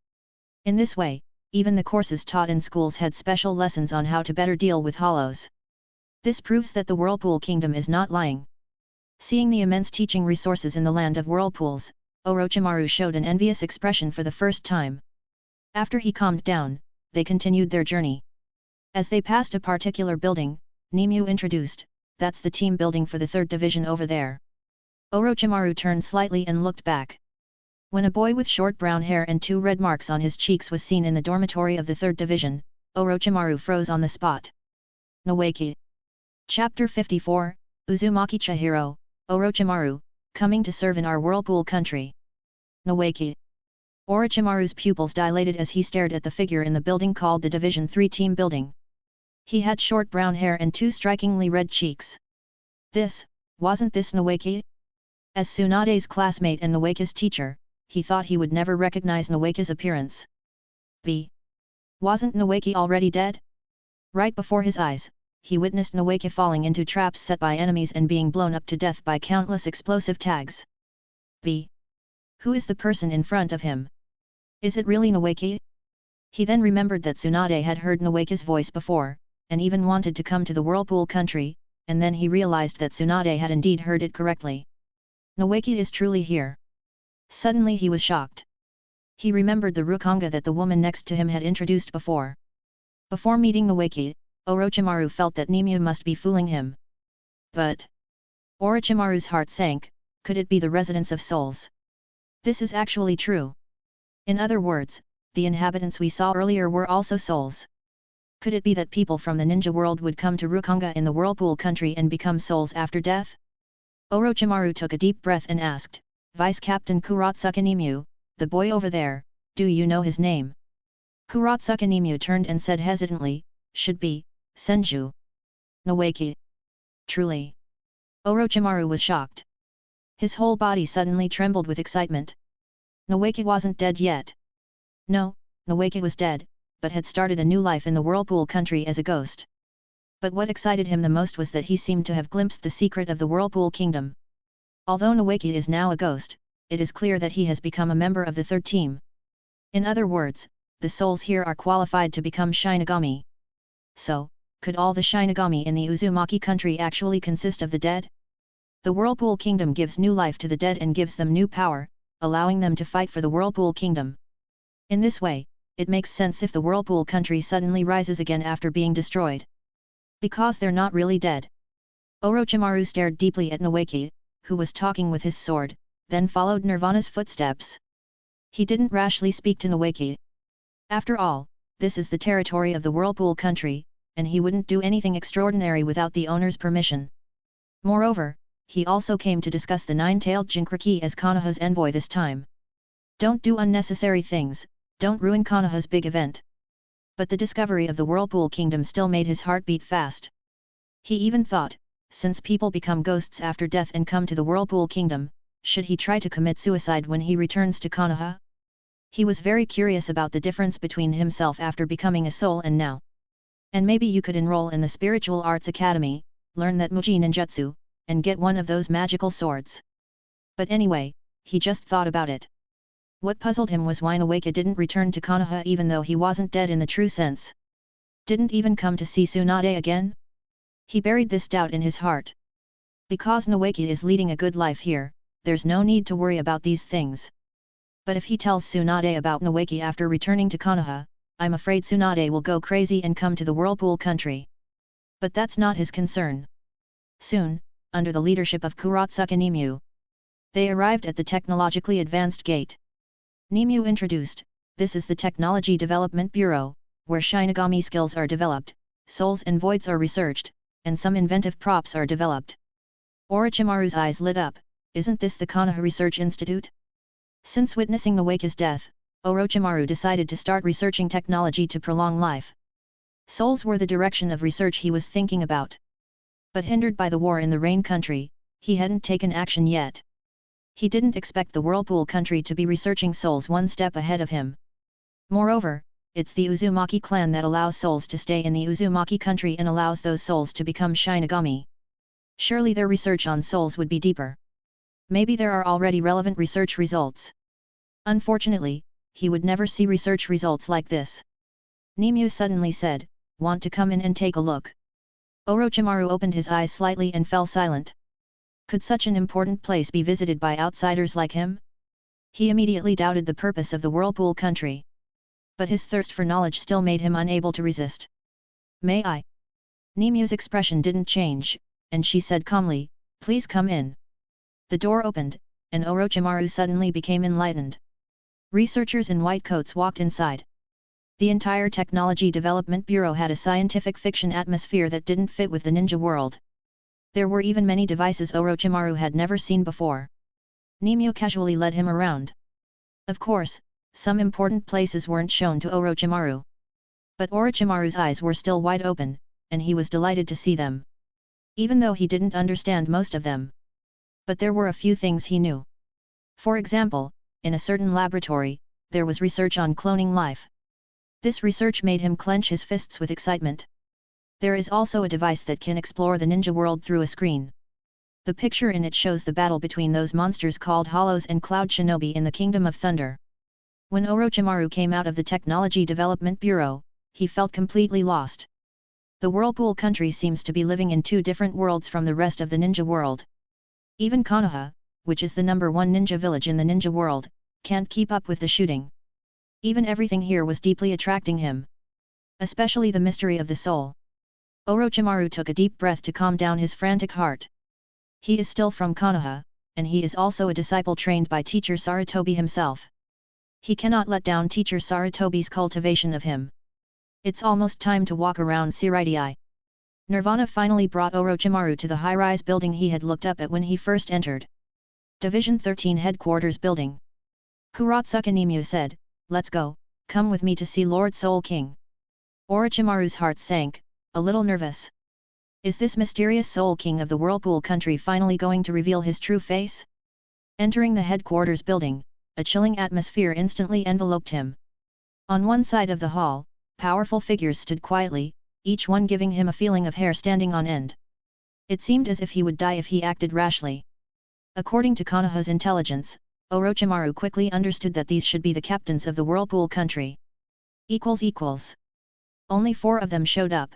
S2: In this way, even the courses taught in schools had special lessons on how to better deal with hollows. This proves that the Whirlpool Kingdom is not lying. Seeing the immense teaching resources in the land of whirlpools, Orochimaru showed an envious expression for the first time. After he calmed down, they continued their journey. As they passed a particular building, Nimue introduced, that's the team building for the 3rd division over there. Orochimaru turned slightly and looked back. When a boy with short brown hair and 2 red marks on his cheeks was seen in the dormitory of the 3rd division, Orochimaru froze on the spot. Noeki. Chapter 54, Uzumaki Chihiro, Orochimaru, coming to serve in our Whirlpool country. Noeki. Orochimaru's pupils dilated as he stared at the figure in the building called the Division 3 team building. He had short brown hair and two strikingly red cheeks. Wasn't this Nawaki? As Tsunade's classmate and Nawaki's teacher, he thought he would never recognize Nawaki's appearance. Wasn't Nawaki already dead? Right before his eyes, he witnessed Nawaki falling into traps set by enemies and being blown up to death by countless explosive tags. Who is the person in front of him? Is it really Nawaki? He then remembered that Tsunade had heard Nawaki's voice before, and even wanted to come to the Whirlpool country, and then he realized that Tsunade had indeed heard it correctly. Nawaki is truly here. Suddenly he was shocked. He remembered the Rukanga that the woman next to him had introduced before. Before meeting Nawaki, Orochimaru felt that Nimue must be fooling him. But Orochimaru's heart sank. Could it be the residence of souls? This is actually true. In other words, the inhabitants we saw earlier were also souls. Could it be that people from the ninja world would come to Rukanga in the Whirlpool country and become souls after death? Orochimaru took a deep breath and asked, Vice Captain Kurotsuka Nimue, the boy over there, do you know his name? Kurotsuka Nimue turned and said hesitantly, should be, Senju. Nawaki. Truly. Orochimaru was shocked. His whole body suddenly trembled with excitement. Nawaki wasn't dead yet. No, Nawaki was dead, but had started a new life in the Whirlpool country as a ghost. But what excited him the most was that he seemed to have glimpsed the secret of the Whirlpool Kingdom. Although Nawaki is now a ghost, it is clear that he has become a member of the third team. In other words, the souls here are qualified to become Shinigami. So, could all the Shinigami in the Uzumaki country actually consist of the dead? The Whirlpool Kingdom gives new life to the dead and gives them new power, allowing them to fight for the Whirlpool Kingdom. In this way, it makes sense if the Whirlpool country suddenly rises again after being destroyed. Because they're not really dead. Orochimaru stared deeply at Nawaki, who was talking with his sword, then followed Nirvana's footsteps. He didn't rashly speak to Nawaki. After all, this is the territory of the Whirlpool country, and he wouldn't do anything extraordinary without the owner's permission. Moreover, he also came to discuss the nine-tailed Jinchuriki as Konoha's envoy this time. Don't do unnecessary things, don't ruin Konoha's big event. But the discovery of the Whirlpool Kingdom still made his heart beat fast. He even thought, since people become ghosts after death and come to the Whirlpool Kingdom, should he try to commit suicide when he returns to Konoha? He was very curious about the difference between himself after becoming a soul and now. And maybe you could enroll in the Spiritual Arts Academy, learn that Muji Ninjutsu, and get one of those magical swords. But anyway, he just thought about it. What puzzled him was why Nawaki didn't return to Konoha even though he wasn't dead in the true sense. Didn't even come to see Tsunade again? He buried this doubt in his heart. Because Nawaki is leading a good life here, there's no need to worry about these things. But if he tells Tsunade about Nawaki after returning to Konoha, I'm afraid Tsunade will go crazy and come to the Whirlpool country. But that's not his concern. Soon, under the leadership of Kurotsuka Nimue, they arrived at the technologically advanced gate. Nimue introduced, this is the Technology Development Bureau, where Shinigami skills are developed, souls and voids are researched, and some inventive props are developed. Orochimaru's eyes lit up, isn't this the Konoha Research Institute? Since witnessing Nawaki's death, Orochimaru decided to start researching technology to prolong life. Souls were the direction of research he was thinking about. But hindered by the war in the Rain country, he hadn't taken action yet. He didn't expect the Whirlpool country to be researching souls one step ahead of him. Moreover, it's the Uzumaki clan that allows souls to stay in the Uzumaki country and allows those souls to become Shinigami. Surely their research on souls would be deeper. Maybe there are already relevant research results. Unfortunately, he would never see research results like this. Nimue suddenly said, want to come in and take a look? Orochimaru opened his eyes slightly and fell silent. Could such an important place be visited by outsiders like him? He immediately doubted the purpose of the Whirlpool country. But his thirst for knowledge still made him unable to resist. May I? Nimue's expression didn't change, and she said calmly, please come in. The door opened, and Orochimaru suddenly became enlightened. Researchers in white coats walked inside. The entire Technology Development Bureau had a scientific fiction atmosphere that didn't fit with the ninja world. There were even many devices Orochimaru had never seen before. Nimue casually led him around. Of course, some important places weren't shown to Orochimaru. But Orochimaru's eyes were still wide open, and he was delighted to see them. Even though he didn't understand most of them. But there were a few things he knew. For example, in a certain laboratory, there was research on cloning life. This research made him clench his fists with excitement. There is also a device that can explore the ninja world through a screen. The picture in it shows the battle between those monsters called Hollows and Cloud Shinobi in the Kingdom of Thunder. When Orochimaru came out of the Technology Development Bureau, he felt completely lost. The Whirlpool country seems to be living in two different worlds from the rest of the ninja world. Even Konoha, which is the #1 ninja village in the ninja world, can't keep up with the shooting. Even everything here was deeply attracting him. Especially the mystery of the soul. Orochimaru took a deep breath to calm down his frantic heart. He is still from Konoha, and he is also a disciple trained by teacher Seireitei himself. He cannot let down teacher Seireitei's cultivation of him. It's almost time to walk around Seireitei. Nirvana finally brought Orochimaru to the high-rise building he had looked up at when he first entered. Division 13 Headquarters Building. Kuratsuka Nimue said, "Let's go, come with me to see Lord Soul King." Orochimaru's heart sank, a little nervous. Is this mysterious Soul King of the Whirlpool country finally going to reveal his true face? Entering the headquarters building, a chilling atmosphere instantly enveloped him. On one side of the hall, powerful figures stood quietly, each one giving him a feeling of hair standing on end. It seemed as if he would die if he acted rashly. According to Konoha's intelligence, Orochimaru quickly understood that these should be the captains of the Whirlpool country. Only 4 of them showed up.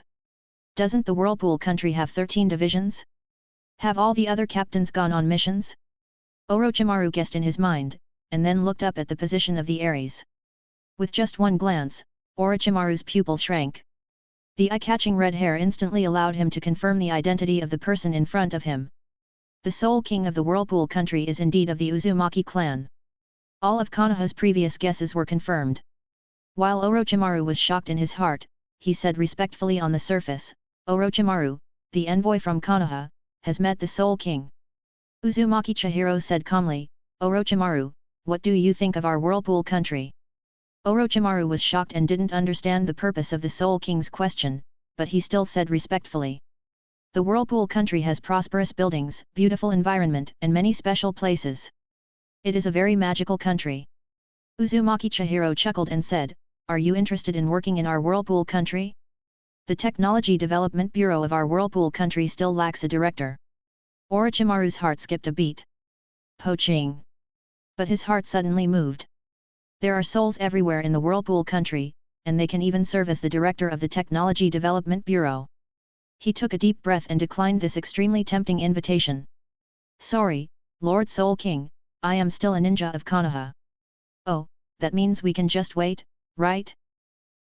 S2: Doesn't the Whirlpool country have 13 divisions? Have all the other captains gone on missions? Orochimaru guessed in his mind, and then looked up at the position of the Aries. With just one glance, Orochimaru's pupil shrank. The eye-catching red hair instantly allowed him to confirm the identity of the person in front of him. The Soul King of the Whirlpool country is indeed of the Uzumaki clan. All of Konoha's previous guesses were confirmed. While Orochimaru was shocked in his heart, he said respectfully on the surface, "Orochimaru, the envoy from Konoha, has met the Soul King." Uzumaki Chihiro said calmly, "Orochimaru, what do you think of our Whirlpool country?" Orochimaru was shocked and didn't understand the purpose of the Soul King's question, but he still said respectfully. The Whirlpool country has prosperous buildings, beautiful environment and many special places. It is a very magical country. Uzumaki Chihiro chuckled and said, "Are you interested in working in our Whirlpool country? The Technology Development Bureau of our Whirlpool country still lacks a director." Orochimaru's heart skipped a beat. Poaching. But his heart suddenly moved. There are souls everywhere in the Whirlpool country, and they can even serve as the director of the Technology Development Bureau. He took a deep breath and declined this extremely tempting invitation. "Sorry, Lord Soul King, I am still a ninja of Konoha." "Oh, that means we can just wait, right?"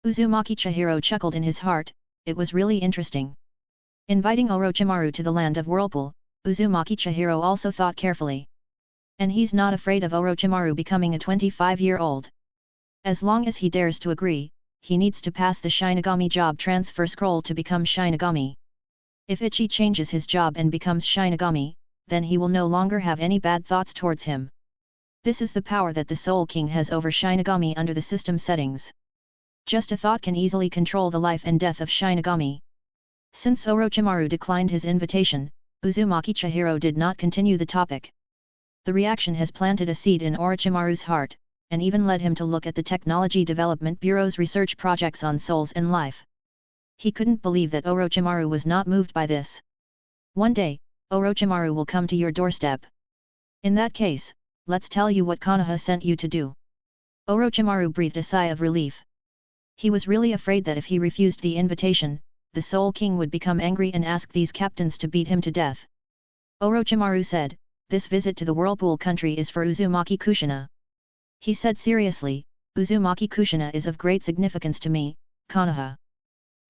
S2: Uzumaki Chihiro chuckled in his heart, it was really interesting. Inviting Orochimaru to the land of Whirlpool, Uzumaki Chihiro also thought carefully. And he's not afraid of Orochimaru becoming a 25-year-old. As long as he dares to agree, he needs to pass the Shinigami job transfer scroll to become Shinigami. If Ichi changes his job and becomes Shinigami, then he will no longer have any bad thoughts towards him. This is the power that the Soul King has over Shinigami under the system settings. Just a thought can easily control the life and death of Shinigami. Since Orochimaru declined his invitation, Uzumaki Chihiro did not continue the topic. The reaction has planted a seed in Orochimaru's heart, and even led him to look at the Technology Development Bureau's research projects on souls and life. He couldn't believe that Orochimaru was not moved by this. One day, Orochimaru will come to your doorstep. In that case, let's tell you what Konoha sent you to do. Orochimaru breathed a sigh of relief. He was really afraid that if he refused the invitation, the Soul King would become angry and ask these captains to beat him to death. Orochimaru said, "This visit to the Whirlpool country is for Uzumaki Kushina." He said seriously, "Uzumaki Kushina is of great significance to me, Konoha.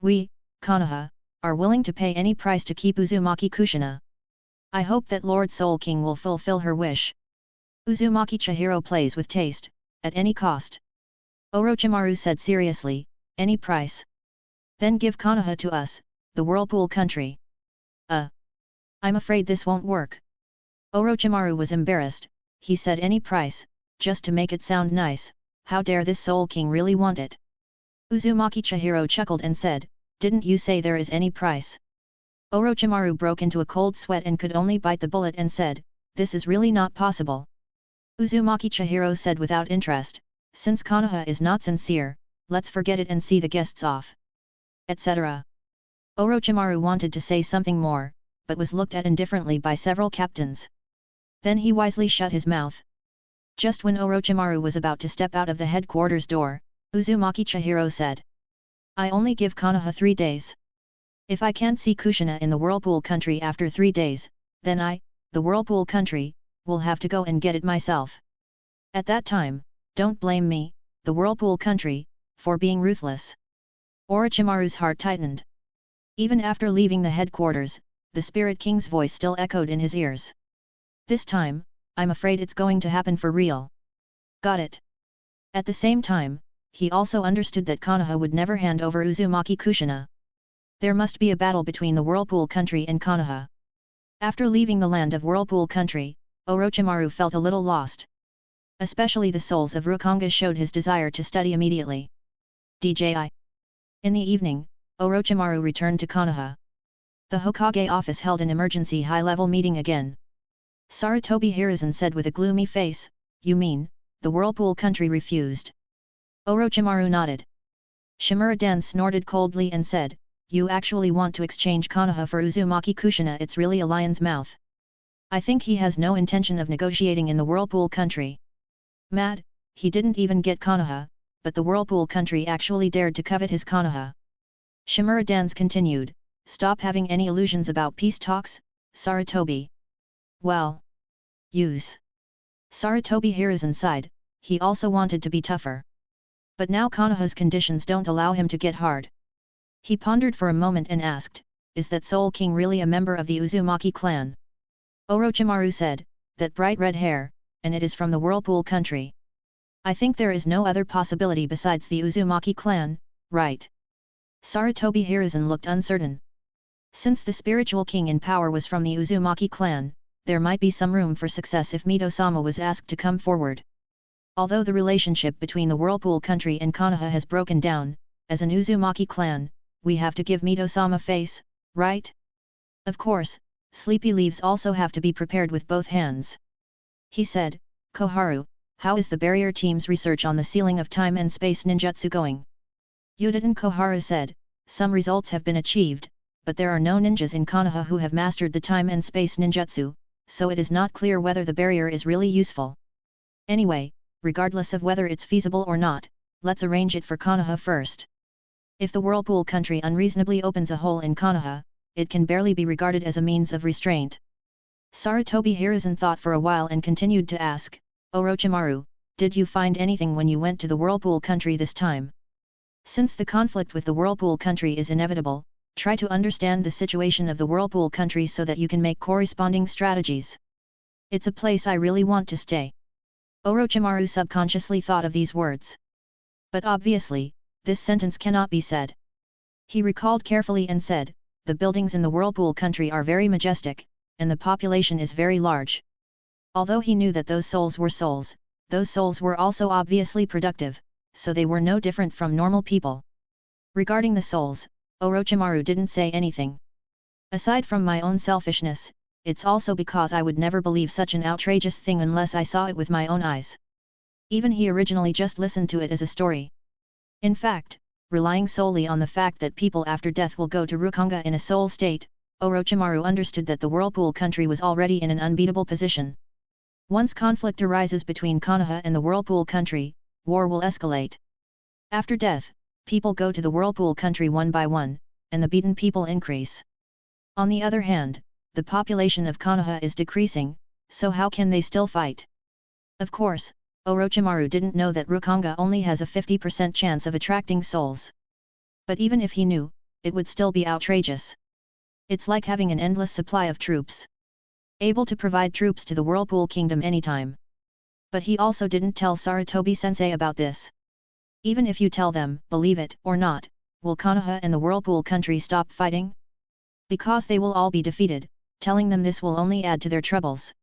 S2: We, Konoha, are willing to pay any price to keep Uzumaki Kushina. I hope that Lord Soul King will fulfill her wish." Uzumaki Chihiro plays with taste, at any cost. Orochimaru said seriously, "Any price? Then give Konoha to us, the Whirlpool country." I'm afraid this won't work." Orochimaru was embarrassed, he said any price, just to make it sound nice, how dare this Soul King really want it? Uzumaki Chihiro chuckled and said, Didn't you say there is any price? Orochimaru broke into a cold sweat and could only bite the bullet and said, this is really not possible. Uzumaki Chihiro said without interest, since Konoha is not sincere, let's forget it and see the guests off. Etc. Orochimaru wanted to say something more, but was looked at indifferently by several captains. Then he wisely shut his mouth. Just when Orochimaru was about to step out of the headquarters door, Uzumaki Chihiro said, I only give Konoha 3 days. If I can't see Kushina in the Whirlpool country after 3 days, then I, the Whirlpool country, will have to go and get it myself. At that time, don't blame me, the Whirlpool country, for being ruthless. Orochimaru's heart tightened. Even after leaving the headquarters, the Spirit King's voice still echoed in his ears. This time, I'm afraid it's going to happen for real. Got it. At the same time, he also understood that Konoha would never hand over Uzumaki Kushina. There must be a battle between the Whirlpool country and Konoha. After leaving the land of Whirlpool country, Orochimaru felt a little lost. Especially the souls of Raikage showed his desire to study immediately. DJI. In the evening, Orochimaru returned to Konoha. The Hokage office held an emergency high-level meeting again. Sarutobi Hiruzen said with a gloomy face, you mean, the Whirlpool country refused? Orochimaru nodded. Shimura-den snorted coldly and said, you actually want to exchange Konoha for Uzumaki Kushina? It's really a lion's mouth. I think he has no intention of negotiating in the Whirlpool country. Mad, he didn't even get Konoha, but the Whirlpool country actually dared to covet his Konoha. Shimura-den's continued, stop having any illusions about peace talks, Sarutobi. Well. Use. Sarutobi Hiruzen sighed, he also wanted to be tougher. But now Konoha's conditions don't allow him to get hard. He pondered for a moment and asked, is that Soul King really a member of the Uzumaki clan? Orochimaru said, that bright red hair, and it is from the Whirlpool country. I think there is no other possibility besides the Uzumaki clan, right? Sarutobi Hiruzen looked uncertain. Since the spiritual king in power was from the Uzumaki clan, there might be some room for success if Mito-sama was asked to come forward. Although the relationship between the Whirlpool country and Konoha has broken down, as an Uzumaki clan, we have to give Mito-sama face, right? Of course, sleepy leaves also have to be prepared with both hands. He said, Koharu, how is the barrier team's research on the sealing of time and space ninjutsu going? Yuditen Koharu said, some results have been achieved, but there are no ninjas in Konoha who have mastered the time and space ninjutsu, so it is not clear whether the barrier is really useful. Anyway, regardless of whether it's feasible or not, let's arrange it for Konoha first. If the Whirlpool country unreasonably opens a hole in Konoha, it can barely be regarded as a means of restraint. Sarutobi Hiruzen thought for a while and continued to ask, Orochimaru, did you find anything when you went to the Whirlpool country this time? Since the conflict with the Whirlpool country is inevitable, try to understand the situation of the Whirlpool country so that you can make corresponding strategies. It's a place I really want to stay. Orochimaru subconsciously thought of these words. But obviously, this sentence cannot be said. He recalled carefully and said, the buildings in the Whirlpool country are very majestic, and the population is very large. Although he knew that those souls were also obviously productive, so they were no different from normal people. Regarding the souls, Orochimaru didn't say anything. Aside from my own selfishness, it's also because I would never believe such an outrageous thing unless I saw it with my own eyes. Even he originally just listened to it as a story. In fact, relying solely on the fact that people after death will go to Raikage in a soul state, Orochimaru understood that the Whirlpool country was already in an unbeatable position. Once conflict arises between Konoha and the Whirlpool country, war will escalate. After death, people go to the Whirlpool country one by one, and the beaten people increase. On the other hand, the population of Konoha is decreasing, so how can they still fight? Of course, Orochimaru didn't know that Raikage only has a 50% chance of attracting souls. But even if he knew, it would still be outrageous. It's like having an endless supply of troops. Able to provide troops to the Whirlpool Kingdom anytime. But he also didn't tell Sarutobi-sensei about this. Even if you tell them, believe it or not, will Konoha and the Whirlpool country stop fighting? Because they will all be defeated, telling them this will only add to their troubles.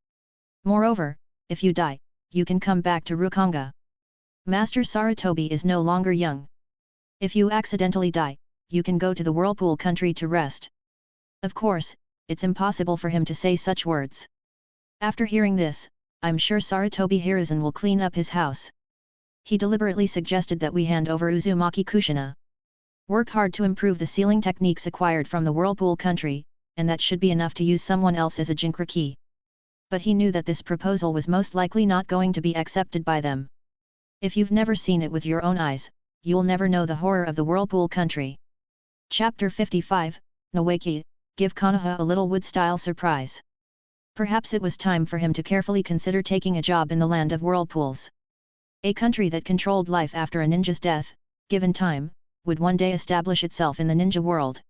S2: Moreover, if you die, you can come back to Raikage. Master Sarutobi is no longer young. If you accidentally die, you can go to the Whirlpool country to rest. Of course, it's impossible for him to say such words. After hearing this, I'm sure Sarutobi Hiruzen will clean up his house. He deliberately suggested that we hand over Uzumaki Kushina. Work hard to improve the sealing techniques acquired from the Whirlpool country, and that should be enough to use someone else as a Jinkraki. But he knew that this proposal was most likely not going to be accepted by them. If you've never seen it with your own eyes, you'll never know the horror of the Whirlpool country. Chapter 55, Nawaki, give Konoha a little wood-style surprise. Perhaps it was time for him to carefully consider taking a job in the land of whirlpools. A country that controlled life after a ninja's death, given time, would one day establish itself in the ninja world.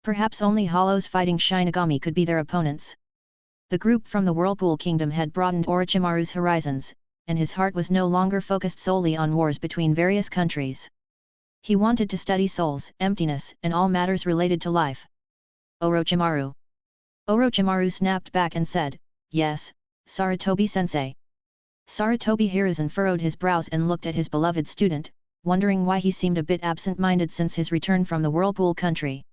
S2: Perhaps only hollows fighting Shinigami could be their opponents. The group from the Whirlpool Kingdom had broadened Orochimaru's horizons, and his heart was no longer focused solely on wars between various countries. He wanted to study souls, emptiness, and all matters related to life. Orochimaru. Orochimaru snapped back and said, "Yes, Sarutobi-sensei." Sarutobi Hiruzen furrowed his brows and looked at his beloved student, wondering why he seemed a bit absent-minded since his return from the Whirlpool country.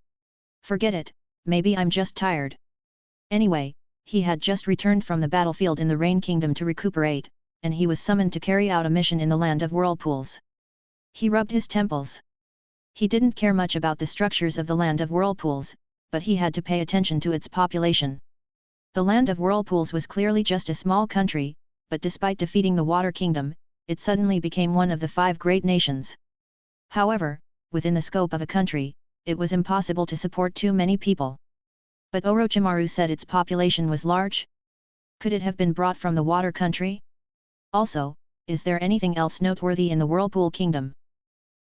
S2: Forget it, maybe I'm just tired. Anyway, he had just returned from the battlefield in the Rain Kingdom to recuperate, and he was summoned to carry out a mission in the land of whirlpools. He rubbed his temples. He didn't care much about the structures of the land of whirlpools, but he had to pay attention to its population. The land of whirlpools was clearly just a small country, but despite defeating the Water Kingdom, it suddenly became one of the 5 great nations. However, within the scope of a country, it was impossible to support too many people. But Orochimaru said its population was large? Could it have been brought from the Water Country? Also, is there anything else noteworthy in the Whirlpool Kingdom?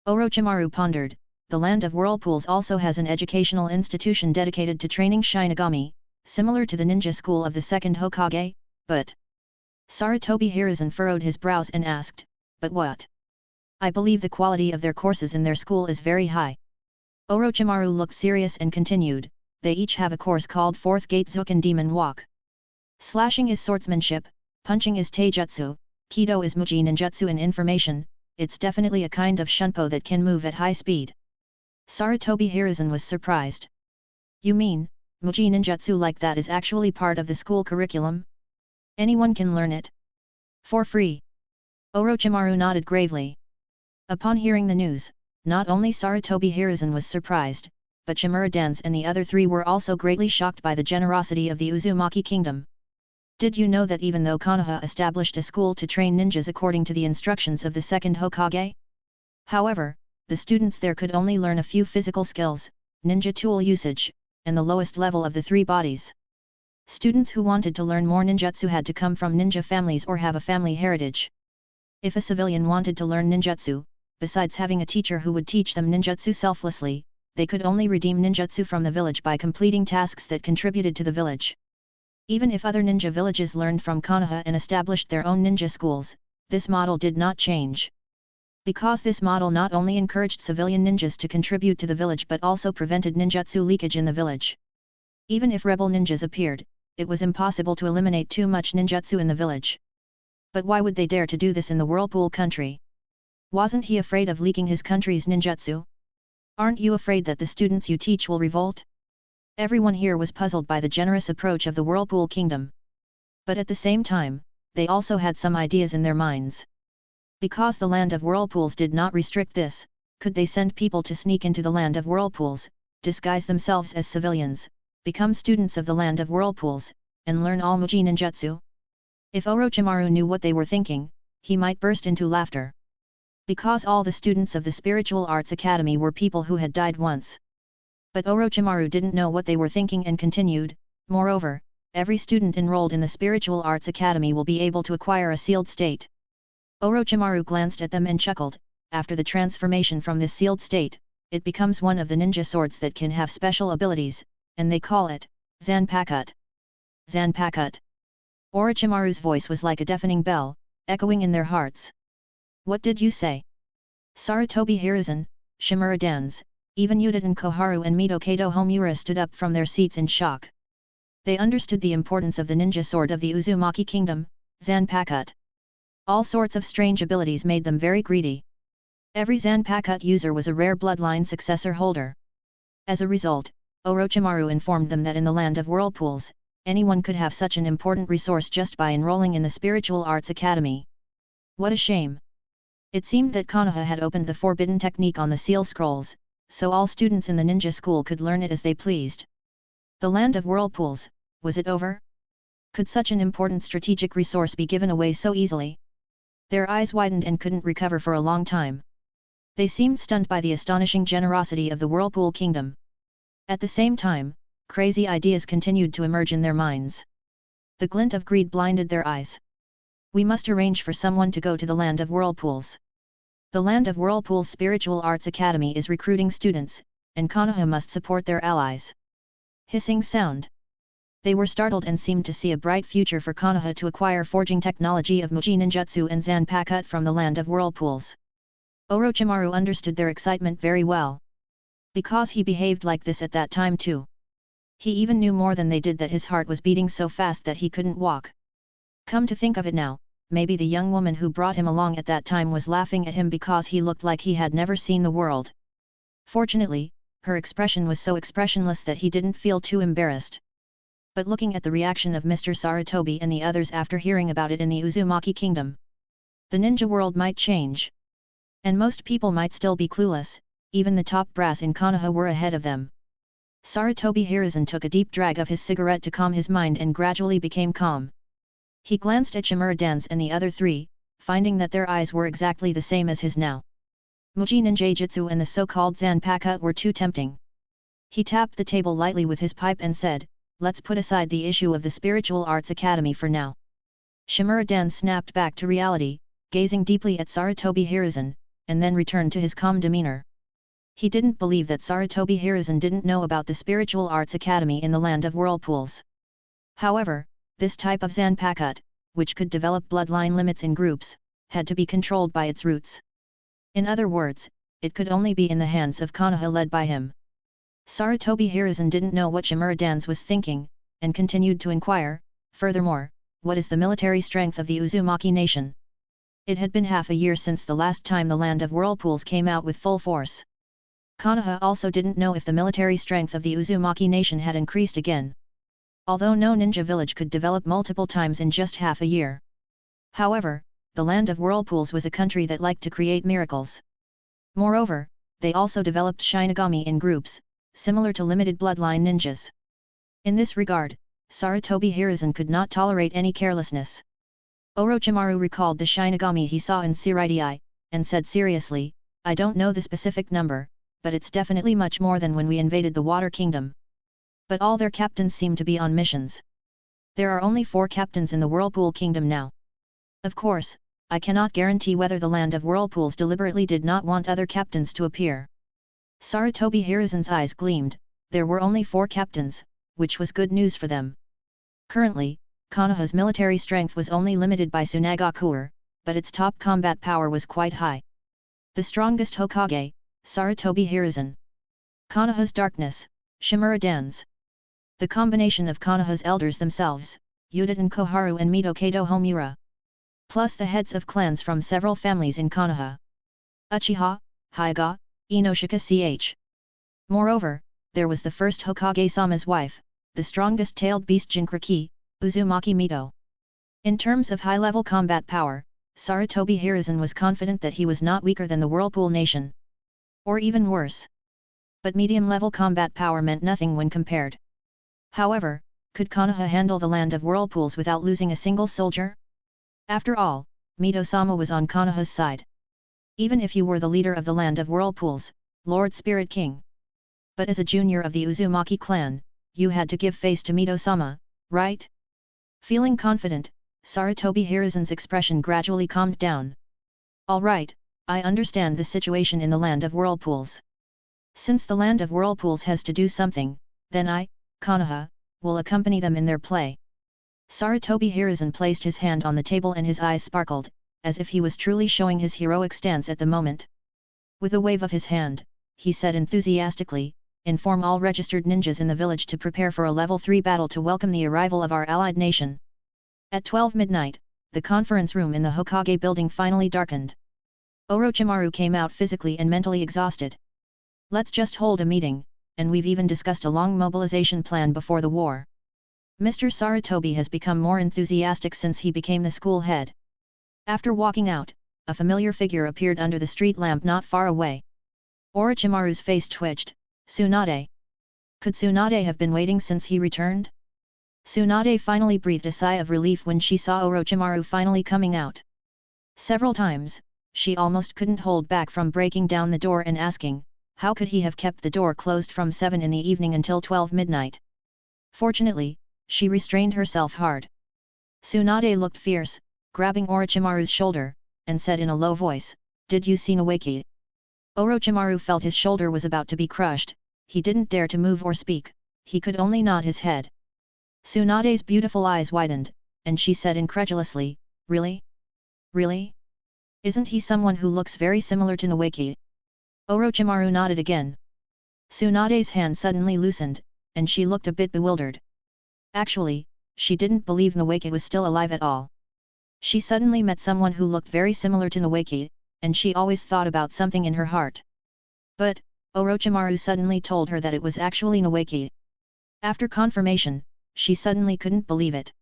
S2: Orochimaru pondered. The land of whirlpools also has an educational institution dedicated to training Shinigami, similar to the ninja school of the second Hokage, but... Sarutobi Hiruzen furrowed his brows and asked, "But what?" "I believe the quality of their courses in their school is very high." Orochimaru looked serious and continued, "They each have a course called Fourth Gate Zuken Demon Walk. Slashing is swordsmanship, punching is taijutsu, Kido is Muji ninjutsu and information, it's definitely a kind of shunpo that can move at high speed." Sarutobi Hiruzen was surprised. "You mean, Muji ninjutsu like that is actually part of the school curriculum? Anyone can learn it? For free?" Orochimaru nodded gravely. Upon hearing the news, not only Sarutobi Hiruzen was surprised, but Shimura-dans and the other 3 were also greatly shocked by the generosity of the Uzumaki Kingdom. "Did you know that even though Konoha established a school to train ninjas according to the instructions of the second Hokage? However, the students there could only learn a few physical skills, ninja tool usage, and the lowest level of the 3 bodies. Students who wanted to learn more ninjutsu had to come from ninja families or have a family heritage. If a civilian wanted to learn ninjutsu, besides having a teacher who would teach them ninjutsu selflessly, they could only redeem ninjutsu from the village by completing tasks that contributed to the village. Even if other ninja villages learned from Konoha and established their own ninja schools, this model did not change. Because this model not only encouraged civilian ninjas to contribute to the village but also prevented ninjutsu leakage in the village. Even if rebel ninjas appeared, it was impossible to eliminate too much ninjutsu in the village. But why would they dare to do this in the Whirlpool country? Wasn't he afraid of leaking his country's ninjutsu? Aren't you afraid that the students you teach will revolt? Everyone here was puzzled by the generous approach of the Whirlpool Kingdom. But at the same time, they also had some ideas in their minds. Because the land of whirlpools did not restrict this, could they send people to sneak into the land of whirlpools, disguise themselves as civilians, become students of the land of whirlpools, and learn all Muji ninjutsu? If Orochimaru knew what they were thinking, he might burst into laughter. Because all the students of the Spiritual Arts Academy were people who had died once. But Orochimaru didn't know what they were thinking and continued, "Moreover, every student enrolled in the Spiritual Arts Academy will be able to acquire a sealed state." Orochimaru glanced at them and chuckled, "After the transformation from this sealed state, it becomes one of the ninja swords that can have special abilities, and they call it Zanpakuto." Zanpakuto. Orochimaru's voice was like a deafening bell, echoing in their hearts. "What did you say?" Sarutobi Hiruzen, Shimura-dans, even Udadan Koharu and Mito Kato Homura stood up from their seats in shock. They understood the importance of the ninja sword of the Uzumaki Kingdom, Zanpakuto. All sorts of strange abilities made them very greedy. Every Zanpakuto user was a rare bloodline successor holder. As a result, Orochimaru informed them that in the land of Whirlpools, anyone could have such an important resource just by enrolling in the Spiritual Arts Academy. What a shame! It seemed that Konoha had opened the forbidden technique on the seal scrolls, so all students in the ninja school could learn it as they pleased. The land of Whirlpools, was it over? Could such an important strategic resource be given away so easily? Their eyes widened and couldn't recover for a long time. They seemed stunned by the astonishing generosity of the Whirlpool Kingdom. At the same time, crazy ideas continued to emerge in their minds. The glint of greed blinded their eyes. We must arrange for someone to go to the land of Whirlpools. The land of Whirlpool's Spiritual Arts Academy is recruiting students, and Konoha must support their allies. Hissing sound. They were startled and seemed to see a bright future for Konoha to acquire forging technology of Muji Ninjutsu and Zanpakuto from the land of Whirlpools. Orochimaru understood their excitement very well. Because he behaved like this at that time too. He even knew more than they did that his heart was beating so fast that he couldn't walk. Come to think of it now, maybe the young woman who brought him along at that time was laughing at him because he looked like he had never seen the world. Fortunately, her expression was so expressionless that he didn't feel too embarrassed. But looking at the reaction of Mr. Seireitei and the others after hearing about it in the Uzumaki Kingdom, the ninja world might change. And most people might still be clueless, even the top brass in Konoha were ahead of them. Seireitei Hiruzen took a deep drag of his cigarette to calm his mind and gradually became calm. He glanced at Shimura-den's and the other three, finding that their eyes were exactly the same as his now. Muji Ninjutsu and the so-called Zanpakuto were too tempting. He tapped the table lightly with his pipe and said, "Let's put aside the issue of the Spiritual Arts Academy for now." Shimura-den snapped back to reality, gazing deeply at Seireitei Hiruzen, and then returned to his calm demeanor. He didn't believe that Seireitei Hiruzen didn't know about the Spiritual Arts Academy in the land of Whirlpools. However, this type of Zanpakuto, which could develop bloodline limits in groups, had to be controlled by its roots. In other words, it could only be in the hands of Konoha led by him. Seireitei Hiruzen didn't know what Shimura-den was thinking, and continued to inquire, furthermore, what is the military strength of the Uzumaki nation? It had been half a year since the last time the land of Whirlpools came out with full force. Konoha also didn't know if the military strength of the Uzumaki nation had increased again. Although no ninja village could develop multiple times in just half a year. However, the land of Whirlpools was a country that liked to create miracles. Moreover, they also developed Shinigami in groups, similar to limited bloodline ninjas. In this regard, Seireitei Hiruzen could not tolerate any carelessness. Orochimaru recalled the Shinigami he saw in Seireitei, and said seriously, "I don't know the specific number, but it's definitely much more than when we invaded the Water Kingdom. But all their captains seem to be on missions. There are only 4 captains in the Whirlpool Kingdom now. Of course, I cannot guarantee whether the land of Whirlpools deliberately did not want other captains to appear." Seireitei Hiruzen's eyes gleamed. There were only 4 captains, which was good news for them. Currently, Konoha's military strength was only limited by Sunagakure, but its top combat power was quite high. The strongest Hokage, Seireitei Hiruzen. Konoha's darkness, Shimura-den's. The combination of Konoha's elders themselves, Utaten Koharu and Mito Kato Homura. Plus the heads of clans from several families in Konoha. Uchiha, Hyuga, Inoshika ch. Moreover, there was the first Hokage-sama's wife, the strongest tailed beast Jinchuriki, Uzumaki Mito. In terms of high-level combat power, Seireitei Hiruzen was confident that he was not weaker than the Whirlpool nation. Or even worse. But medium-level combat power meant nothing when compared. However, could Konoha handle the land of Whirlpools without losing a single soldier? After all, Mito-sama was on Konoha's side. Even if you were the leader of the land of Whirlpools, Lord Spirit King. But as a junior of the Uzumaki clan, you had to give face to Mito-sama, right? Feeling confident, Seireitei Hiruzen's expression gradually calmed down. "All right, I understand the situation in the land of Whirlpools. Since the land of Whirlpools has to do something, then I, Konoha, will accompany them in their play." Seireitei Hiruzen placed his hand on the table and his eyes sparkled, as if he was truly showing his heroic stance at the moment. With a wave of his hand, he said enthusiastically, "Inform all registered ninjas in the village to prepare for a level 3 battle to welcome the arrival of our allied nation." At 12 midnight, the conference room in the Hokage building finally darkened. Orochimaru came out physically and mentally exhausted. "Let's just hold a meeting, and we've even discussed a long mobilization plan before the war. Mr. Seireitei has become more enthusiastic since he became the school head. After walking out, a familiar figure appeared under the street lamp not far away. Orochimaru's face twitched. Tsunade. Could Tsunade have been waiting since he returned? Tsunade finally breathed a sigh of relief when she saw Orochimaru finally coming out. Several times, she almost couldn't hold back from breaking down the door and asking, how could he have kept the door closed from 7 in the evening until 12 midnight? Fortunately, she restrained herself hard. Tsunade looked fierce, grabbing Orochimaru's shoulder, and said in a low voice, "Did you see Aoki?" Orochimaru felt his shoulder was about to be crushed. He didn't dare to move or speak, he could only nod his head. Tsunade's beautiful eyes widened, and she said incredulously, "Really? Really? Isn't he someone who looks very similar to Aoki?" Orochimaru nodded again. Tsunade's hand suddenly loosened, and she looked a bit bewildered. Actually, she didn't believe Aoki was still alive at all. She suddenly met someone who looked very similar to Aoki, and she always thought about something in her heart. But, Orochimaru suddenly told her that it was actually Aoki. After confirmation, she suddenly couldn't believe it.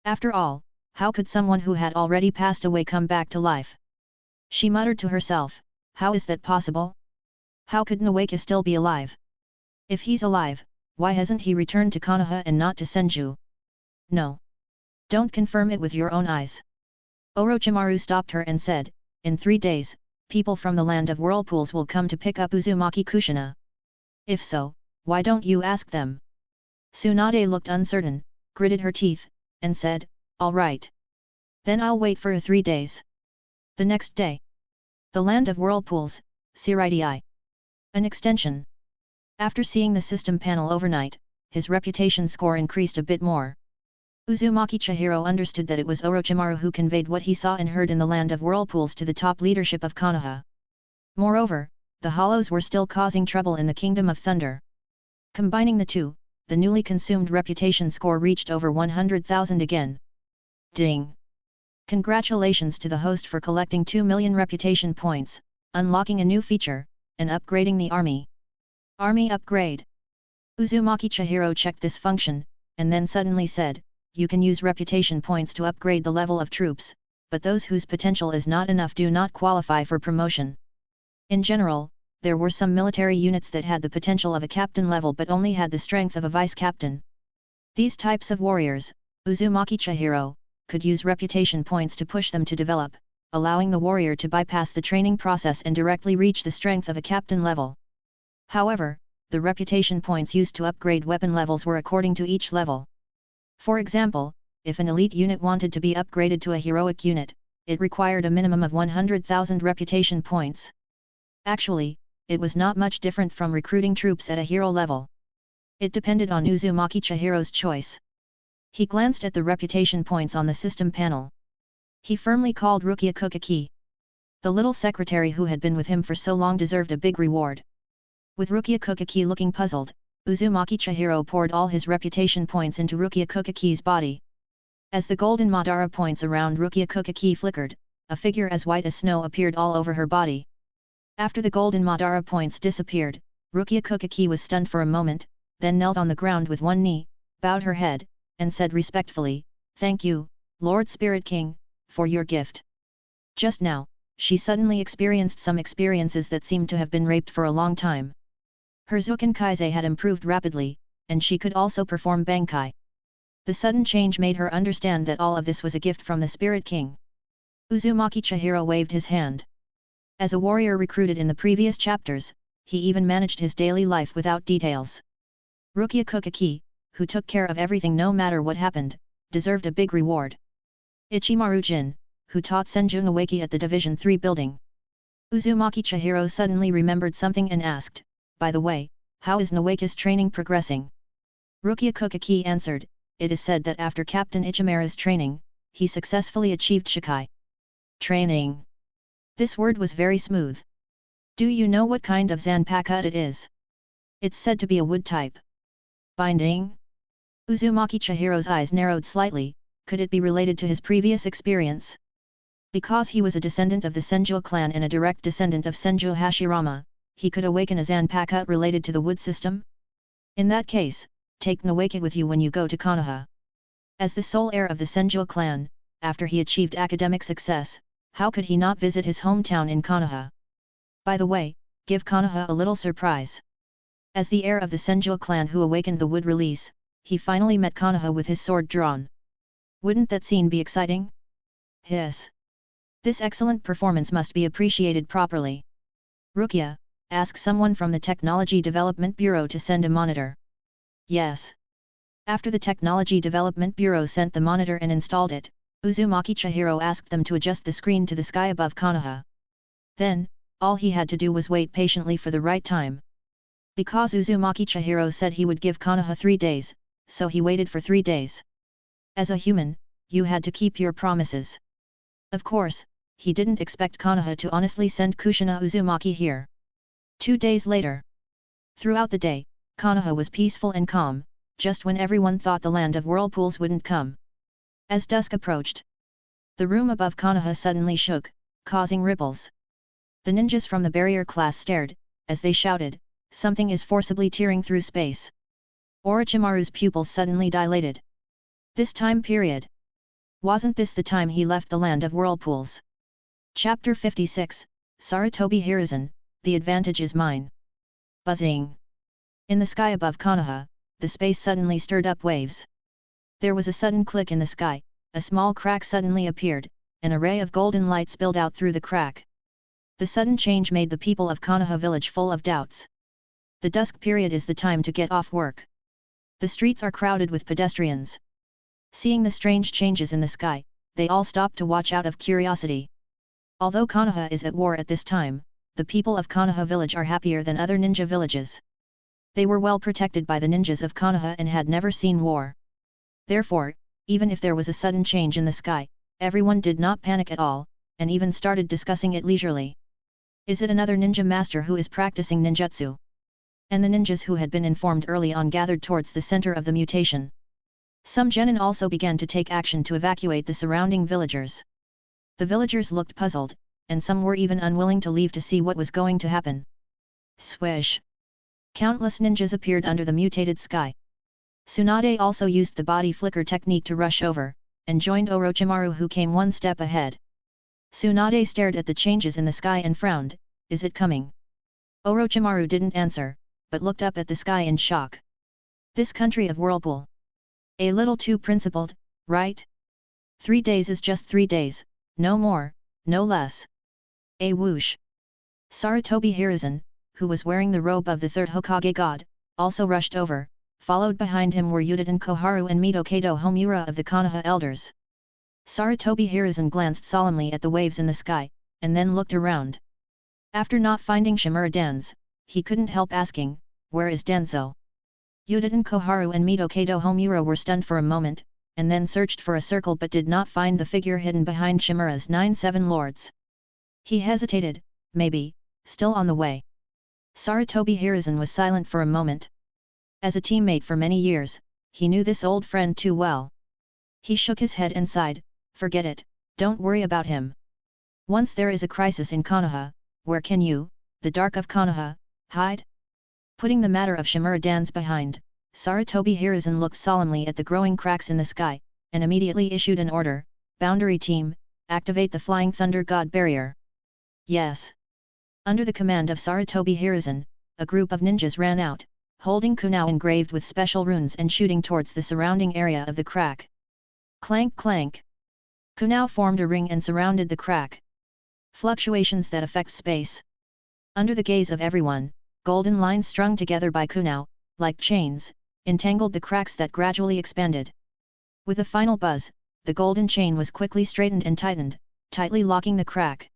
S2: After all, how could someone who had already passed away come back to life? She muttered to herself, how is that possible? How could Aoki still be alive? If he's alive, why hasn't he returned to Konoha and not to Senju? No. Don't confirm it with your own eyes. Orochimaru stopped her and said, in 3 days, people from the land of whirlpools will come to pick up Uzumaki Kushina. If so, why don't you ask them? Tsunade looked uncertain, gritted her teeth, and said, all right. Then I'll wait for 3 days. The next day. The land of whirlpools, Seireitei. An extension. After seeing the system panel overnight, his reputation score increased a bit more. Uzumaki Chihiro understood that it was Orochimaru who conveyed what he saw and heard in the land of whirlpools to the top leadership of Konoha. Moreover, the Hollows were still causing trouble in the Kingdom of Thunder. Combining the two, the newly consumed reputation score reached over 100,000 again. Ding! Congratulations to the host for collecting 2 million reputation points, unlocking a new feature, and upgrading the army. Army upgrade. Uzumaki Chihiro checked this function, and then suddenly said, you can use reputation points to upgrade the level of troops, but those whose potential is not enough do not qualify for promotion. In general, there were some military units that had the potential of a captain level but only had the strength of a vice-captain. These types of warriors, Uzumaki Chihiro, could use reputation points to push them to develop, allowing the warrior to bypass the training process and directly reach the strength of a captain level. However, the reputation points used to upgrade weapon levels were according to each level. For example, if an elite unit wanted to be upgraded to a heroic unit, it required a minimum of 100,000 reputation points. Actually, it was not much different from recruiting troops at a hero level. It depended on Uzumaki Chihiro's choice. He glanced at the reputation points on the system panel. He firmly called Rukia Kokaki. The little secretary who had been with him for so long deserved a big reward. With Rukia Kokaki looking puzzled, Uzumaki Chihiro poured all his reputation points into Rukia Kokaki's body. As the golden Madara points around Rukia Kokaki flickered, a figure as white as snow appeared all over her body. After the golden Madara points disappeared, Rukia Kokaki was stunned for a moment, then knelt on the ground with one knee, bowed her head, and said respectfully, "Thank you, Lord Spirit King, for your gift." Just now, she suddenly experienced some experiences that seemed to have been raped for a long time. Her Zukankaize had improved rapidly, and she could also perform Bankai. The sudden change made her understand that all of this was a gift from the Spirit King. Uzumaki Chihiro waved his hand. As a warrior recruited in the previous chapters, he even managed his daily life without details. Rukia Kokaki, who took care of everything no matter what happened, deserved a big reward. Ichimaru Jin, who taught Senju Aoki at the Division 3 building. Uzumaki Chihiro suddenly remembered something and asked, by the way, how is Aoki's training progressing? Rukia Kokaki answered, it is said that after Captain Ichimaru's training, he successfully achieved Shikai. Training. This word was very smooth. Do you know what kind of Zanpakuto it is? It's said to be a wood type. Binding? Uzumaki Chihiro's eyes narrowed slightly, could it be related to his previous experience? Because he was a descendant of the Senju clan and a direct descendant of Senju Hashirama, he could awaken a Zanpakuto related to the wood system? In that case, take Nawake with you when you go to Konoha. As the sole heir of the Senju clan, after he achieved academic success, how could he not visit his hometown in Konoha? By the way, give Konoha a little surprise. As the heir of the Senju clan who awakened the wood release, he finally met Konoha with his sword drawn. Wouldn't that scene be exciting? Hiss. This excellent performance must be appreciated properly. Rukia, ask someone from the Technology Development Bureau to send a monitor. Yes. After the Technology Development Bureau sent the monitor and installed it, Uzumaki Chihiro asked them to adjust the screen to the sky above Konoha. Then, all he had to do was wait patiently for the right time. Because Uzumaki Chihiro said he would give Konoha 3 days, so he waited for 3 days. As a human, you had to keep your promises. Of course, he didn't expect Konoha to honestly send Kushina Uzumaki here. 2 days later. Throughout the day, Konoha was peaceful and calm, just when everyone thought the land of whirlpools wouldn't come. As dusk approached, the room above Konoha suddenly shook, causing ripples. The ninjas from the barrier class stared, as they shouted, "Something is forcibly tearing through space." Orochimaru's pupils suddenly dilated. This time period. Wasn't this the time he left the land of whirlpools? Chapter 56, Sarutobi Hiruzen, the advantage is mine. Buzzing. In the sky above Konoha, the space suddenly stirred up waves. There was a sudden click in the sky, a small crack suddenly appeared, an array of golden light spilled out through the crack. The sudden change made the people of Konoha village full of doubts. The dusk period is the time to get off work. The streets are crowded with pedestrians. Seeing the strange changes in the sky, they all stop to watch out of curiosity. Although Konoha is at war at this time, the people of Konoha village are happier than other ninja villages. They were well protected by the ninjas of Konoha and had never seen war. Therefore, even if there was a sudden change in the sky, everyone did not panic at all, and even started discussing it leisurely. Is it another ninja master who is practicing ninjutsu? And the ninjas who had been informed early on gathered towards the center of the mutation. Some genin also began to take action to evacuate the surrounding villagers. The villagers looked puzzled, and some were even unwilling to leave to see what was going to happen. Swish! Countless ninjas appeared under the mutated sky. Tsunade also used the body flicker technique to rush over, and joined Orochimaru who came one step ahead. Tsunade stared at the changes in the sky and frowned, "Is it coming?" Orochimaru didn't answer, but looked up at the sky in shock. This country of Whirlpool. A little too principled, right? 3 days is just 3 days, no more, no less. A whoosh. Sarutobi Hiruzen, who was wearing the robe of the third Hokage god, also rushed over, followed behind him were Yudin Koharu and Mito Homura of the Konoha elders. Sarutobi Hiruzen glanced solemnly at the waves in the sky, and then looked around. After not finding Shimura Dan's, he couldn't help asking, "Where is Danzo?" Yudin Koharu and Mito Homura were stunned for a moment, and then searched for a circle but did not find the figure hidden behind Shimura's 9-7 lords. He hesitated, maybe, still on the way. Sarutobi Hiruzen was silent for a moment. As a teammate for many years, he knew this old friend too well. He shook his head and sighed, "Forget it, don't worry about him. Once there is a crisis in Konoha, where can you, the dark of Konoha, hide?" Putting the matter of Shimura Dan's behind, Sarutobi Hiruzen looked solemnly at the growing cracks in the sky, and immediately issued an order, "Boundary team, activate the Flying Thunder God Barrier." Yes. Under the command of Sarutobi Hiruzen, a group of ninjas ran out, holding kunao engraved with special runes and shooting towards the surrounding area of the crack. Clank clank. Kunao formed a ring and surrounded the crack. Fluctuations that affect space. Under the gaze of everyone, golden lines strung together by kunao, like chains, entangled the cracks that gradually expanded. With a final buzz, the golden chain was quickly straightened and tightened, tightly locking the crack.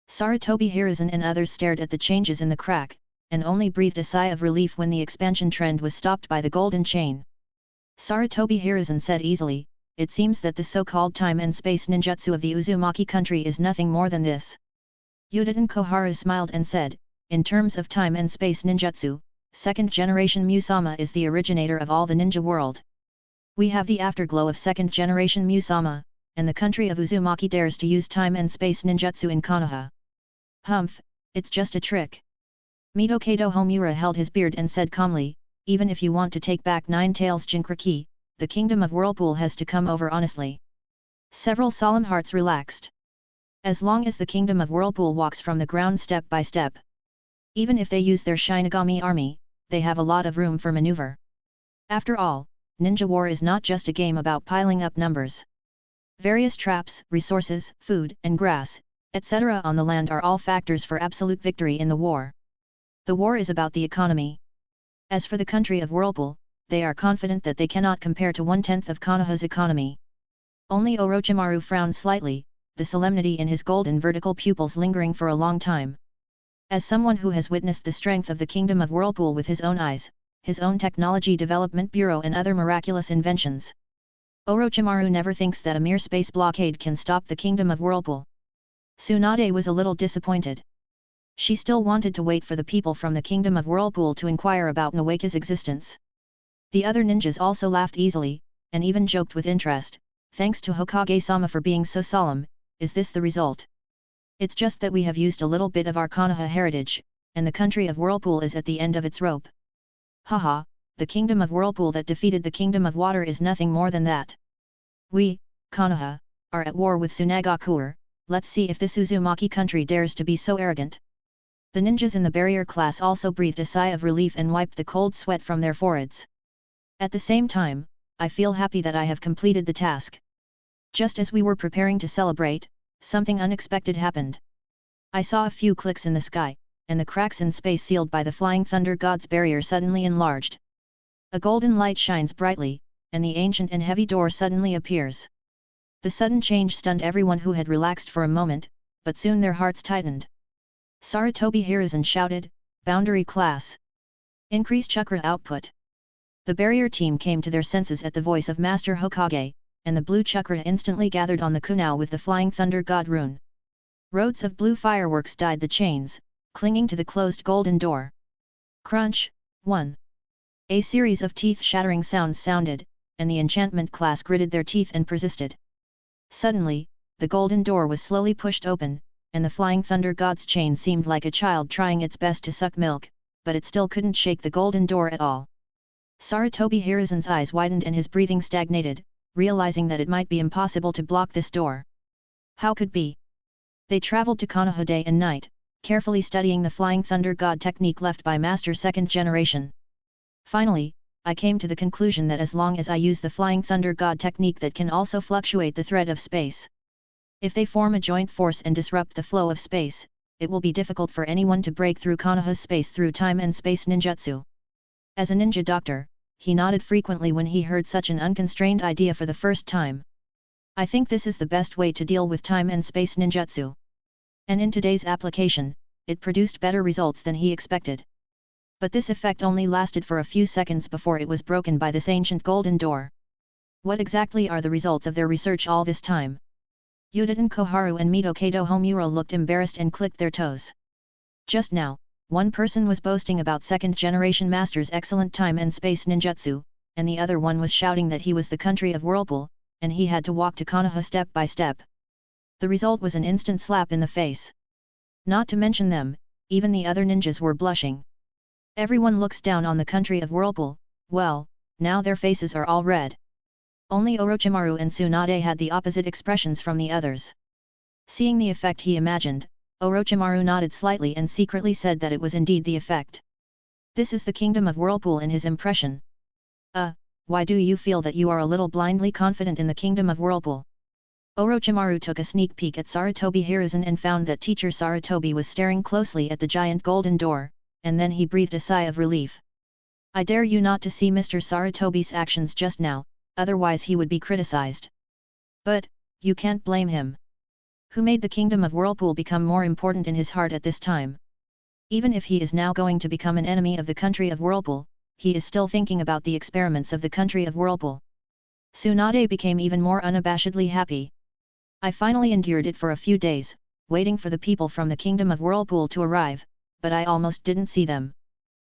S2: Sarutobi Hiruzen and others stared at the changes in the crack, and only breathed a sigh of relief when the expansion trend was stopped by the golden chain. Sarutobi Hiruzen said easily, "It seems that the so-called time and space ninjutsu of the Uzumaki country is nothing more than this." Yudin Koharu smiled and said, "In terms of time and space ninjutsu, second generation Musama is the originator of all the ninja world. We have the afterglow of second generation Musama, and the country of Uzumaki dares to use time and space ninjutsu in Konoha. Humph, it's just a trick." Mito Homura held his beard and said calmly, even if you want to take back Nine Tails Jinkriki, the kingdom of Whirlpool has to come over honestly. Several solemn hearts relaxed. As long as the kingdom of Whirlpool walks from the ground step by step. Even if they use their Shinigami army, they have a lot of room for maneuver. After all, Ninja War is not just a game about piling up numbers. Various traps, resources, food, and grass, etc. on the land are all factors for absolute victory in the war. The war is about the economy. As for the country of Whirlpool, they are confident that they cannot compare to 1/10 of Konoha's economy. Only Orochimaru frowned slightly, the solemnity in his golden vertical pupils lingering for a long time. As someone who has witnessed the strength of the kingdom of Whirlpool with his own eyes, his own technology development bureau and other miraculous inventions, Orochimaru never thinks that a mere space blockade can stop the kingdom of Whirlpool. Tsunade was a little disappointed. She still wanted to wait for the people from the kingdom of Whirlpool to inquire about Nawaka's existence. The other ninjas also laughed easily, and even joked with interest, thanks to Hokage-sama for being so solemn, is this the result? It's just that we have used a little bit of our Konoha heritage, and the country of Whirlpool is at the end of its rope. Haha, the kingdom of Whirlpool that defeated the kingdom of water is nothing more than that. We, Konoha, are at war with Sunagakure, let's see if this Uzumaki country dares to be so arrogant. The ninjas in the barrier class also breathed a sigh of relief and wiped the cold sweat from their foreheads. At the same time, I feel happy that I have completed the task. Just as we were preparing to celebrate, something unexpected happened. I saw a few clicks in the sky, and the cracks in space sealed by the Flying Thunder God's barrier suddenly enlarged. A golden light shines brightly, and the ancient and heavy door suddenly appears. The sudden change stunned everyone who had relaxed for a moment, but soon their hearts tightened. Sarutobi Hiruzen shouted, "Boundary class! Increase chakra output!" The barrier team came to their senses at the voice of Master Hokage, and the blue chakra instantly gathered on the kunao with the Flying Thunder God rune. Roads of blue fireworks dyed the chains, clinging to the closed golden door. Crunch, 1. A series of teeth-shattering sounds sounded, and the enchantment class gritted their teeth and persisted. Suddenly, the golden door was slowly pushed open, and the Flying Thunder God's chain seemed like a child trying its best to suck milk, but it still couldn't shake the golden door at all. Sarutobi Hiruzen's eyes widened and his breathing stagnated, realizing that it might be impossible to block this door. How could be? They traveled to Konoha day and night, carefully studying the Flying Thunder God technique left by Master 2nd Generation. Finally, I came to the conclusion that as long as I use the Flying Thunder God technique that can also fluctuate the thread of space. If they form a joint force and disrupt the flow of space, it will be difficult for anyone to break through Konoha's space through time and space ninjutsu. As a ninja doctor, he nodded frequently when he heard such an unconstrained idea for the first time. I think this is the best way to deal with time and space ninjutsu. And in today's application, it produced better results than he expected. But this effect only lasted for a few seconds before it was broken by this ancient golden door. What exactly are the results of their research all this time? Yuditen Koharu and Mito Kato Homura looked embarrassed and clicked their toes. Just now, one person was boasting about 2nd Generation Master's excellent time and space ninjutsu, and the other one was shouting that he was the country of Whirlpool, and he had to walk to Konoha step by step. The result was an instant slap in the face. Not to mention them, even the other ninjas were blushing. Everyone looks down on the country of Whirlpool, well, now their faces are all red. Only Orochimaru and Tsunade had the opposite expressions from the others. Seeing the effect he imagined, Orochimaru nodded slightly and secretly said that it was indeed the effect. This is the kingdom of Whirlpool in his impression. Why do you feel that you are a little blindly confident in the kingdom of Whirlpool? Orochimaru took a sneak peek at Sarutobi Hiruzen and found that teacher Sarutobi was staring closely at the giant golden door, and then he breathed a sigh of relief. I dare you not to see Mr. Sarutobi's actions just now, otherwise he would be criticized. But, you can't blame him. Who made the kingdom of Whirlpool become more important in his heart at this time? Even if he is now going to become an enemy of the country of Whirlpool, he is still thinking about the experiments of the country of Whirlpool. Tsunade became even more unabashedly happy. I finally endured it for a few days, waiting for the people from the kingdom of Whirlpool to arrive, but I almost didn't see them.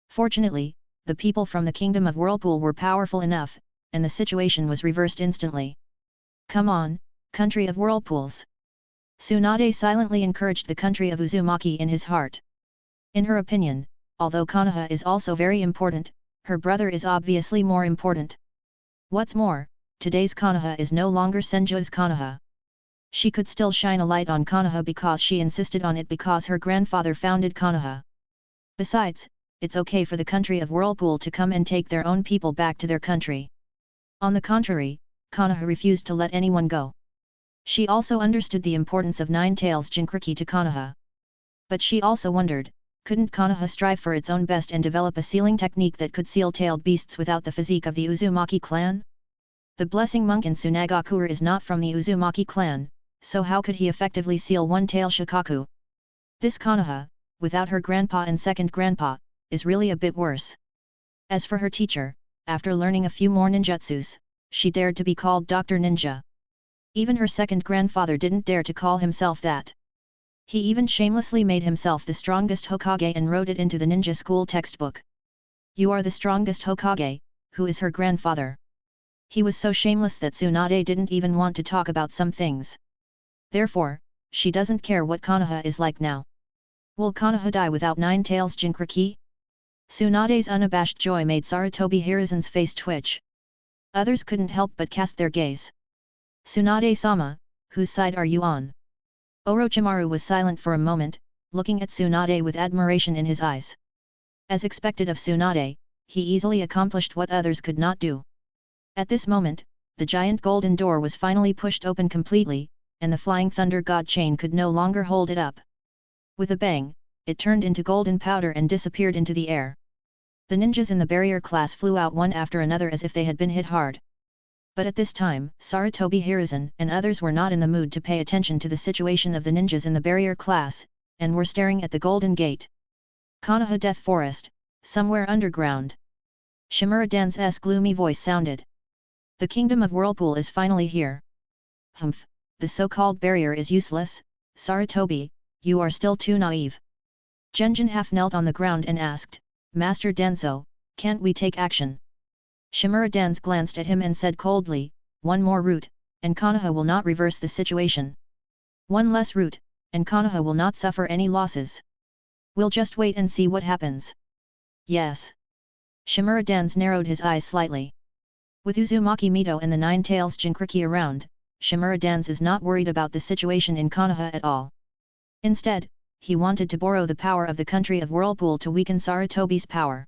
S2: Fortunately, the people from the kingdom of Whirlpool were powerful enough, and the situation was reversed instantly. Come on, country of Whirlpools! Tsunade silently encouraged the country of Uzumaki in his heart. In her opinion, although Konoha is also very important, Her brother is obviously more important. What's more, today's Konoha is no longer Senju's Konoha. She could still shine a light on Konoha because she insisted on it because her grandfather founded Konoha. Besides, it's okay for the country of Whirlpool to come and take their own people back to their country. On the contrary, Konoha refused to let anyone go. She also understood the importance of Nine Tails Jinchuriki to Konoha. But she also wondered, couldn't Konoha strive for its own best and develop a sealing technique that could seal tailed beasts without the physique of the Uzumaki clan? The Blessing Monk in Sunagakure is not from the Uzumaki clan, so how could he effectively seal one-tail Shikaku? This Konoha, without her grandpa and second grandpa, is really a bit worse. As for her teacher, after learning a few more ninjutsus, she dared to be called Dr. Ninja. Even her second grandfather didn't dare to call himself that. He even shamelessly made himself the strongest Hokage and wrote it into the ninja school textbook. You are the strongest Hokage, who is her grandfather. He was so shameless that Tsunade didn't even want to talk about some things. Therefore, she doesn't care what Konoha is like now. Will Konoha die without Nine Tails Jinchuriki? Tsunade's unabashed joy made Sarutobi Hiruzen's face twitch. Others couldn't help but cast their gaze. Tsunade-sama, whose side are you on? Orochimaru was silent for a moment, looking at Tsunade with admiration in his eyes. As expected of Tsunade, he easily accomplished what others could not do. At this moment, the giant golden door was finally pushed open completely, and the flying thunder god chain could no longer hold it up. With a bang, it turned into golden powder and disappeared into the air. The ninjas in the barrier class flew out one after another as if they had been hit hard. But at this time, Sarutobi Hiruzen and others were not in the mood to pay attention to the situation of the ninjas in the barrier class, and were staring at the golden gate. Konoha Death Forest, somewhere underground. Shimura-dan's gloomy voice sounded. The kingdom of Whirlpool is finally here. Humph, the so-called barrier is useless, Sarutobi, you are still too naive. Genjin half knelt on the ground and asked, Master Danzo, can't we take action? Shimura-dans glanced at him and said coldly, one more route, and Konoha will not reverse the situation. One less route, and Konoha will not suffer any losses. We'll just wait and see what happens. Yes. Shimura-dans narrowed his eyes slightly. With Uzumaki Mito and the Nine Tails Jinchuriki around, Shimura-dans is not worried about the situation in Konoha at all. Instead, he wanted to borrow the power of the country of Whirlpool to weaken Sarutobi's power.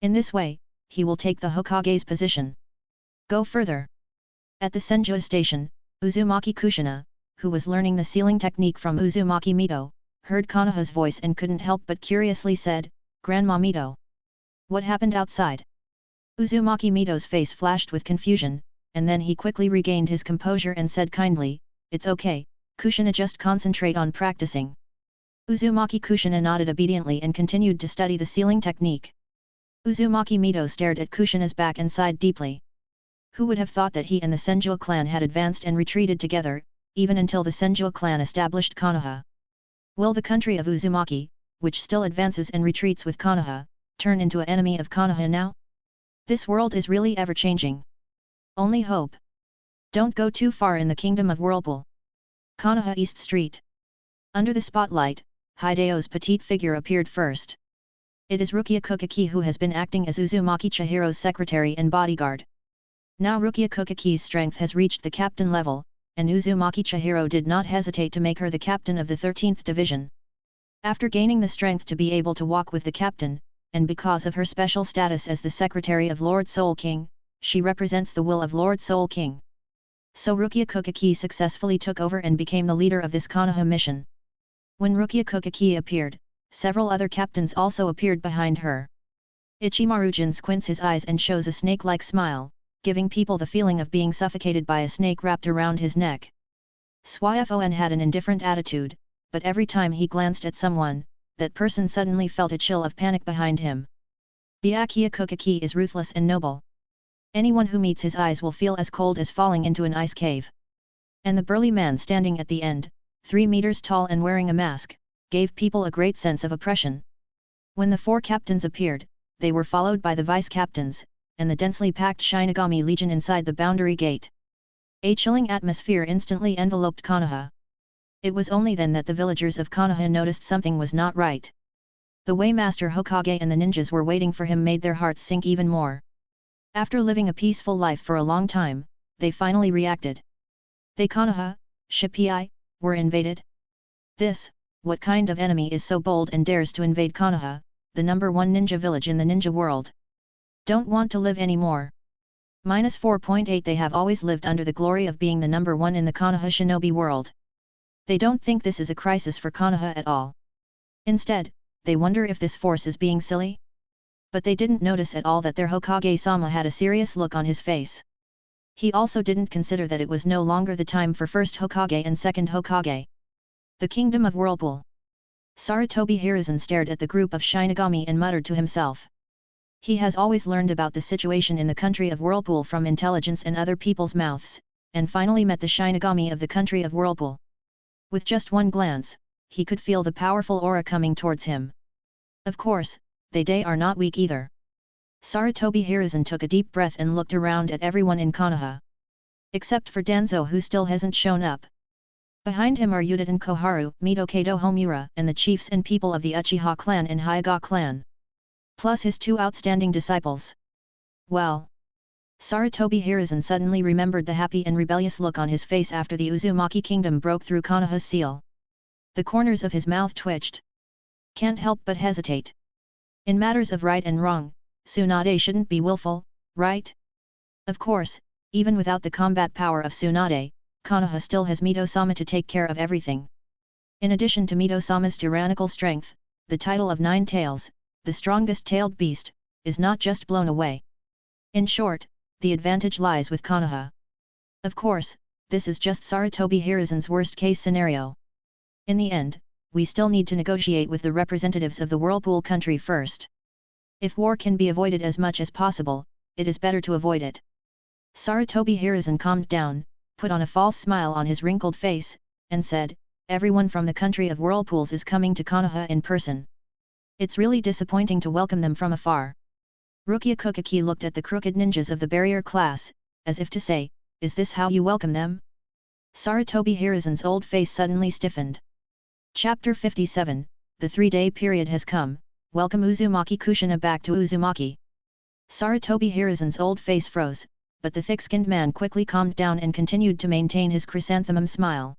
S2: In this way, he will take the Hokage's position. Go further. At the Senju station, Uzumaki Kushina, who was learning the sealing technique from Uzumaki Mito, heard Konoha's voice and couldn't help but curiously said, Grandma Mito. What happened outside? Uzumaki Mito's face flashed with confusion, and then he quickly regained his composure and said kindly, it's okay, Kushina, just concentrate on practicing. Uzumaki Kushina nodded obediently and continued to study the sealing technique. Uzumaki Mito stared at Kushina's back and sighed deeply. Who would have thought that he and the Senju clan had advanced and retreated together, even until the Senju clan established Konoha? Will the country of Uzumaki, which still advances and retreats with Konoha, turn into an enemy of Konoha now? This world is really ever-changing. Only hope. Don't go too far in the kingdom of Whirlpool. Konoha East Street. Under the spotlight, Hideo's petite figure appeared first. It is Rukia Kokaki who has been acting as Uzumaki Chihiro's secretary and bodyguard. Now Rukia Kokaki's strength has reached the captain level, and Uzumaki Chihiro did not hesitate to make her the captain of the 13th Division. After gaining the strength to be able to walk with the captain, and because of her special status as the secretary of Lord Soul King, she represents the will of Lord Soul King. So Rukia Kokaki successfully took over and became the leader of this Konoha mission. When Rukia Kokaki appeared, several other captains also appeared behind her. Ichimaru-jin squints his eyes and shows a snake-like smile, giving people the feeling of being suffocated by a snake wrapped around his neck. Swyfon had an indifferent attitude, but every time he glanced at someone, that person suddenly felt a chill of panic behind him. Byakuya Kokaki is ruthless and noble. Anyone who meets his eyes will feel as cold as falling into an ice cave. And the burly man standing at the end, 3 meters tall and wearing a mask, gave people a great sense of oppression. When the 4 captains appeared, they were followed by the vice-captains, and the densely packed Shinigami Legion inside the boundary gate. A chilling atmosphere instantly enveloped Konoha. It was only then that the villagers of Konoha noticed something was not right. The way Master Hokage and the ninjas were waiting for him made their hearts sink even more. After living a peaceful life for a long time, they finally reacted. They Konoha, Shippei, were invaded? What kind of enemy is so bold and dares to invade Konoha, the #1 ninja village in the ninja world? Don't want to live anymore. -4.8 They have always lived under the glory of being the #1 in the Konoha shinobi world. They don't think this is a crisis for Konoha at all. Instead, they wonder if this force is being silly? But they didn't notice at all that their Hokage-sama had a serious look on his face. He also didn't consider that it was no longer the time for first Hokage and second Hokage. The Kingdom of Whirlpool. Sarutobi Hiruzen stared at the group of Shinigami and muttered to himself. He has always learned about the situation in the country of Whirlpool from intelligence and other people's mouths, and finally met the Shinigami of the country of Whirlpool. With just one glance, he could feel the powerful aura coming towards him. Of course, they are not weak either. Sarutobi Hiruzen took a deep breath and looked around at everyone in Konoha. Except for Danzo, who still hasn't shown up. Behind him are Yudin Koharu, Mito Kato Homura, and the chiefs and people of the Uchiha clan and Hyuga clan. Plus his 2 outstanding disciples. Well. Sarutobi Hiruzen suddenly remembered the happy and rebellious look on his face after the Uzumaki Kingdom broke through Konoha's seal. The corners of his mouth twitched. Can't help but hesitate. In matters of right and wrong, Tsunade shouldn't be willful, right? Of course, even without the combat power of Tsunade, Konoha still has Mito-sama to take care of everything. In addition to Mito-sama's tyrannical strength, the title of 9 Tails, the strongest tailed beast, is not just blown away. In short, the advantage lies with Konoha. Of course, this is just Sarutobi Hiruzen's worst-case scenario. In the end, we still need to negotiate with the representatives of the Whirlpool country first. If war can be avoided as much as possible, it is better to avoid it. Sarutobi Hiruzen calmed down, put on a false smile on his wrinkled face, and said, everyone from the country of Whirlpools is coming to Konoha in person. It's really disappointing to welcome them from afar. Rukia Kukaki looked at the crooked ninjas of the barrier class, as if to say, is this how you welcome them? Sarutobi Hiruzen's old face suddenly stiffened. Chapter 57, the 3-day period has come, welcome Uzumaki Kushina back to Uzumaki. Sarutobi Hiruzen's old face froze, but the thick-skinned man quickly calmed down and continued to maintain his chrysanthemum smile.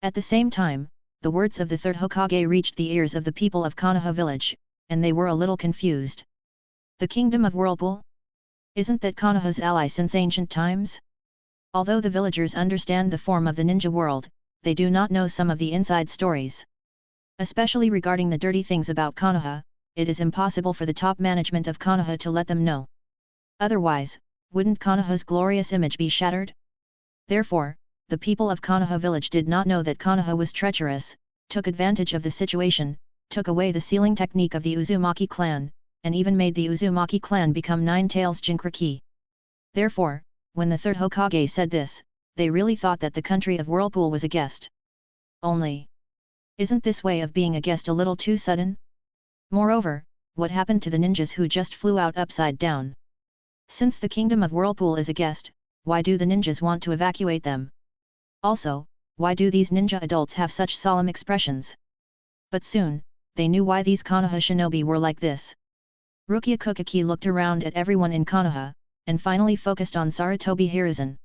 S2: At the same time, the words of the third Hokage reached the ears of the people of Konoha village, and they were a little confused. The Kingdom of Whirlpool? Isn't that Konoha's ally since ancient times? Although the villagers understand the form of the ninja world, they do not know some of the inside stories. Especially regarding the dirty things about Konoha, it is impossible for the top management of Konoha to let them know. Otherwise, wouldn't Konoha's glorious image be shattered? Therefore, the people of Konoha village did not know that Konoha was treacherous, took advantage of the situation, took away the sealing technique of the Uzumaki clan, and even made the Uzumaki clan become 9 Tails Jinchuriki. Therefore, when the third Hokage said this, they really thought that the country of Whirlpool was a guest. Only, isn't this way of being a guest a little too sudden? Moreover, what happened to the ninjas who just flew out upside down? Since the Kingdom of Whirlpool is a guest, why do the ninjas want to evacuate them? Also, why do these ninja adults have such solemn expressions? But soon, they knew why these Konoha shinobi were like this. Rukia Kukaki looked around at everyone in Konoha, and finally focused on Sarutobi Hiruzen.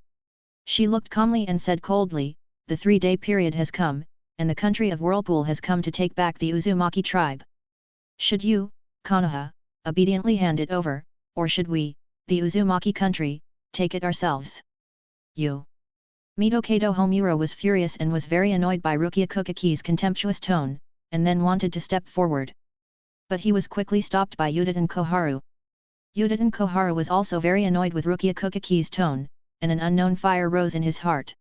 S2: She looked calmly and said coldly, the 3-day period has come, and the country of Whirlpool has come to take back the Uzumaki tribe. Should you, Konoha, obediently hand it over, or should we, the Uzumaki country, take it ourselves? You. Mito Kato Homura was furious and was very annoyed by Rukia Kukaki's contemptuous tone, and then wanted to step forward. But he was quickly stopped by Yudin Koharu. Yudin Koharu was also very annoyed with Rukia Kukaki's tone, and an unknown fire rose in his heart.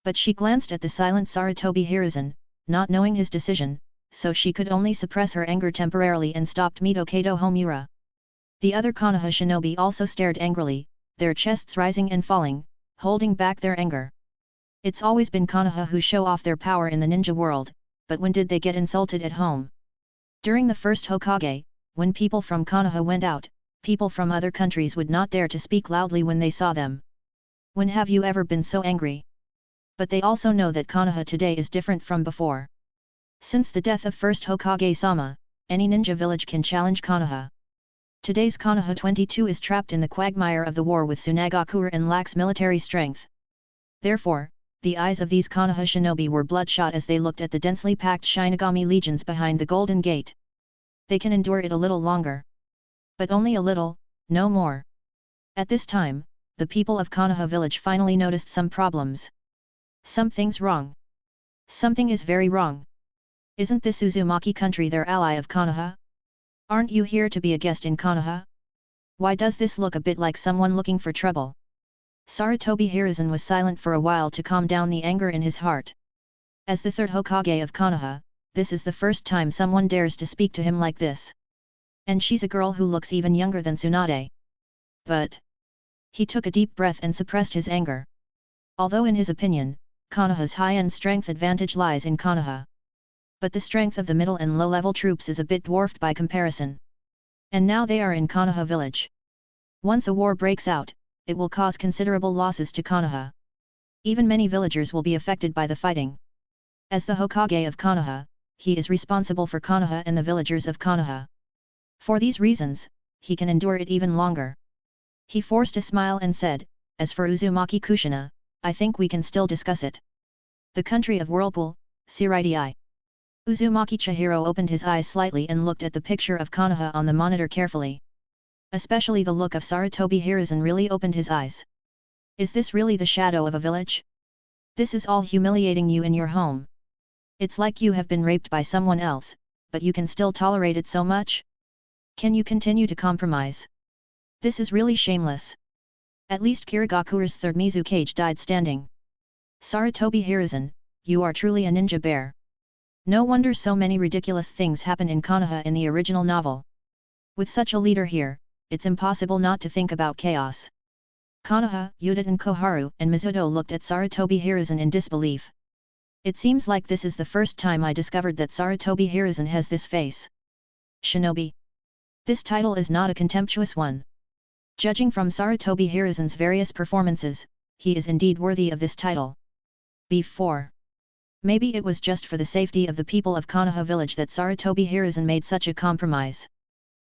S2: But she glanced at the silent Sarutobi Hiruzen, not knowing his decision, so she could only suppress her anger temporarily and stopped Mito Kato Homura. The other Konoha shinobi also stared angrily, their chests rising and falling, holding back their anger. It's always been Konoha who show off their power in the ninja world, but when did they get insulted at home? During the first Hokage, when people from Konoha went out, people from other countries would not dare to speak loudly when they saw them. When have you ever been so angry? But they also know that Konoha today is different from before. Since the death of first Hokage-sama, any ninja village can challenge Konoha. Today's Konoha 22 is trapped in the quagmire of the war with Sunagakure and lacks military strength. Therefore, the eyes of these Konoha shinobi were bloodshot as they looked at the densely packed Shinigami legions behind the Golden Gate. They can endure it a little longer. But only a little, no more. At this time, the people of Konoha village finally noticed some problems. Something's wrong. Something is very wrong. Isn't this Uzumaki country their ally of Konoha? Aren't you here to be a guest in Konoha? Why does this look a bit like someone looking for trouble? Sarutobi Hiruzen was silent for a while to calm down the anger in his heart. As the third Hokage of Konoha, this is the first time someone dares to speak to him like this. And she's a girl who looks even younger than Tsunade. But... He took a deep breath and suppressed his anger. Although in his opinion, Konoha's high-end strength advantage lies in Konoha. But the strength of the middle and low-level troops is a bit dwarfed by comparison. And now they are in Konoha village. Once a war breaks out, it will cause considerable losses to Konoha. Even many villagers will be affected by the fighting. As the Hokage of Konoha, he is responsible for Konoha and the villagers of Konoha. For these reasons, he can endure it even longer. He forced a smile and said, as for Uzumaki Kushina, I think we can still discuss it. The country of Whirlpool, Seireitei. Uzumaki Chihiro opened his eyes slightly and looked at the picture of Konoha on the monitor carefully. Especially the look of Sarutobi Hiruzen really opened his eyes. Is this really the shadow of a village? This is all humiliating you in your home. It's like you have been raped by someone else, but you can still tolerate it so much? Can you continue to compromise? This is really shameless. At least Kirigakure's third Mizukage died standing. Sarutobi Hiruzen, you are truly a ninja bear. No wonder so many ridiculous things happen in Konoha in the original novel. With such a leader here, it's impossible not to think about chaos. Konoha, Yuditen Koharu and Mizuto looked at Sarutobi Hiruzen in disbelief. It seems like this is the first time I discovered that Sarutobi Hiruzen has this face. Shinobi. This title is not a contemptuous one. Judging from Sarutobi Hiruzen's various performances, he is indeed worthy of this title. Before. Maybe it was just for the safety of the people of Konoha village that Sarutobi Hiruzen made such a compromise.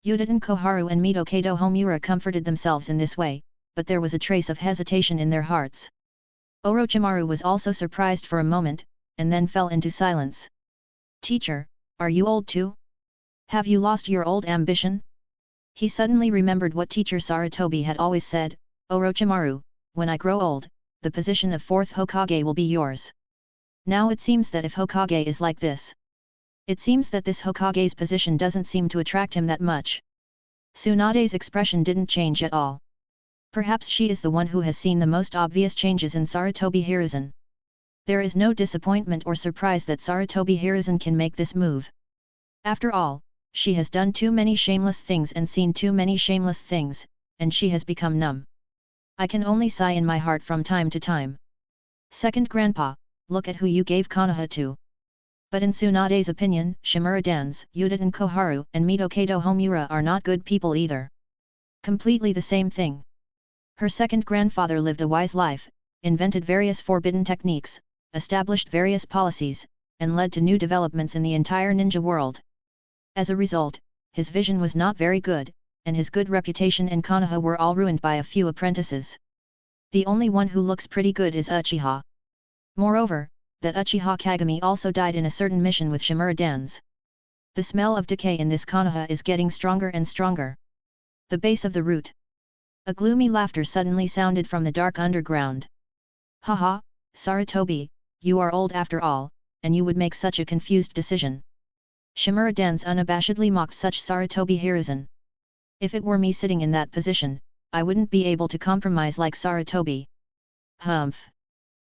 S2: Yuditen Koharu and Mito Kado Homura comforted themselves in this way, but there was a trace of hesitation in their hearts. Orochimaru was also surprised for a moment, and then fell into silence. Teacher, are you old too? Have you lost your old ambition? He suddenly remembered what teacher Sarutobi had always said, Orochimaru, when I grow old, the position of fourth Hokage will be yours. Now it seems that if Hokage is like this, it seems that this Hokage's position doesn't seem to attract him that much. Tsunade's expression didn't change at all. Perhaps she is the one who has seen the most obvious changes in Sarutobi Hiruzen. There is no disappointment or surprise that Sarutobi Hiruzen can make this move. After all, she has done too many shameless things and seen too many shameless things, and she has become numb. I can only sigh in my heart from time to time. Second Grandpa, look at who you gave Konoha to. But in Tsunade's opinion, Shimura Dance, Yuditen Koharu and Mito Kado Homura are not good people either. Completely the same thing. Her second grandfather lived a wise life, invented various forbidden techniques, established various policies, and led to new developments in the entire ninja world. As a result, his vision was not very good, and his good reputation in Konoha were all ruined by a few apprentices. The only one who looks pretty good is Uchiha. Moreover, that Uchiha Kagami also died in a certain mission with Shimura Dance. The smell of decay in this Konoha is getting stronger and stronger. The base of the root. A gloomy laughter suddenly sounded from the dark underground. Haha, Sarutobi, you are old after all, and you would make such a confused decision. Shimura Dance unabashedly mocked such Sarutobi Hiruzen. If it were me sitting in that position, I wouldn't be able to compromise like Sarutobi. Humph.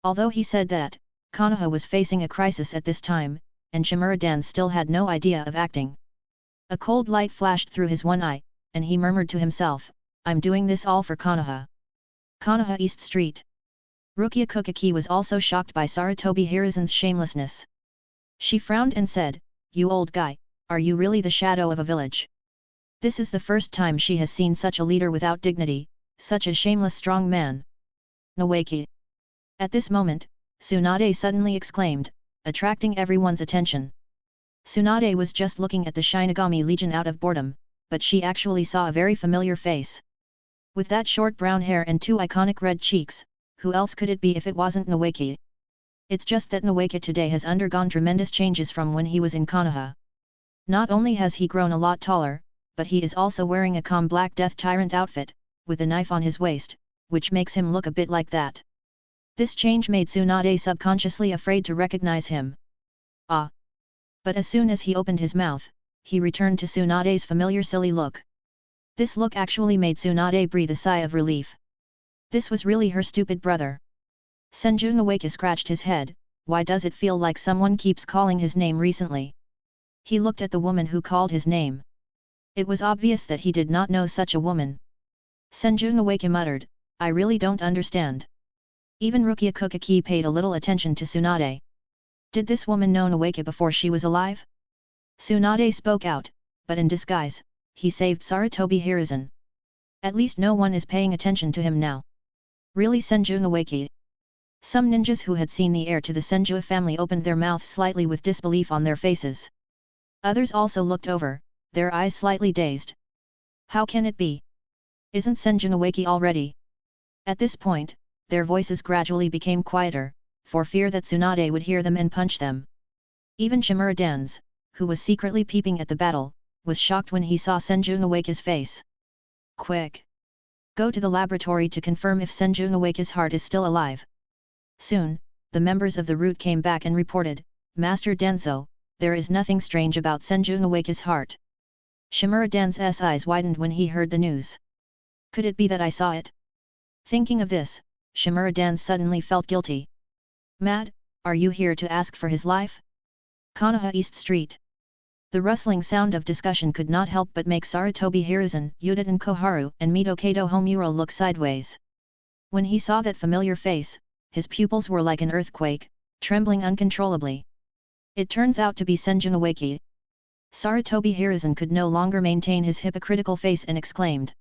S2: Although he said that, Konoha was facing a crisis at this time, and Shimura Dance still had no idea of acting. A cold light flashed through his one eye, and he murmured to himself, I'm doing this all for Konoha. Konoha East Street. Rukia Kukaki was also shocked by Sarutobi Hiruzen's shamelessness. She frowned and said, You old guy, are you really the shadow of a village? This is the first time she has seen such a leader without dignity, such a shameless strong man. Nawaki. At this moment, Tsunade suddenly exclaimed, attracting everyone's attention. Tsunade was just looking at the Shinigami Legion out of boredom, but she actually saw a very familiar face. With that short brown hair and two iconic red cheeks, who else could it be if it wasn't Naoki? It's just that Naoki today has undergone tremendous changes from when he was in Konoha. Not only has he grown a lot taller, but he is also wearing a calm black death tyrant outfit, with a knife on his waist, which makes him look a bit like that. This change made Tsunade subconsciously afraid to recognize him. Ah! But as soon as he opened his mouth, he returned to Tsunade's familiar silly look. This look actually made Tsunade breathe a sigh of relief. This was really her stupid brother. Senju Naoki scratched his head. Why does it feel like someone keeps calling his name recently? He looked at the woman who called his name. It was obvious that he did not know such a woman. Senju Naoki muttered, I really don't understand. Even Rukia Kukaki paid a little attention to Tsunade. Did this woman know Naoki before she was alive? Tsunade spoke out, but in disguise, he saved Sarutobi Hiruzen. At least no one is paying attention to him now. Really, Senju Naoki? Some ninjas who had seen the heir to the Senju family opened their mouths slightly with disbelief on their faces. Others also looked over, their eyes slightly dazed. How can it be? Isn't Senju Naoki already? At this point, their voices gradually became quieter, for fear that Tsunade would hear them and punch them. Even Shimura Dans, who was secretly peeping at the battle, was shocked when he saw Senju Naoki's face. Quick! Go to the laboratory to confirm if Senju Naoki's heart is still alive. Soon, the members of the route came back and reported, Master Danzo, there is nothing strange about Senju Naoki's heart. Shimura Dan's eyes widened when he heard the news. Could it be that I saw it? Thinking of this, Shimura Dan suddenly felt guilty. Mad, are you here to ask for his life? Konoha East Street. The rustling sound of discussion could not help but make Sarutobi Hiruzen, Yudatan Koharu and Mito Kato Homura look sideways. When he saw that familiar face, his pupils were like an earthquake, trembling uncontrollably. It turns out to be Senju Naoki. Sarutobi Hiruzen could no longer maintain his hypocritical face and exclaimed.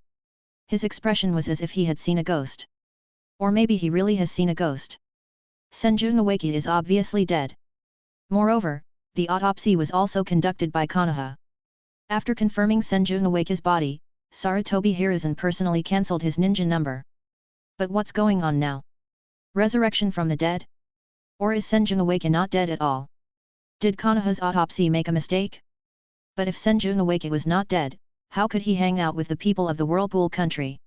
S2: His expression was as if he had seen a ghost. Or maybe he really has seen a ghost. Senju Naoki is obviously dead. Moreover, the autopsy was also conducted by Konoha. After confirming Senju Naoki's body, Sarutobi Hiruzen personally cancelled his ninja number. But what's going on now? Resurrection from the dead? Or is Senju Naoki not dead at all? Did Konoha's autopsy make a mistake? But if Senju Naoki was not dead, how could he hang out with the people of the Whirlpool country?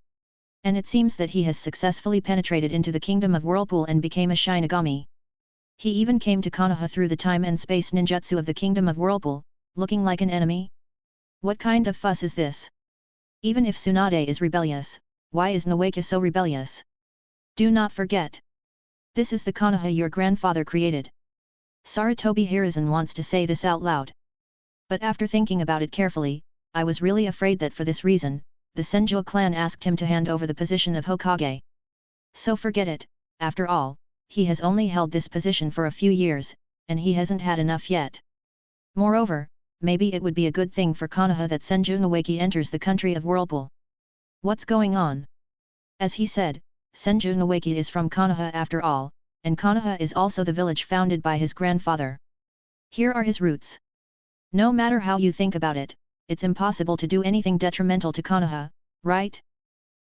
S2: And it seems that he has successfully penetrated into the kingdom of Whirlpool and became a Shinigami. He even came to Konoha through the time and space ninjutsu of the kingdom of Whirlpool, looking like an enemy? What kind of fuss is this? Even if Tsunade is rebellious, why is Naoki so rebellious? Do not forget. This is the Konoha your grandfather created. Sarutobi Hiruzen wants to say this out loud. But after thinking about it carefully, I was really afraid that for this reason, the Senju clan asked him to hand over the position of Hokage. So forget it, after all, he has only held this position for a few years, and he hasn't had enough yet. Moreover, maybe it would be a good thing for Konoha that Senju Naoki enters the country of Whirlpool. What's going on? As he said, Senju Naoki is from Konoha after all, and Konoha is also the village founded by his grandfather. Here are his roots. No matter how you think about it, it's impossible to do anything detrimental to Konoha, right?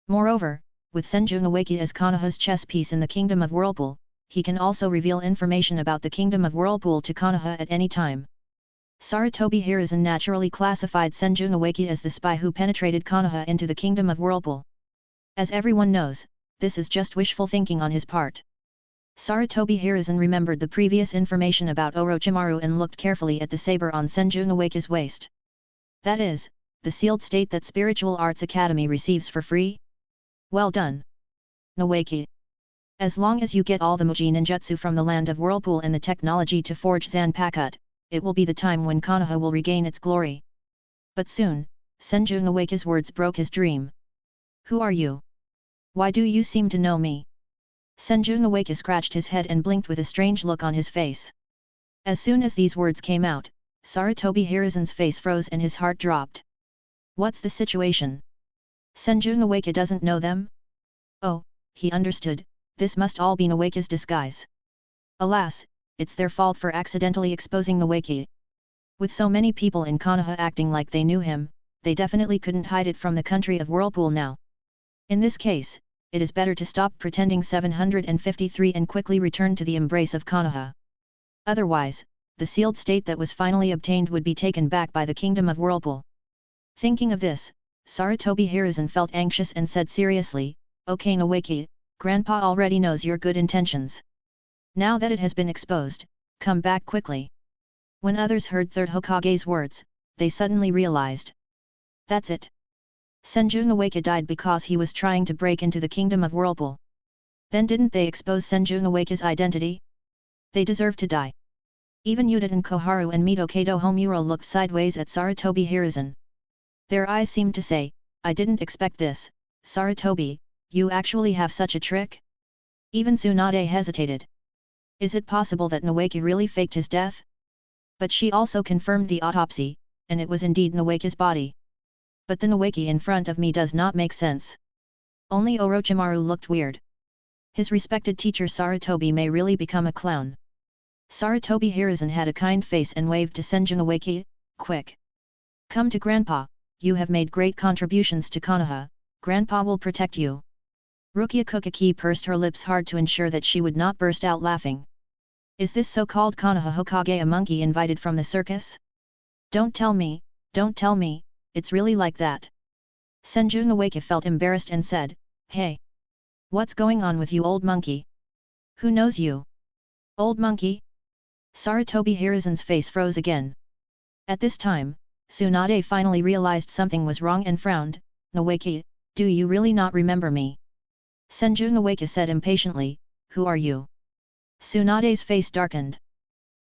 S2: Moreover, with Senju Naoki as Konoha's chess piece in the kingdom of Whirlpool, he can also reveal information about the kingdom of Whirlpool to Konoha at any time. Sarutobi Hiruzen naturally classified Senju Naoki as the spy who penetrated Konoha into the kingdom of Whirlpool. As everyone knows, this is just wishful thinking on his part. Sarutobi Hiruzen remembered the previous information about Orochimaru and looked carefully at the saber on Senju Naoki's waist. That is, the sealed state that Spiritual Arts Academy receives for free? Well done, Naoki. As long as you get all the Muji ninjutsu from the land of Whirlpool and the technology to forge Zanpakuto, it will be the time when Konoha will regain its glory. But soon, Senju Naoki's words broke his dream. Who are you? Why do you seem to know me? Senju Naoki scratched his head and blinked with a strange look on his face. As soon as these words came out, Sarutobi Hiruzen's face froze and his heart dropped. What's the situation? Senju Naoki doesn't know them? Oh, he understood, this must all be Naoki's disguise. Alas, it's their fault for accidentally exposing Naoki. With so many people in Konoha acting like they knew him, they definitely couldn't hide it from the country of Whirlpool now. In this case, it is better to stop pretending 753 and quickly return to the embrace of Konoha. Otherwise, the sealed state that was finally obtained would be taken back by the kingdom of Whirlpool. Thinking of this, Sarutobi Hiruzen felt anxious and said seriously, "Okay Noeki, Grandpa already knows your good intentions. Now that it has been exposed, come back quickly." When others heard Third Hokage's words, they suddenly realized. That's it. Senju Noeki died because he was trying to break into the kingdom of Whirlpool. Then didn't they expose Senju Noeki's identity? They deserve to die. Even Udaten Koharu and Mito Kato Homuro looked sideways at Sarutobi Hiruzen. Their eyes seemed to say, "I didn't expect this, Sarutobi, you actually have such a trick?" Even Tsunade hesitated. Is it possible that Noeki really faked his death? But she also confirmed the autopsy, and it was indeed Noeki's body. But the Noeki in front of me does not make sense. Only Orochimaru looked weird. His respected teacher Sarutobi may really become a clown. Sarutobi Hiruzen had a kind face and waved to Senju Noeki, "Quick! Come to Grandpa, you have made great contributions to Konoha, Grandpa will protect you." Rukia Kukaki pursed her lips hard to ensure that she would not burst out laughing. Is this so-called Konoha Hokage a monkey invited from the circus? Don't tell me, it's really like that. Senju Noeki felt embarrassed and said, "Hey! What's going on with you old monkey? Who knows you? Old monkey?" Sarutobi Hiruzen's face froze again. At this time, Tsunade finally realized something was wrong and frowned, "Noeki, do you really not remember me?" Senju Noeki said impatiently, "Who are you?" Tsunade's face darkened.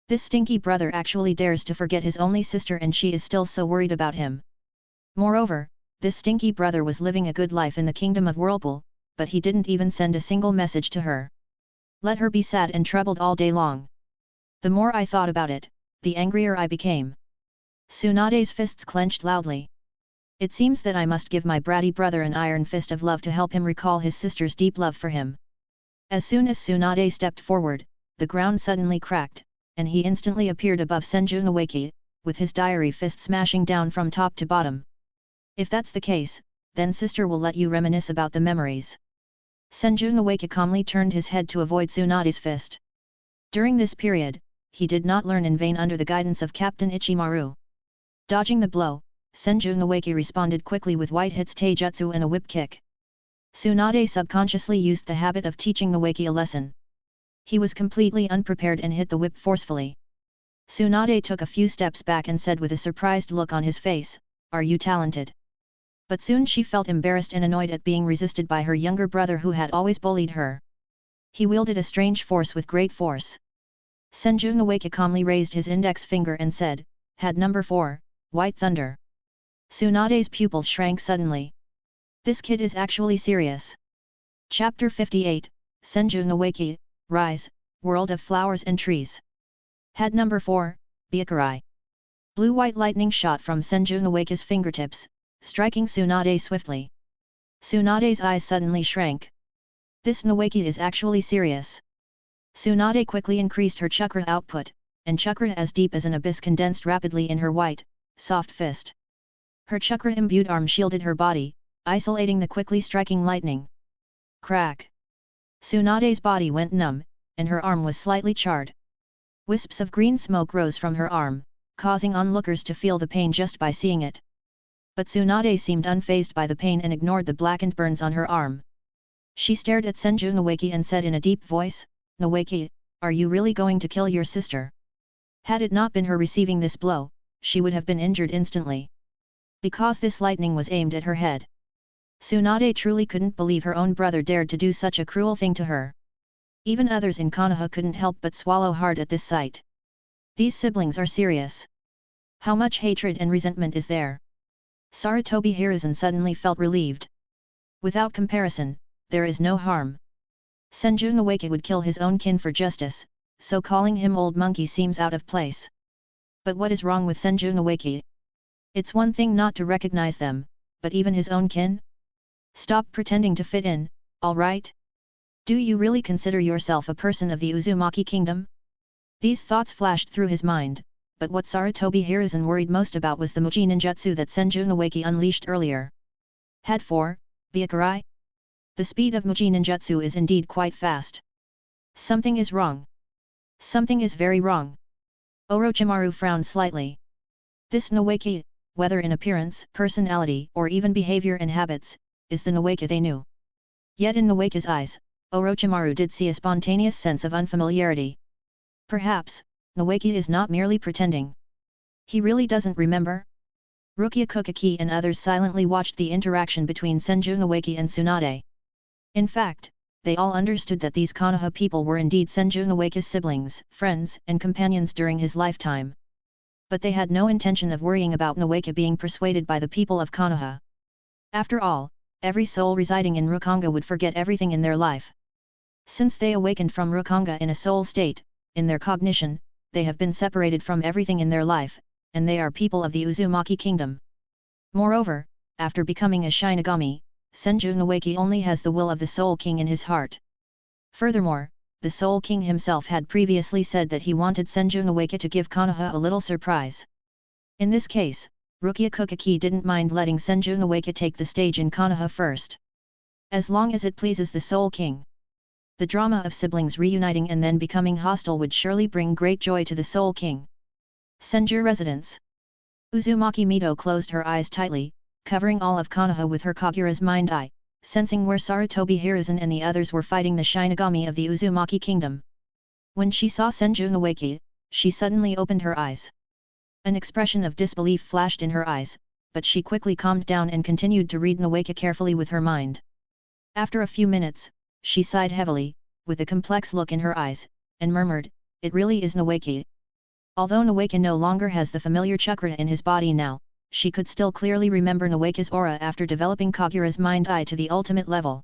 S2: This stinky brother actually dares to forget his only sister and she is still so worried about him. Moreover, this stinky brother was living a good life in the kingdom of Whirlpool, but he didn't even send a single message to her. Let her be sad and troubled all day long. The more I thought about it, the angrier I became. Tsunade's fists clenched loudly. It seems that I must give my bratty brother an iron fist of love to help him recall his sister's deep love for him. As soon as Tsunade stepped forward, the ground suddenly cracked, and he instantly appeared above Senju Noeki, with his diary fist smashing down from top to bottom. If that's the case, then sister will let you reminisce about the memories. Senju Noeki calmly turned his head to avoid Tsunade's fist. During this period, he did not learn in vain under the guidance of Captain Ichimaru. Dodging the blow, Senju Noeki responded quickly with white hits taijutsu and a whip kick. Tsunade subconsciously used the habit of teaching Noeki a lesson. He was completely unprepared and hit the whip forcefully. Tsunade took a few steps back and said with a surprised look on his face, "Are you talented?" But soon she felt embarrassed and annoyed at being resisted by her younger brother who had always bullied her. He wielded a strange force with great force. Senju Noeki calmly raised his index finger and said, "Had number 4, White Thunder." Tsunade's pupils shrank suddenly. This kid is actually serious. Chapter 58, Senju Noeki, Rise, World of Flowers and Trees. Had number 4, Byakurai. Blue-white lightning shot from Senju Noeki's fingertips, striking Tsunade swiftly. Tsunade's eyes suddenly shrank. This Noeki is actually serious. Tsunade quickly increased her chakra output, and chakra as deep as an abyss condensed rapidly in her white, soft fist. Her chakra-imbued arm shielded her body, isolating the quickly striking lightning. Crack! Tsunade's body went numb, and her arm was slightly charred. Wisps of green smoke rose from her arm, causing onlookers to feel the pain just by seeing it. But Tsunade seemed unfazed by the pain and ignored the blackened burns on her arm. She stared at Senju Noeki and said in a deep voice, "Noeki, are you really going to kill your sister?" Had it not been her receiving this blow, she would have been injured instantly. Because this lightning was aimed at her head. Tsunade truly couldn't believe her own brother dared to do such a cruel thing to her. Even others in Konoha couldn't help but swallow hard at this sight. These siblings are serious. How much hatred and resentment is there? Sarutobi Hiruzen suddenly felt relieved. Without comparison, there is no harm. Senju Noeki would kill his own kin for justice, so calling him old monkey seems out of place. But what is wrong with Senju Noeki? It's one thing not to recognize them, but even his own kin? Stop pretending to fit in, alright? Do you really consider yourself a person of the Uzumaki Kingdom? These thoughts flashed through his mind, but what Sarutobi Hiruzen worried most about was the Muji ninjutsu that Senju Noeki unleashed earlier. Head 4, Byakurai. The speed of Muji ninjutsu is indeed quite fast. Something is wrong. Something is very wrong. Orochimaru frowned slightly. This Noeki, whether in appearance, personality, or even behavior and habits, is the Noeki they knew. Yet in Noeki's eyes, Orochimaru did see a spontaneous sense of unfamiliarity. Perhaps, Noeki is not merely pretending. He really doesn't remember? Rukia Kukaki and others silently watched the interaction between Senju Noeki and Tsunade. In fact, they all understood that these Konoha people were indeed Senju Noeki's siblings, friends, and companions during his lifetime. But they had no intention of worrying about Noeki being persuaded by the people of Konoha. After all, every soul residing in Rukanga would forget everything in their life. Since they awakened from Rukanga in a soul state, in their cognition, they have been separated from everything in their life, and they are people of the Uzumaki Kingdom. Moreover, after becoming a Shinigami, Senju Noeki only has the will of the Soul King in his heart. Furthermore, the Soul King himself had previously said that he wanted Senju Noeki to give Konoha a little surprise. In this case, Rukia Kukaki didn't mind letting Senju Noeki take the stage in Konoha first. As long as it pleases the Soul King. The drama of siblings reuniting and then becoming hostile would surely bring great joy to the Soul King. Senju residence. Uzumaki Mito closed her eyes tightly, covering all of Konoha with her Kagura's mind eye, sensing where Sarutobi Hiruzen and the others were fighting the Shinigami of the Uzumaki Kingdom. When she saw Senju Noeki, she suddenly opened her eyes. An expression of disbelief flashed in her eyes, but she quickly calmed down and continued to read Noeki carefully with her mind. After a few minutes, she sighed heavily, with a complex look in her eyes, and murmured, "It really is Noeki." Although Noeki no longer has the familiar chakra in his body now, she could still clearly remember Noeki's aura after developing Kagura's mind eye to the ultimate level.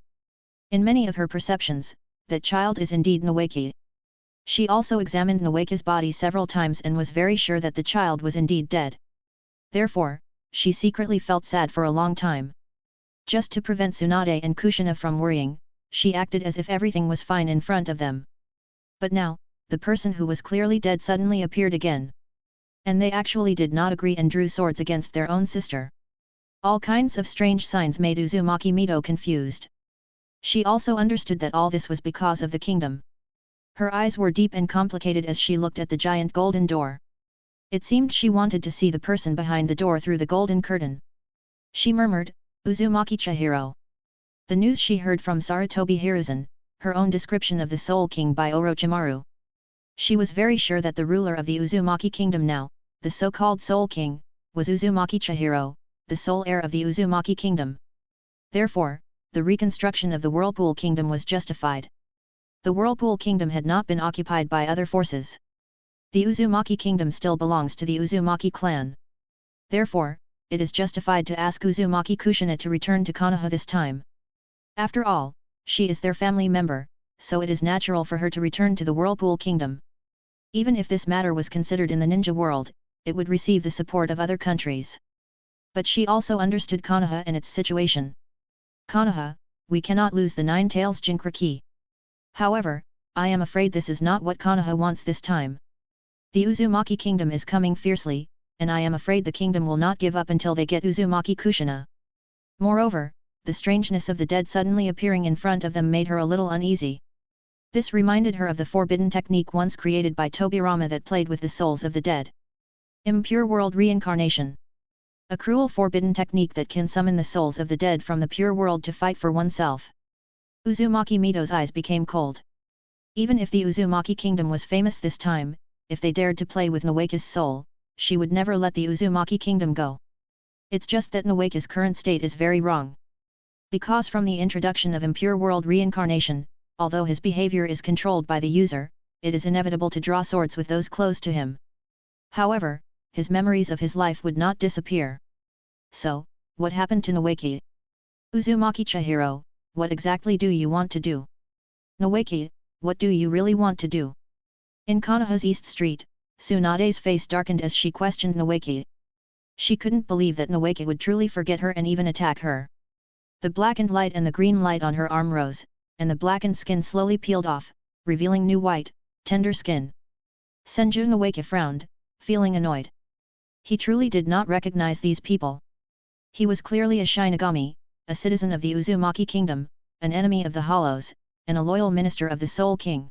S2: In many of her perceptions, that child is indeed Noeki. She also examined Noeki's body several times and was very sure that the child was indeed dead. Therefore, she secretly felt sad for a long time. Just to prevent Tsunade and Kushina from worrying, she acted as if everything was fine in front of them. But now, the person who was clearly dead suddenly appeared again. And they actually did not agree and drew swords against their own sister. All kinds of strange signs made Uzumaki Mito confused. She also understood that all this was because of the kingdom. Her eyes were deep and complicated as she looked at the giant golden door. It seemed she wanted to see the person behind the door through the golden curtain. She murmured, "Uzumaki Chihiro." The news she heard from Sarutobi Hiruzen, her own description of the Soul King by Orochimaru. She was very sure that the ruler of the Uzumaki Kingdom now, the so-called Soul King, was Uzumaki Chihiro, the sole heir of the Uzumaki Kingdom. Therefore, the reconstruction of the Whirlpool Kingdom was justified. The Whirlpool Kingdom had not been occupied by other forces. The Uzumaki Kingdom still belongs to the Uzumaki clan. Therefore, it is justified to ask Uzumaki Kushina to return to Konoha this time. After all, she is their family member, so it is natural for her to return to the Whirlpool Kingdom. Even if this matter was considered in the ninja world, it would receive the support of other countries. But she also understood Konoha and its situation. Konoha, we cannot lose the Nine Tails Jinchuriki. However, I am afraid this is not what Konoha wants this time. The Uzumaki Kingdom is coming fiercely, and I am afraid the kingdom will not give up until they get Uzumaki Kushina. Moreover, the strangeness of the dead suddenly appearing in front of them made her a little uneasy. This reminded her of the forbidden technique once created by Tobirama that played with the souls of the dead. Impure world reincarnation. A cruel forbidden technique that can summon the souls of the dead from the pure world to fight for oneself. Uzumaki Mito's eyes became cold. Even if the Uzumaki Kingdom was famous this time, if they dared to play with Noeki's soul, she would never let the Uzumaki Kingdom go. It's just that Noeki's current state is very wrong. Because from the introduction of impure world reincarnation, although his behavior is controlled by the user, it is inevitable to draw swords with those close to him. However, his memories of his life would not disappear. So, what happened to Noeki? Uzumaki Chihiro, what exactly do you want to do? Noeki, what do you really want to do? In Konoha's East Street, Tsunade's face darkened as she questioned Noeki. She couldn't believe that Noeki would truly forget her and even attack her. The blackened light and the green light on her arm rose, and the blackened skin slowly peeled off, revealing new white, tender skin. Senju Noeki frowned, feeling annoyed. He truly did not recognize these people. He was clearly a Shinigami, a citizen of the Uzumaki Kingdom, an enemy of the Hollows, and a loyal minister of the Soul King.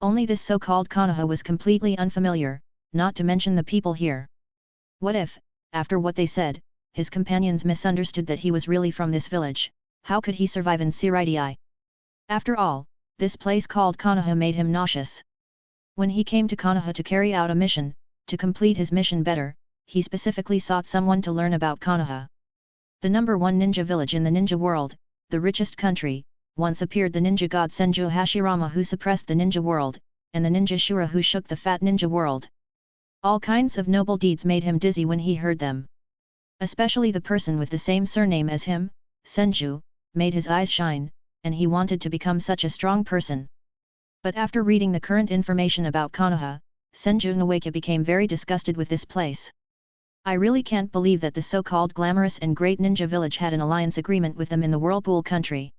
S2: Only this so-called Konoha was completely unfamiliar, not to mention the people here. What if, after what they said, his companions misunderstood that he was really from this village? How could he survive in Seireitei? After all, this place called Konoha made him nauseous. When he came to Konoha to carry out a mission, to complete his mission better, he specifically sought someone to learn about Konoha. The number one ninja village in the ninja world, the richest country, once appeared the ninja god Senju Hashirama who suppressed the ninja world, and the ninja Shura who shook the fat ninja world. All kinds of noble deeds made him dizzy when he heard them. Especially the person with the same surname as him, Senju, made his eyes shine, and he wanted to become such a strong person. But after reading the current information about Konoha, Senju Nawaka became very disgusted with this place. I really can't believe that the so-called glamorous and great ninja village had an alliance agreement with them in the Whirlpool country.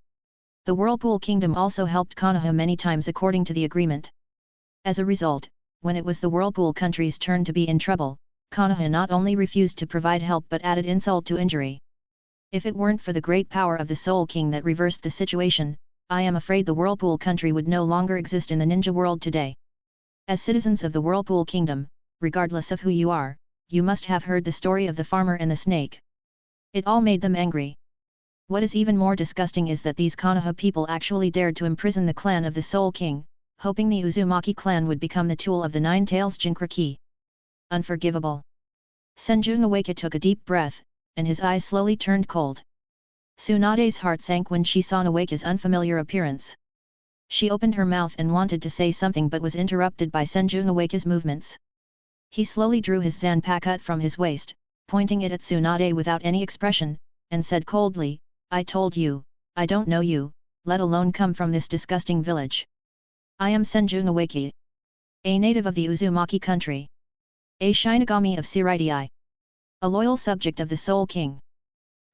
S2: The Whirlpool Kingdom also helped Konoha many times according to the agreement. As a result, when it was the Whirlpool country's turn to be in trouble, Konoha not only refused to provide help but added insult to injury. If it weren't for the great power of the Soul King that reversed the situation, I am afraid the Whirlpool country would no longer exist in the ninja world today. As citizens of the Whirlpool Kingdom, regardless of who you are, you must have heard the story of the farmer and the snake. It all made them angry. What is even more disgusting is that these Konoha people actually dared to imprison the clan of the Soul King, hoping the Uzumaki clan would become the tool of the Nine Tails Jinchuriki. Unforgivable. Senju Nawaka took a deep breath, and his eyes slowly turned cold. Tsunade's heart sank when she saw Nawaka's unfamiliar appearance. She opened her mouth and wanted to say something but was interrupted by Senju Nawaka's movements. He slowly drew his zanpakut from his waist, pointing it at Tsunade without any expression, and said coldly, "I told you, I don't know you, let alone come from this disgusting village. I am Senju Nawaka, a native of the Uzumaki country. A Shinigami of Seireitei. A loyal subject of the Soul King.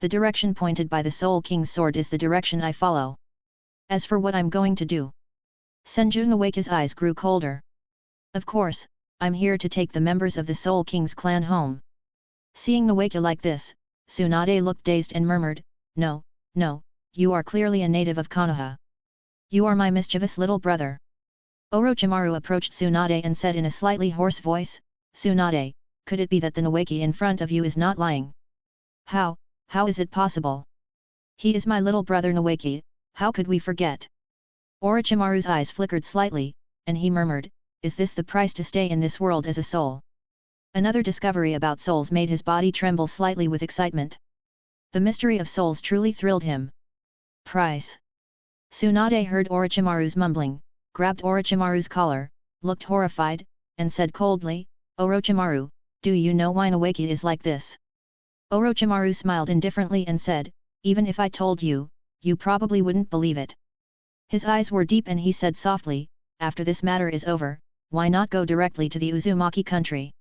S2: The direction pointed by the Soul King's sword is the direction I follow. As for what I'm going to do..." Senju Nawaka's eyes grew colder. "Of course, I'm here to take the members of the Soul King's clan home." Seeing Nawaka like this, Tsunade looked dazed and murmured, No, you are clearly a native of Konoha. You are my mischievous little brother." Orochimaru approached Tsunade and said in a slightly hoarse voice, "Tsunade, could it be that the Nawaki in front of you is not lying?" How is it possible? He is my little brother Nawaki, how could we forget?" Orochimaru's eyes flickered slightly, and he murmured, "Is this the price to stay in this world as a soul?" Another discovery about souls made his body tremble slightly with excitement. The mystery of souls truly thrilled him. "Price?" Tsunade heard Orochimaru's mumbling, grabbed Orochimaru's collar, looked horrified, and said coldly, "Orochimaru, do you know why Nawaki is like this?" Orochimaru smiled indifferently and said, "Even if I told you, you probably wouldn't believe it." His eyes were deep and he said softly, "After this matter is over, why not go directly to the Uzumaki country?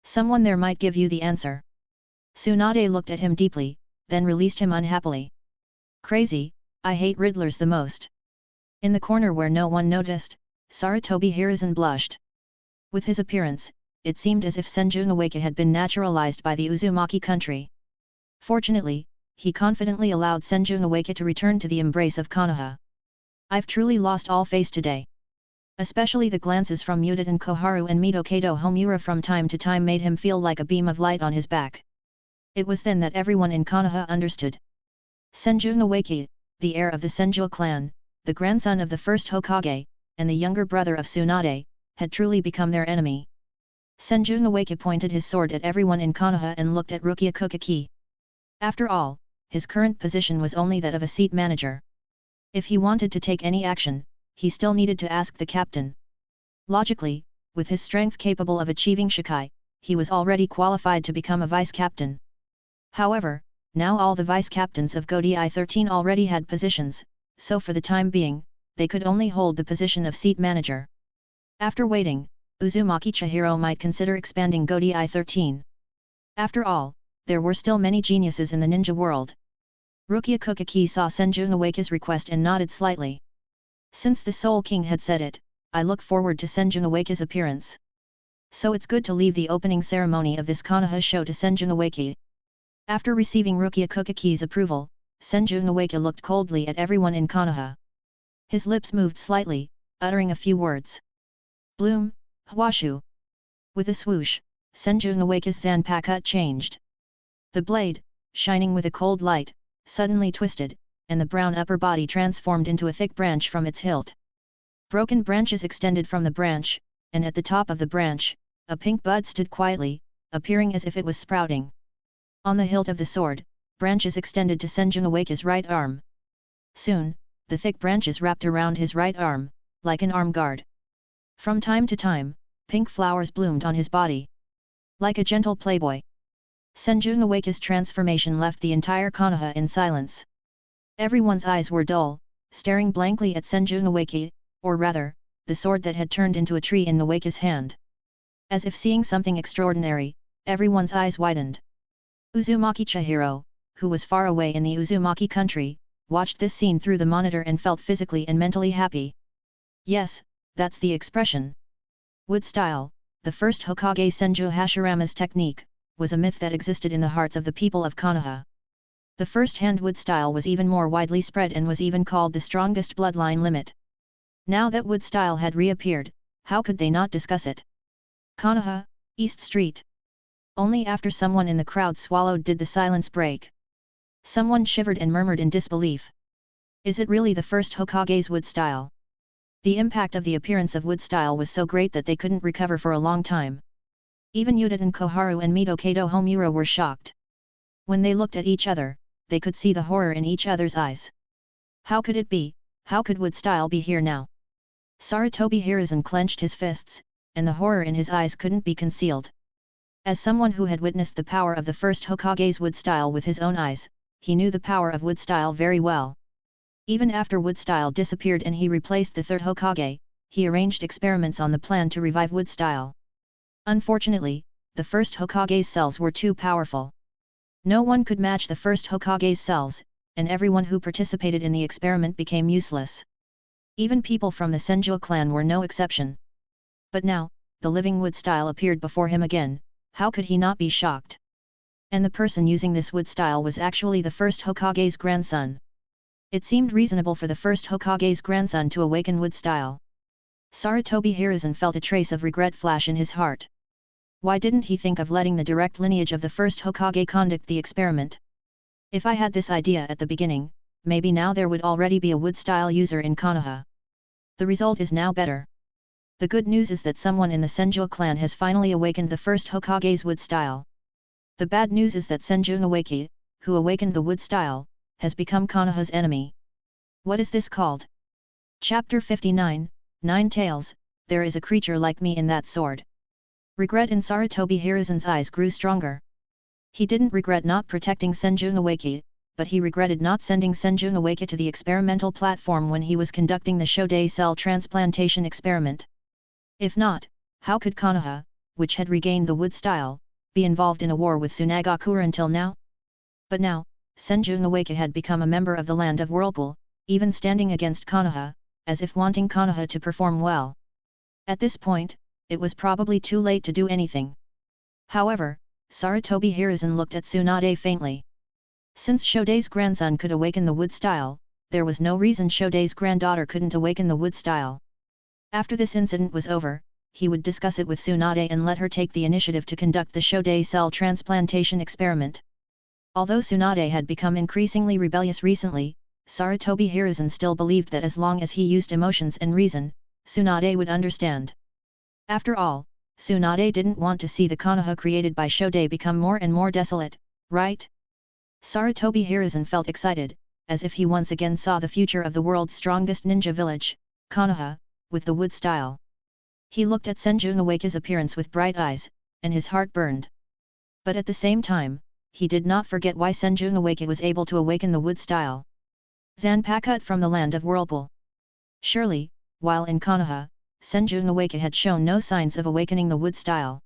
S2: Someone there might give you the answer." Tsunade looked at him deeply, then released him unhappily. "Crazy, I hate riddlers the most." In the corner where no one noticed, Sarutobi Hiruzen blushed. With his appearance, it seemed as if Senju Nawaka had been naturalized by the Uzumaki country. Fortunately, he confidently allowed Senju Nawaka to return to the embrace of Konoha. "I've truly lost all face today." Especially the glances from Mutaten Koharu and Mito Kato Homura from time to time made him feel like a beam of light on his back. It was then that everyone in Konoha understood. Senju Nawaka, the heir of the Senju clan, the grandson of the first Hokage, and the younger brother of Tsunade, had truly become their enemy. Senju Nawaka pointed his sword at everyone in Konoha and looked at Rukia Kukaki. After all, his current position was only that of a seat manager. If he wanted to take any action, he still needed to ask the captain. Logically, with his strength capable of achieving Shikai, he was already qualified to become a vice-captain. However, now all the vice-captains of Gotei 13 already had positions, so for the time being, they could only hold the position of seat manager. After waiting, Uzumaki Chihiro might consider expanding Gotei 13. After all, there were still many geniuses in the ninja world. Rukia Kukaki saw Senju Nawaka's request and nodded slightly. "Since the Soul King had said it, I look forward to Senju Nawaka's appearance." So it's good to leave the opening ceremony of this Konoha show to Senbonzakura. After receiving Rukia Kukaki's approval, Senbonzakura looked coldly at everyone in Konoha. His lips moved slightly, uttering a few words. Bloom, Hwashu. With a swoosh, Senbonzakura's Zanpakuto changed. The blade, shining with a cold light, suddenly twisted, and the brown upper body transformed into a thick branch from its hilt. Broken branches extended from the branch, and at the top of the branch, a pink bud stood quietly, appearing as if it was sprouting. On the hilt of the sword, branches extended to Senbonzakura's right arm. Soon, the thick branches wrapped around his right arm, like an arm guard. From time to time, pink flowers bloomed on his body. Like a gentle playboy. Senbonzakura's transformation left the entire Konoha in silence. Everyone's eyes were dull, staring blankly at Senbonzakura, or rather, the sword that had turned into a tree in Nwaka's hand. As if seeing something extraordinary, everyone's eyes widened. Uzumaki Chihiro, who was far away in the Uzumaki country, watched this scene through the monitor and felt physically and mentally happy. Yes, that's the expression. Wood style, the first Hokage Senju Hashirama's technique, was a myth that existed in the hearts of the people of Konoha. The first hand wood style was even more widely spread and was even called the strongest bloodline limit. Now that wood style had reappeared, how could they not discuss it? Konoha, East Street. Only after someone in the crowd swallowed did the silence break. Someone shivered and murmured in disbelief. Is it really the first Hokage's wood style? The impact of the appearance of wood style was so great that they couldn't recover for a long time. Even Udaten Koharu and Mito Kato Homura were shocked. When they looked at each other, they could see the horror in each other's eyes. How could it be? How could wood style be here now? Seireitei Hiruzen clenched his fists, and the horror in his eyes couldn't be concealed. As someone who had witnessed the power of the first Hokage's wood style with his own eyes, he knew the power of wood style very well. Even after wood style disappeared and he replaced the third Hokage, he arranged experiments on the plan to revive wood style. Unfortunately, the first Hokage's cells were too powerful. No one could match the first Hokage's cells, and everyone who participated in the experiment became useless. Even people from the Senju clan were no exception. But now, the living wood style appeared before him again. How could he not be shocked? And the person using this wood style was actually the first Hokage's grandson. It seemed reasonable for the first Hokage's grandson to awaken wood style. Seireitei Hiruzen felt a trace of regret flash in his heart. Why didn't he think of letting the direct lineage of the first Hokage conduct the experiment? If I had this idea at the beginning, maybe now there would already be a wood style user in Konoha. The result is now better. The good news is that someone in the Senju clan has finally awakened the first Hokage's wood style. The bad news is that Senbonzakura, who awakened the wood style, has become Konoha's enemy. What is this called? Chapter 59, Nine Tails, There is a creature like me in that sword. Regret in Seireitei Hiruzen's eyes grew stronger. He didn't regret not protecting Senbonzakura, but he regretted not sending Senbonzakura to the experimental platform when he was conducting the Shodei cell transplantation experiment. If not, how could Konoha, which had regained the wood style, be involved in a war with Sunagakura until now? But now, Senbonzakura had become a member of the land of Whirlpool, even standing against Konoha, as if wanting Konoha to perform well. At this point, it was probably too late to do anything. However, Seireitei Hiruzen looked at Tsunade faintly. Since Shodei's grandson could awaken the wood style, there was no reason Shodei's granddaughter couldn't awaken the wood style. After this incident was over, he would discuss it with Tsunade and let her take the initiative to conduct the Shodei cell transplantation experiment. Although Tsunade had become increasingly rebellious recently, Seireitei Hiruzen still believed that as long as he used emotions and reason, Tsunade would understand. After all, Tsunade didn't want to see the Konoha created by Shodei become more and more desolate, right? Seireitei Hiruzen felt excited, as if he once again saw the future of the world's strongest ninja village, Konoha, with the wood style. He looked at Senbonzakura's appearance with bright eyes, and his heart burned. But at the same time, he did not forget why Senbonzakura was able to awaken the wood style. Zanpakuto from the land of Whirlpool. Surely, while in Konoha, Senbonzakura had shown no signs of awakening the wood style.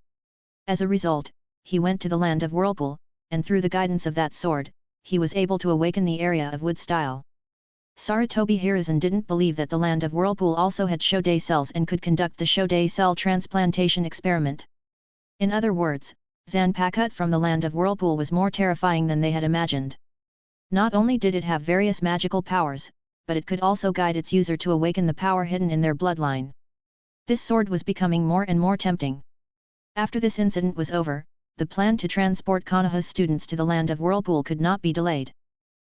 S2: As a result, he went to the land of Whirlpool, and through the guidance of that sword, he was able to awaken the area of wood style. Seireitei Hiruzen didn't believe that the land of Whirlpool also had Shodei cells and could conduct the Shodei cell transplantation experiment. In other words, Zanpakuto from the land of Whirlpool was more terrifying than they had imagined. Not only did it have various magical powers, but it could also guide its user to awaken the power hidden in their bloodline. This sword was becoming more and more tempting. After this incident was over, the plan to transport Konoha's students to the land of Whirlpool could not be delayed.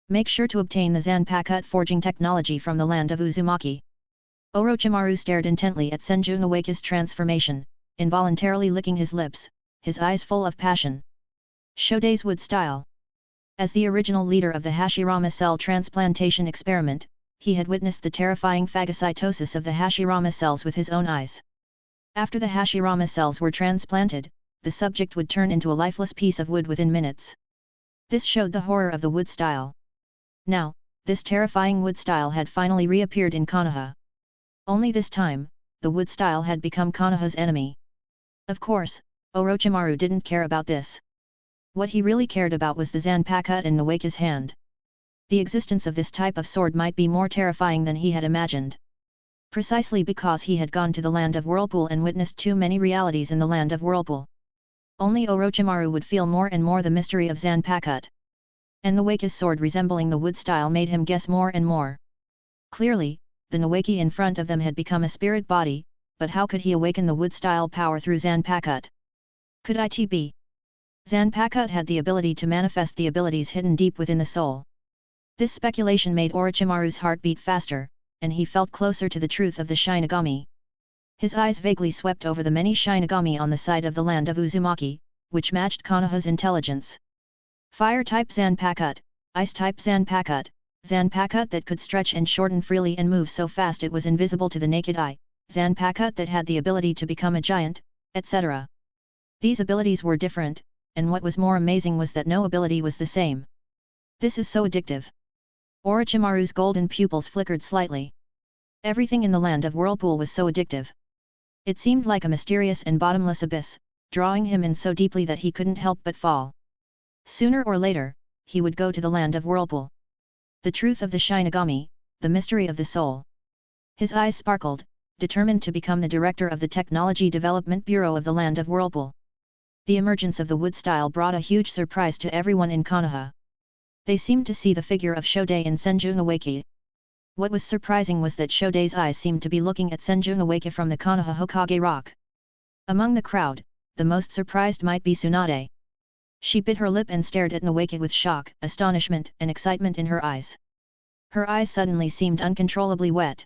S2: Make sure to obtain the Zanpakuto forging technology from the land of Uzumaki. Orochimaru stared intently at Senbonzaku's transformation, involuntarily licking his lips, his eyes full of passion. Shodei's wood style. As the original leader of the Hashirama cell transplantation experiment, he had witnessed the terrifying phagocytosis of the Hashirama cells with his own eyes. After the Hashirama cells were transplanted, the subject would turn into a lifeless piece of wood within minutes. This showed the horror of the wood style. Now, this terrifying wood style had finally reappeared in Konoha. Only this time, the wood style had become Konoha's enemy. Of course, Orochimaru didn't care about this. What he really cared about was the Zanpakuto in Naoki's hand. The existence of this type of sword might be more terrifying than he had imagined. Precisely because he had gone to the land of Whirlpool and witnessed too many realities in the land of Whirlpool. Only Orochimaru would feel more and more the mystery of Zanpakuto. And Naoki's sword resembling the wood style made him guess more and more. Clearly, the Naoki in front of them had become a spirit body, but how could he awaken the wood style power through Zanpakuto? Could it be? Zanpakuto had the ability to manifest the abilities hidden deep within the soul. This speculation made Orochimaru's heart beat faster, and he felt closer to the truth of the Shinigami. His eyes vaguely swept over the many Shinigami on the side of the land of Uzumaki, which matched Konoha's intelligence. Fire-type Zanpakuto, Ice-type Zanpakuto, Zanpakuto that could stretch and shorten freely and move so fast it was invisible to the naked eye, Zanpakuto that had the ability to become a giant, etc. These abilities were different, and what was more amazing was that no ability was the same. This is so addictive. Orochimaru's golden pupils flickered slightly. Everything in the land of Whirlpool was so addictive. It seemed like a mysterious and bottomless abyss, drawing him in so deeply that he couldn't help but fall. Sooner or later, he would go to the land of Whirlpool. The truth of the Shinigami, the mystery of the soul. His eyes sparkled, determined to become the director of the Technology Development Bureau of the land of Whirlpool. The emergence of the wood style brought a huge surprise to everyone in Konoha. They seemed to see the figure of Shodei in Senbonzaku. What was surprising was that Shodei's eyes seemed to be looking at Senbonzaku from the Konoha Hokage rock. Among the crowd, the most surprised might be Tsunade. She bit her lip and stared at Naoki with shock, astonishment and excitement in her eyes. Her eyes suddenly seemed uncontrollably wet.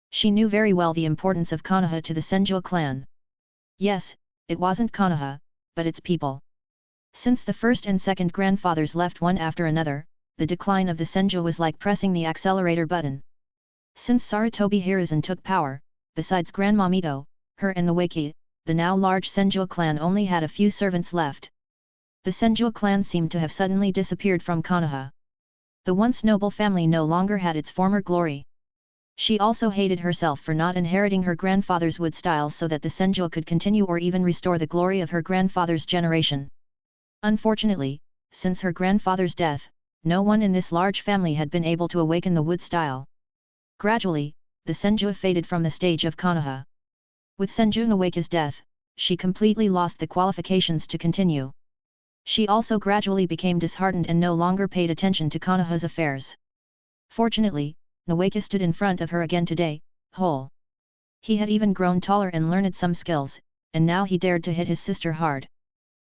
S2: She knew very well the importance of Konoha to the Senju clan. Yes, it wasn't Konoha, but its people. Since the first and second grandfathers left one after another, the decline of the Senju was like pressing the accelerator button. Since Sarutobi Hiruzen took power, besides Grandma Mito, her and Naoki, the now large Senju clan only had a few servants left. The Senju clan seemed to have suddenly disappeared from Konoha. The once noble family no longer had its former glory. She also hated herself for not inheriting her grandfather's wood style so that the Senju could continue or even restore the glory of her grandfather's generation. Unfortunately, since her grandfather's death, no one in this large family had been able to awaken the wood style. Gradually, the Senju faded from the stage of Konoha. With Senbonzaku's death, she completely lost the qualifications to continue. She also gradually became disheartened and no longer paid attention to Konoha's affairs. Fortunately, Naoki stood in front of her again today, whole. He had even grown taller and learned some skills, and now he dared to hit his sister hard.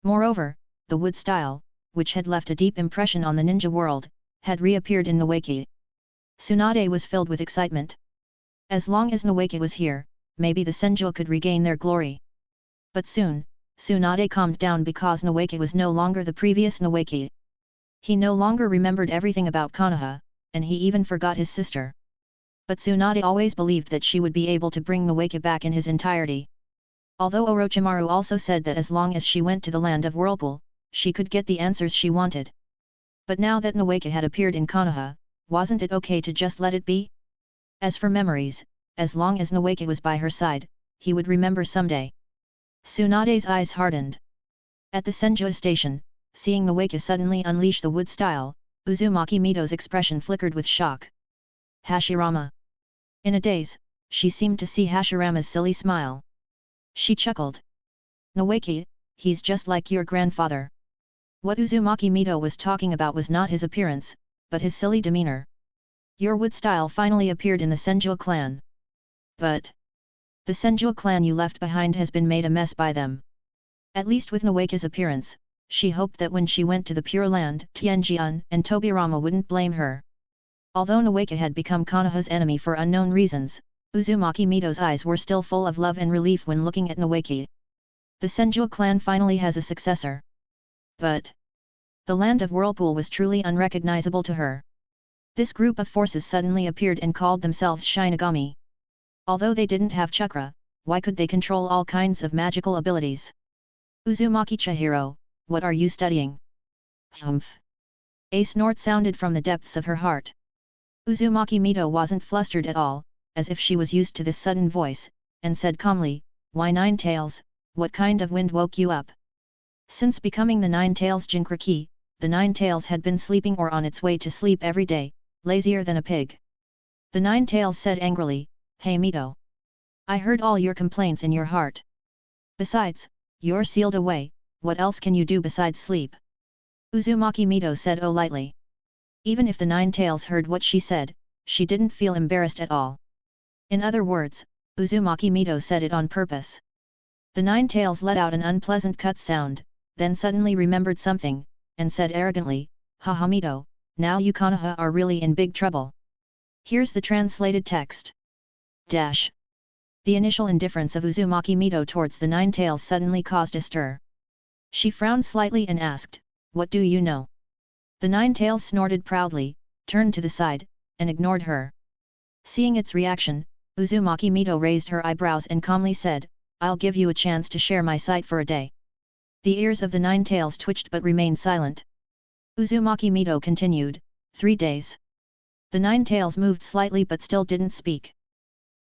S2: Moreover, the wood style, which had left a deep impression on the ninja world, had reappeared in Naoki. Tsunade was filled with excitement. As long as Naoki was here, maybe the Senju could regain their glory. But soon, Tsunade calmed down because Naoki was no longer the previous Naoki. He no longer remembered everything about Konoha, and he even forgot his sister. But Tsunade always believed that she would be able to bring Naoki back in his entirety. Although Orochimaru also said that as long as she went to the land of Whirlpool, she could get the answers she wanted. But now that Naoki had appeared in Konoha, wasn't it okay to just let it be? As for memories, as long as Naoki was by her side, he would remember someday. Tsunade's eyes hardened. At the Senju station, seeing Naoki suddenly unleash the wood style, Uzumaki Mito's expression flickered with shock. Hashirama. In a daze, she seemed to see Hashirama's silly smile. She chuckled. Naoki, he's just like your grandfather. What Uzumaki Mito was talking about was not his appearance, but his silly demeanor. Your wood style finally appeared in the Senju clan. But the Senju clan you left behind has been made a mess by them. At least with Nawaka's appearance, she hoped that when she went to the Pure Land, Tianjian and Tobirama wouldn't blame her. Although Nawaka had become Konoha's enemy for unknown reasons, Uzumaki Mito's eyes were still full of love and relief when looking at Nawaka. The Senju clan finally has a successor. But the land of Whirlpool was truly unrecognizable to her. This group of forces suddenly appeared and called themselves Shinigami. Although they didn't have chakra, why could they control all kinds of magical abilities? Uzumaki Chihiro, what are you studying? Humph. A snort sounded from the depths of her heart. Uzumaki Mito wasn't flustered at all, as if she was used to this sudden voice, and said calmly, "Why Nine Tails, what kind of wind woke you up?" Since becoming the Nine Tails Jinchuriki, the Nine Tails had been sleeping or on its way to sleep every day, lazier than a pig. The Nine Tails said angrily, "Hey Mito! I heard all your complaints in your heart. Besides, you're sealed away, what else can you do besides sleep?" Uzumaki Mito said lightly. Even if the Nine Tails heard what she said, she didn't feel embarrassed at all. In other words, Uzumaki Mito said it on purpose. The Nine Tails let out an unpleasant cut sound, then suddenly remembered something, and said arrogantly, "Haha Mito, now you Konoha are really in big trouble." Here's the translated text. Dash. The initial indifference of Uzumaki Mito towards the Nine Tails suddenly caused a stir. She frowned slightly and asked, "What do you know?" The Nine Tails snorted proudly, turned to the side, and ignored her. Seeing its reaction, Uzumaki Mito raised her eyebrows and calmly said, "I'll give you a chance to share my sight for a day." The ears of the Nine Tails twitched but remained silent. Uzumaki Mito continued, 3 days. The Nine Tails moved slightly but still didn't speak.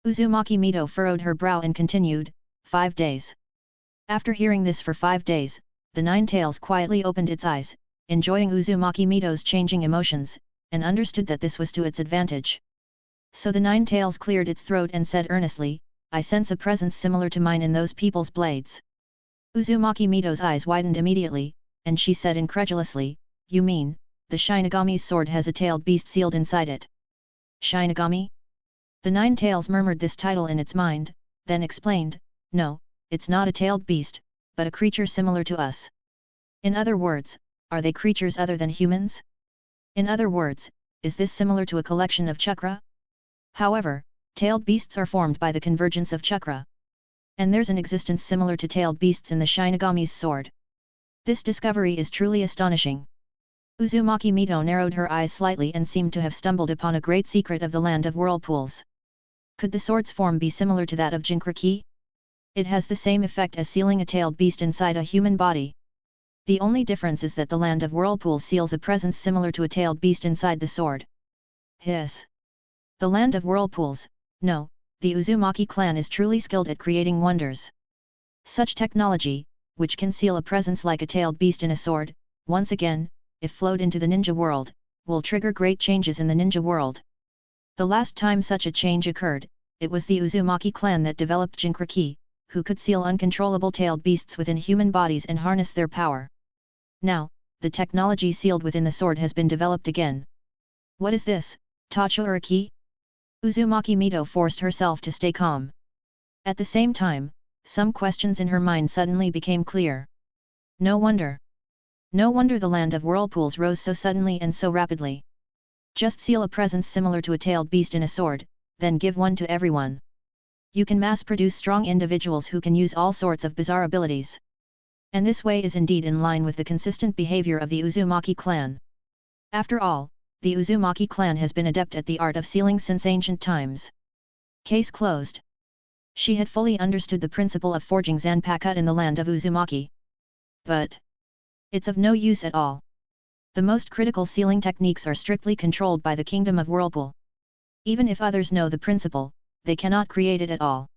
S2: Uzumaki Mito furrowed her brow and continued, 5 days. After hearing this for 5 days, the Nine Tails quietly opened its eyes, enjoying Uzumaki Mito's changing emotions, and understood that this was to its advantage. So the Nine Tails cleared its throat and said earnestly, "I sense a presence similar to mine in those people's blades." Uzumaki Mito's eyes widened immediately, and she said incredulously, "You mean, the Shinigami's sword has a tailed beast sealed inside it?" Shinigami? The Nine Tails murmured this title in its mind, then explained, "No, it's not a tailed beast, but a creature similar to us." In other words, are they creatures other than humans? In other words, is this similar to a collection of chakra? However, tailed beasts are formed by the convergence of chakra. And there's an existence similar to tailed beasts in the Shinigami's sword. This discovery is truly astonishing. Uzumaki Mito narrowed her eyes slightly and seemed to have stumbled upon a great secret of the land of whirlpools. Could the sword's form be similar to that of Jinchuriki? It has the same effect as sealing a tailed beast inside a human body. The only difference is that the land of whirlpools seals a presence similar to a tailed beast inside the sword. Hiss. The land of whirlpools, no, the Uzumaki clan is truly skilled at creating wonders. Such technology, which can seal a presence like a tailed beast in a sword, once again, if flowed into the ninja world, will trigger great changes in the ninja world. The last time such a change occurred, it was the Uzumaki clan that developed Jinchuriki, who could seal uncontrollable tailed beasts within human bodies and harness their power. Now, the technology sealed within the sword has been developed again. What is this, Tachuriki? Uzumaki Mito forced herself to stay calm. At the same time, some questions in her mind suddenly became clear. No wonder. No wonder the land of whirlpools rose so suddenly and so rapidly. Just seal a presence similar to a tailed beast in a sword, then give one to everyone. You can mass-produce strong individuals who can use all sorts of bizarre abilities. And this way is indeed in line with the consistent behavior of the Uzumaki clan. After all, the Uzumaki clan has been adept at the art of sealing since ancient times. Case closed. She had fully understood the principle of forging Zanpakuto in the land of Uzumaki. But it's of no use at all. The most critical sealing techniques are strictly controlled by the Kingdom of Whirlpool. Even if others know the principle, they cannot create it at all.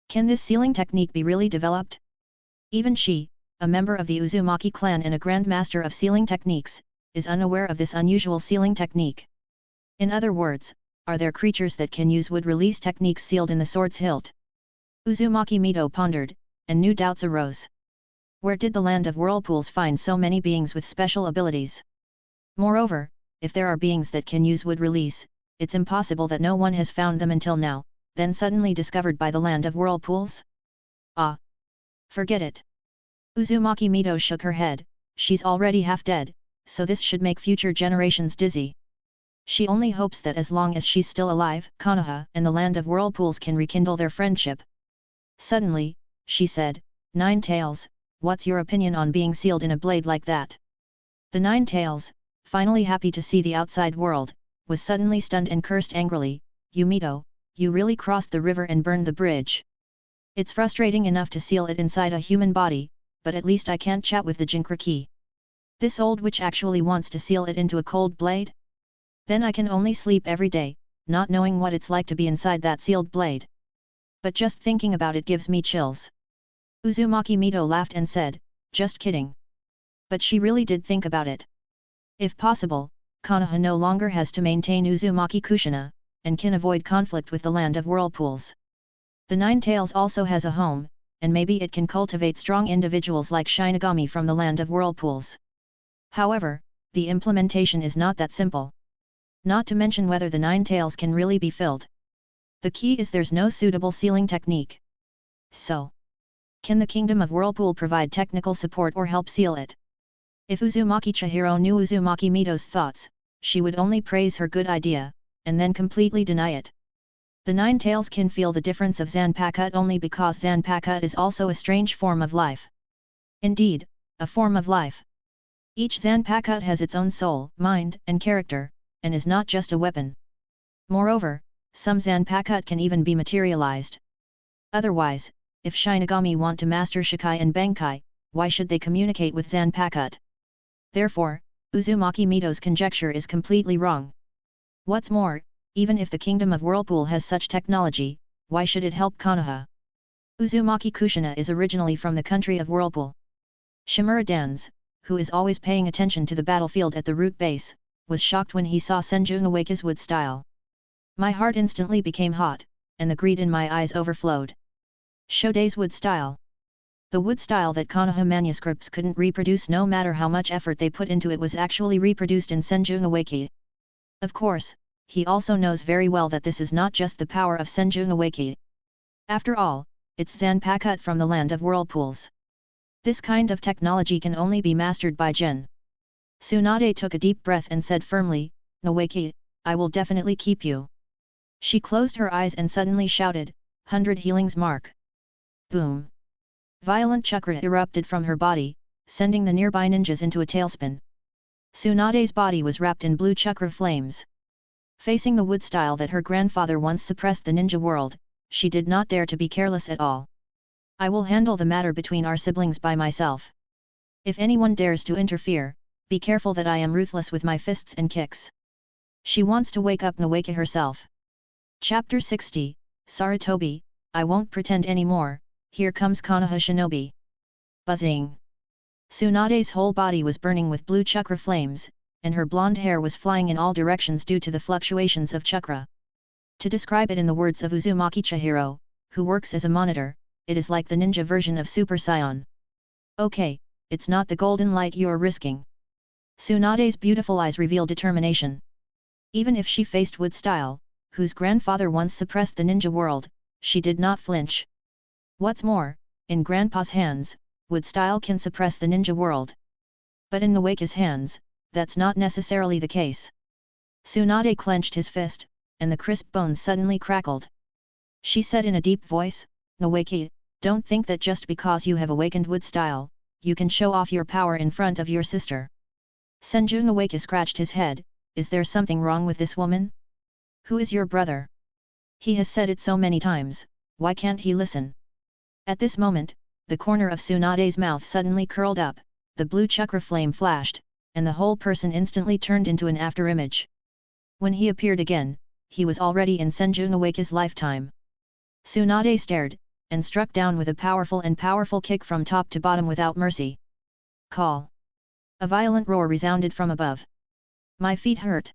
S2: Can this sealing technique be really developed? Even she, a member of the Uzumaki clan and a grandmaster of sealing techniques, is unaware of this unusual sealing technique. In other words, are there creatures that can use wood release techniques sealed in the sword's hilt? Uzumaki Mito pondered, and new doubts arose. Where did the land of whirlpools find so many beings with special abilities? Moreover, if there are beings that can use wood release, it's impossible that no one has found them until now, then suddenly discovered by the land of whirlpools? Ah! Forget it. Uzumaki Mito shook her head. She's already half dead, so this should make future generations dizzy. She only hopes that as long as she's still alive, Konoha and the land of whirlpools can rekindle their friendship. Suddenly, she said, "Nine Tails, what's your opinion on being sealed in a blade like that?" The Nine Tails, finally happy to see the outside world, was suddenly stunned and cursed angrily, "You Mito, you really crossed the river and burned the bridge. It's frustrating enough to seal it inside a human body, but at least I can't chat with the Jinchuriki. This old witch actually wants to seal it into a cold blade? Then I can only sleep every day, not knowing what it's like to be inside that sealed blade. But just thinking about it gives me chills." Uzumaki Mito laughed and said, "Just kidding." But she really did think about it. If possible, Konoha no longer has to maintain Uzumaki Kushina, and can avoid conflict with the land of whirlpools. The Nine Tails also has a home, and maybe it can cultivate strong individuals like Shinigami from the land of whirlpools. However, the implementation is not that simple. Not to mention whether the Nine Tails can really be filled. The key is there's no suitable sealing technique. So, can the Kingdom of Whirlpool provide technical support or help seal it? If Uzumaki Chihiro knew Uzumaki Mito's thoughts, she would only praise her good idea, and then completely deny it. The Nine Tails can feel the difference of Zanpakuto only because Zanpakuto is also a strange form of life. Indeed, a form of life. Each Zanpakuto has its own soul, mind, and character, and is not just a weapon. Moreover, some Zanpakuto can even be materialized. Otherwise, if Shinigami want to master Shikai and Bankai, why should they communicate with Zanpakuto? Therefore, Uzumaki Mito's conjecture is completely wrong. What's more, even if the Kingdom of Whirlpool has such technology, why should it help Konoha? Uzumaki Kushina is originally from the country of Whirlpool. Shimura Dans, who is always paying attention to the battlefield at the root base, was shocked when he saw Senju Nuwake's wood style. My heart instantly became hot, and the greed in my eyes overflowed. Shodei's wood style. The wood style that Konoha manuscripts couldn't reproduce no matter how much effort they put into it was actually reproduced in Senju Nuwake. Of course, he also knows very well that this is not just the power of Senju Nuwake. After all, it's Zanpakuto from the land of whirlpools. This kind of technology can only be mastered by Jin. Tsunade took a deep breath and said firmly, "Nuwake, I will definitely keep you." She closed her eyes and suddenly shouted, "100 healings mark." Boom! Violent chakra erupted from her body, sending the nearby ninjas into a tailspin. Tsunade's body was wrapped in blue chakra flames. Facing the wood style that her grandfather once suppressed the ninja world, she did not dare to be careless at all. "I will handle the matter between our siblings by myself. If anyone dares to interfere, be careful that I am ruthless with my fists and kicks." She wants to wake up Nuwake herself. Chapter 60, Sarutobi, I won't pretend anymore, here comes Konoha Shinobi. Buzzing. Tsunade's whole body was burning with blue chakra flames, and her blonde hair was flying in all directions due to the fluctuations of chakra. To describe it in the words of Uzumaki Chihiro, who works as a monitor, it is like the ninja version of Super Saiyan. "Okay, it's not the golden light you're risking." Tsunade's beautiful eyes reveal determination. Even if she faced wood style, whose grandfather once suppressed the ninja world, she did not flinch. What's more, in Grandpa's hands, wood style can suppress the ninja world. But in Nuwake's hands, that's not necessarily the case. Tsunade clenched his fist, and the crisp bones suddenly crackled. She said in a deep voice, "Nuwake, don't think that just because you have awakened wood style, you can show off your power in front of your sister." Senju Nuwake scratched his head, "Is there something wrong with this woman? Who is your brother? He has said it so many times, why can't he listen?" At this moment, the corner of Tsunade's mouth suddenly curled up, the blue chakra flame flashed, and the whole person instantly turned into an afterimage. When he appeared again, he was already in Senju Nuwake's lifetime. Tsunade stared, and struck down with a powerful kick from top to bottom without mercy. Call! A violent roar resounded from above. "My feet hurt."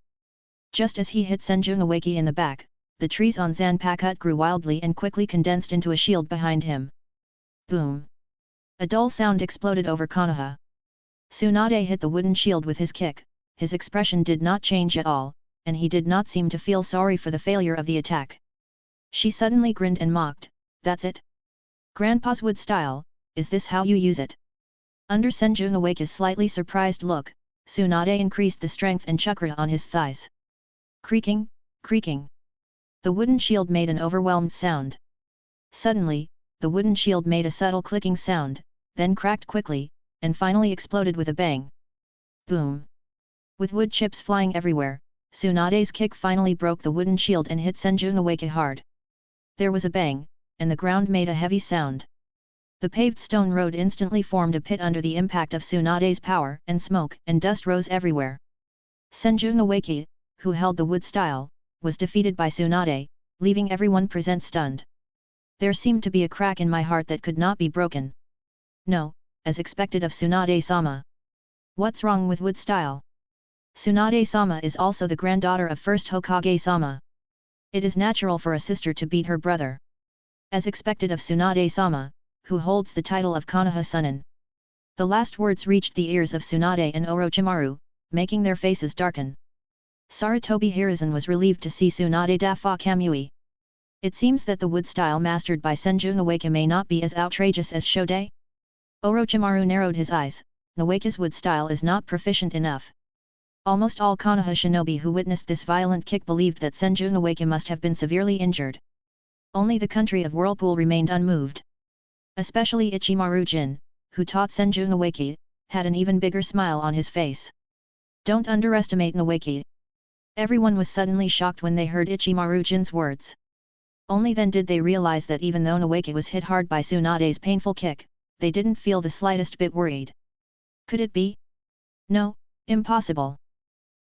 S2: Just as he hit Senju Nuwake in the back, the trees on Zanpakuto grew wildly and quickly condensed into a shield behind him. Boom! A dull sound exploded over Konoha. Tsunade hit the wooden shield with his kick. His expression did not change at all, and he did not seem to feel sorry for the failure of the attack. She suddenly grinned and mocked, "That's it? Grandpa's wood style, is this how you use it?" Under Senbonzaku's slightly surprised look, Tsunade increased the strength and chakra on his thighs. Creaking, creaking. The wooden shield made an overwhelmed sound. Suddenly, the wooden shield made a subtle clicking sound, then cracked quickly, and finally exploded with a bang. Boom! With wood chips flying everywhere, Tsunade's kick finally broke the wooden shield and hit Senbonzaku hard. There was a bang, and the ground made a heavy sound. The paved stone road instantly formed a pit under the impact of Tsunade's power, and smoke and dust rose everywhere. Senbonzaku, who held the wood style, was defeated by Tsunade, leaving everyone present stunned. There seemed to be a crack in my heart that could not be broken. No, as expected of Tsunade-sama. What's wrong with wood style? Tsunade-sama is also the granddaughter of first Hokage-sama. It is natural for a sister to beat her brother. As expected of Tsunade-sama, who holds the title of Konoha Sannin. The last words reached the ears of Tsunade and Orochimaru, making their faces darken. Seireitei Hiruzen was relieved to see Tsunade dafa kamui. It seems that the wood style mastered by Senbonzaku may not be as outrageous as Shodei. Orochimaru narrowed his eyes. Nawaka's wood style is not proficient enough. Almost all Konoha shinobi who witnessed this violent kick believed that Senbonzaku must have been severely injured. Only the country of Whirlpool remained unmoved. Especially Ichimaru-jin, who taught Senbonzaku, had an even bigger smile on his face. Don't underestimate Nawaki. Everyone was suddenly shocked when they heard Ichimaru-jin's words. Only then did they realize that even though Nawaki was hit hard by Tsunade's painful kick, they didn't feel the slightest bit worried. Could it be? No, impossible.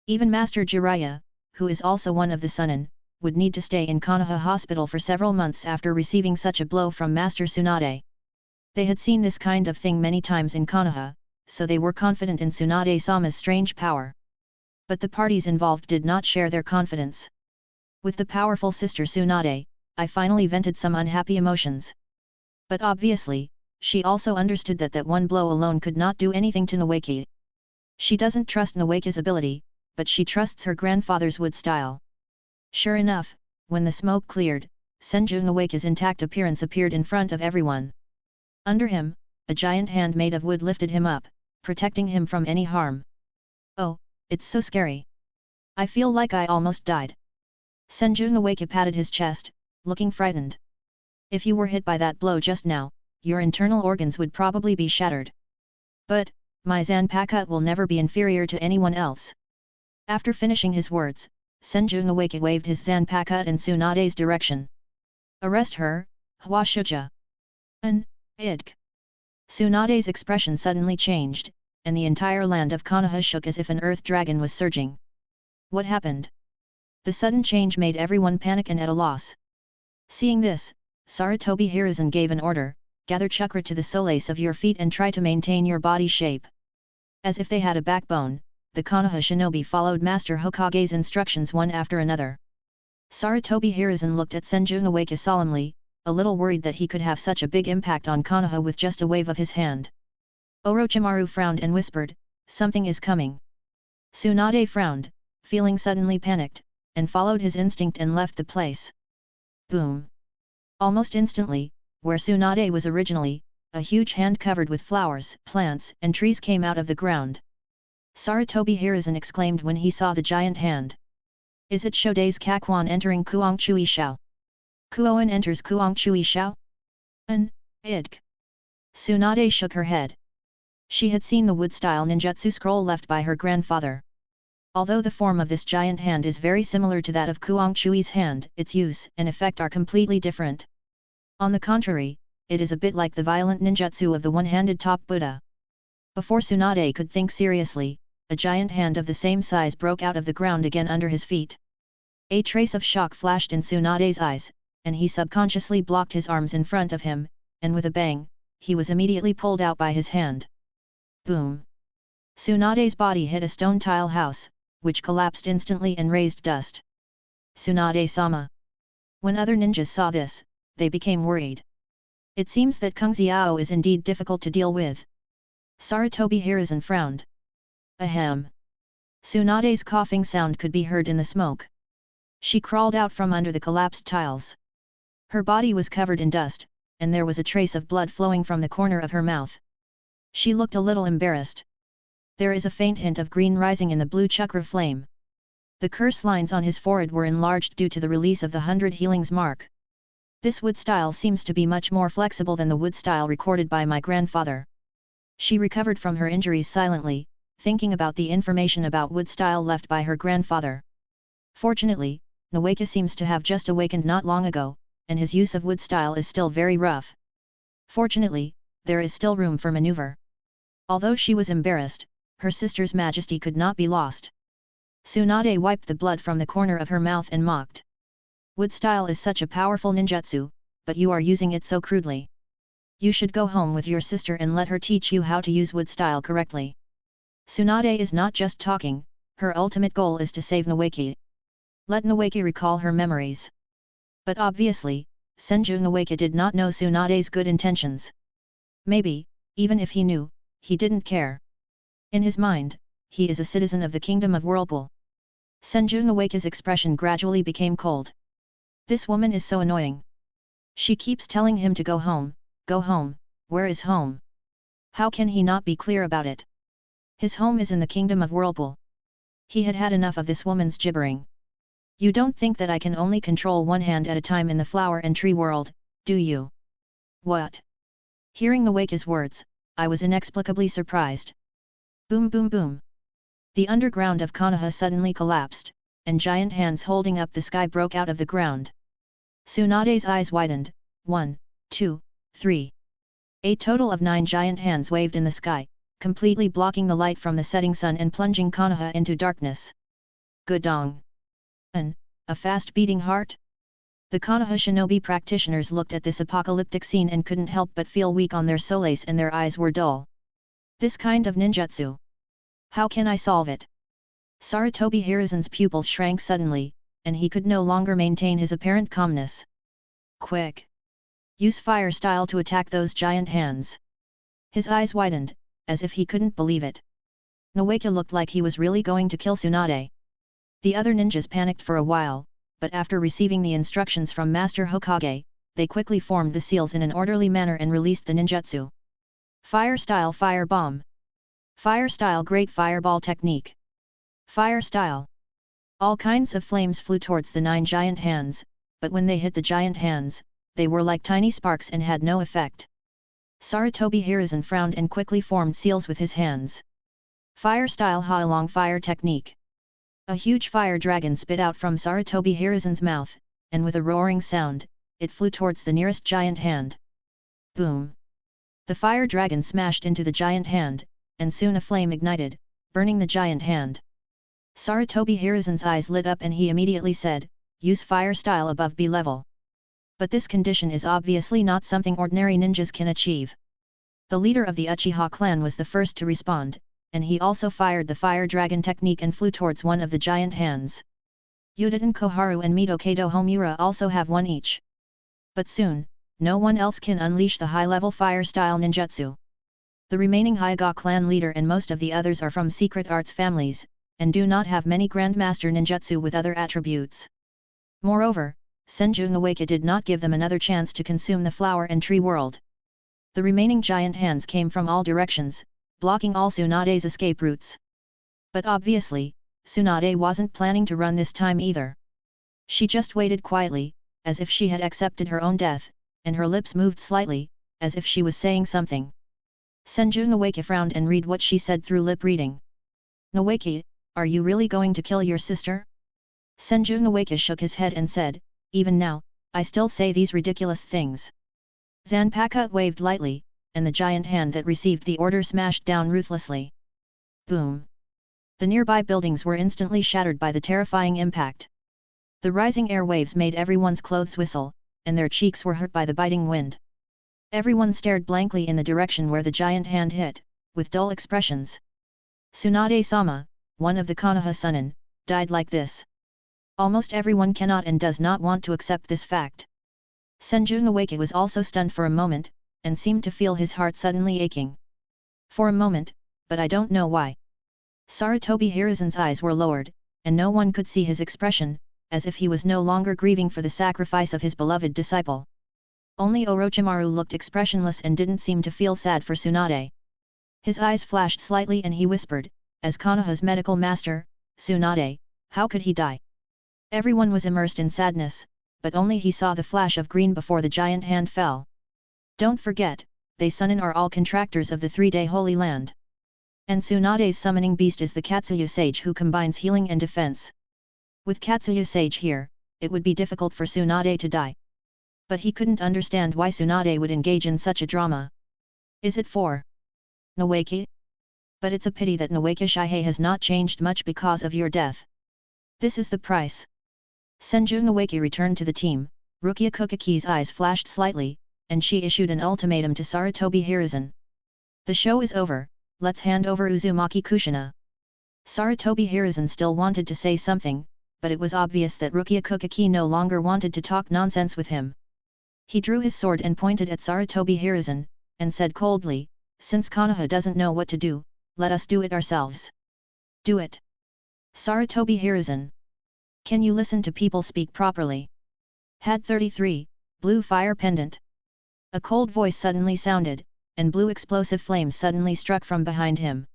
S2: Even Master Jiraiya, who is also one of the Sannin, would need to stay in Konoha Hospital for several months after receiving such a blow from Master Tsunade. They had seen this kind of thing many times in Konoha, so they were confident in Tsunade-sama's strange power. But the parties involved did not share their confidence. With the powerful sister Tsunade, I finally vented some unhappy emotions. But obviously, she also understood that one blow alone could not do anything to Nawaki. She doesn't trust Nawaka's ability, but she trusts her grandfather's wood style. Sure enough, when the smoke cleared, Senbonzaku's intact appearance appeared in front of everyone. Under him, a giant hand made of wood lifted him up, protecting him from any harm. Oh, it's so scary. I feel like I almost died. Senbonzaku patted his chest, looking frightened. If you were hit by that blow just now, your internal organs would probably be shattered. But, my Zanpakuto will never be inferior to anyone else. After finishing his words, Senbonzaku waved his Zanpakuto in Tsunade's direction. Arrest her, Hwashuja. Idk. Tsunade's expression suddenly changed, and the entire land of Konoha shook as if an earth dragon was surging. What happened? The sudden change made everyone panic and at a loss. Seeing this, Seireitei Hiruzen gave an order, gather chakra to the soles of your feet and try to maintain your body shape. As if they had a backbone, the Konoha shinobi followed Master Hokage's instructions one after another. Seireitei Hiruzen looked at Senbonzaku solemnly, a little worried that he could have such a big impact on Konoha with just a wave of his hand. Orochimaru frowned and whispered, "Something is coming." Tsunade frowned, feeling suddenly panicked, and followed his instinct and left the place. Boom! Almost instantly, where Tsunade was originally, a huge hand covered with flowers, plants, and trees came out of the ground. Seireitei Hiruzen exclaimed when he saw the giant hand. Is it Shodei's Kakuan entering Kuongchui Shao? Kuoan enters Kuongchui Shao? Idk. Tsunade shook her head. She had seen the wood-style ninjutsu scroll left by her grandfather. Although the form of this giant hand is very similar to that of Kuongchui's hand, its use and effect are completely different. On the contrary, it is a bit like the violent ninjutsu of the one-handed top Buddha. Before Tsunade could think seriously, a giant hand of the same size broke out of the ground again under his feet. A trace of shock flashed in Tsunade's eyes, and he subconsciously blocked his arms in front of him, and with a bang, he was immediately pulled out by his hand. Boom! Tsunade's body hit a stone tile house, which collapsed instantly and raised dust. Tsunade-sama. When other ninjas saw this, they became worried. It seems that Kung Xiao is indeed difficult to deal with. Sarutobi Hiruzen frowned. Ahem. Tsunade's coughing sound could be heard in the smoke. She crawled out from under the collapsed tiles. Her body was covered in dust, and there was a trace of blood flowing from the corner of her mouth. She looked a little embarrassed. There is a faint hint of green rising in the blue chakra flame. The curse lines on his forehead were enlarged due to the release of the 100 healings mark. This wood style seems to be much more flexible than the wood style recorded by my grandfather. She recovered from her injuries silently, thinking about the information about wood style left by her grandfather. Fortunately, Nawaka seems to have just awakened not long ago, and his use of wood style is still very rough. Fortunately, there is still room for maneuver. Although she was embarrassed, her sister's majesty could not be lost. Tsunade wiped the blood from the corner of her mouth and mocked. Wood style is such a powerful ninjutsu, but you are using it so crudely. You should go home with your sister and let her teach you how to use wood style correctly. Tsunade is not just talking, her ultimate goal is to save Nawaki. Let Nawaki recall her memories. But obviously, Senju Nawaki did not know Tsunade's good intentions. Maybe, even if he knew, he didn't care. In his mind, he is a citizen of the kingdom of Whirlpool. Senju Nawaki's expression gradually became cold. This woman is so annoying. She keeps telling him to go home, where is home? How can he not be clear about it? His home is in the kingdom of Whirlpool. He had had enough of this woman's gibbering. You don't think that I can only control one hand at a time in the flower and tree world, do you? What? Hearing Nawaki's words, I was inexplicably surprised. Boom boom boom. The underground of Konoha suddenly collapsed, and giant hands holding up the sky broke out of the ground. Tsunade's eyes widened. 1, 2, 3. A total of 9 giant hands waved in the sky, completely blocking the light from the setting sun and plunging Konoha into darkness. Gudong. A fast-beating heart? The Konoha shinobi practitioners looked at this apocalyptic scene and couldn't help but feel weak on their soles and their eyes were dull. This kind of ninjutsu. How can I solve it? Sarutobi Hiruzen's pupils shrank suddenly, and he could no longer maintain his apparent calmness. Quick! Use fire style to attack those giant hands. His eyes widened, as if he couldn't believe it. Nawaka looked like he was really going to kill Tsunade. The other ninjas panicked for a while, but after receiving the instructions from Master Hokage, they quickly formed the seals in an orderly manner and released the ninjutsu. Fire style fire bomb. Fire style great fireball technique. Fire style. All kinds of flames flew towards the 9 giant hands, but when they hit the giant hands, they were like tiny sparks and had no effect. Sarutobi Hiruzen frowned and quickly formed seals with his hands. Fire style Ha-Long fire technique. A huge fire dragon spit out from Sarutobi Hiruzen's mouth, and with a roaring sound, it flew towards the nearest giant hand. Boom! The fire dragon smashed into the giant hand, and soon a flame ignited, burning the giant hand. Sarutobi Hiruzen's eyes lit up and he immediately said, use fire style above B level. But this condition is obviously not something ordinary ninjas can achieve. The leader of the Uchiha clan was the first to respond, and he also fired the fire dragon technique and flew towards one of the giant hands. Yuditen Koharu and Mito Kado Homura also have one each. But soon, no one else can unleash the high-level fire style ninjutsu. The remaining Hyuga clan leader and most of the others are from secret arts families, and do not have many grandmaster ninjutsu with other attributes. Moreover, Senju Nawaka did not give them another chance to consume the flower and tree world. The remaining giant hands came from all directions, blocking all Tsunade's escape routes. But obviously, Tsunade wasn't planning to run this time either. She just waited quietly, as if she had accepted her own death, and her lips moved slightly, as if she was saying something. Senju Nawaka frowned and read what she said through lip reading. Nawaki, are you really going to kill your sister? Senju Nawaka shook his head and said, even now, I still say these ridiculous things. Zanpakuto waved lightly, and the giant hand that received the order smashed down ruthlessly. Boom! The nearby buildings were instantly shattered by the terrifying impact. The rising air waves made everyone's clothes whistle, and their cheeks were hurt by the biting wind. Everyone stared blankly in the direction where the giant hand hit, with dull expressions. Tsunade-sama, one of the Konoha Sannin, died like this. Almost everyone cannot and does not want to accept this fact. Senju Nawake was also stunned for a moment, and seemed to feel his heart suddenly aching. For a moment, but I don't know why. Sarutobi Hiruzen's eyes were lowered, and no one could see his expression, as if he was no longer grieving for the sacrifice of his beloved disciple. Only Orochimaru looked expressionless and didn't seem to feel sad for Tsunade. His eyes flashed slightly and he whispered, as Konoha's medical master, "Tsunade, how could he die?" Everyone was immersed in sadness, but only he saw the flash of green before the giant hand fell. Don't forget, they Sannin are all contractors of the 3-day Holy Land. And Tsunade's summoning beast is the Katsuya Sage who combines healing and defense. With Katsuya Sage here, it would be difficult for Tsunade to die. But he couldn't understand why Tsunade would engage in such a drama. Is it for Nawake? But it's a pity that Nawake Shihei has not changed much because of your death. This is the price. Senju Nawake returned to the team. Rukia Kukaki's eyes flashed slightly, and she issued an ultimatum to Sarutobi Hiruzen. The show is over, let's hand over Uzumaki Kushina. Sarutobi Hiruzen still wanted to say something, but it was obvious that Rukia Kukaki no longer wanted to talk nonsense with him. He drew his sword and pointed at Sarutobi Hiruzen, and said coldly, "Since Konoha doesn't know what to do, let us do it ourselves." "Do it." Sarutobi Hiruzen. Can you listen to people speak properly? Had 33, blue fire pendant. A cold voice suddenly sounded, and blue explosive flames suddenly struck from behind him.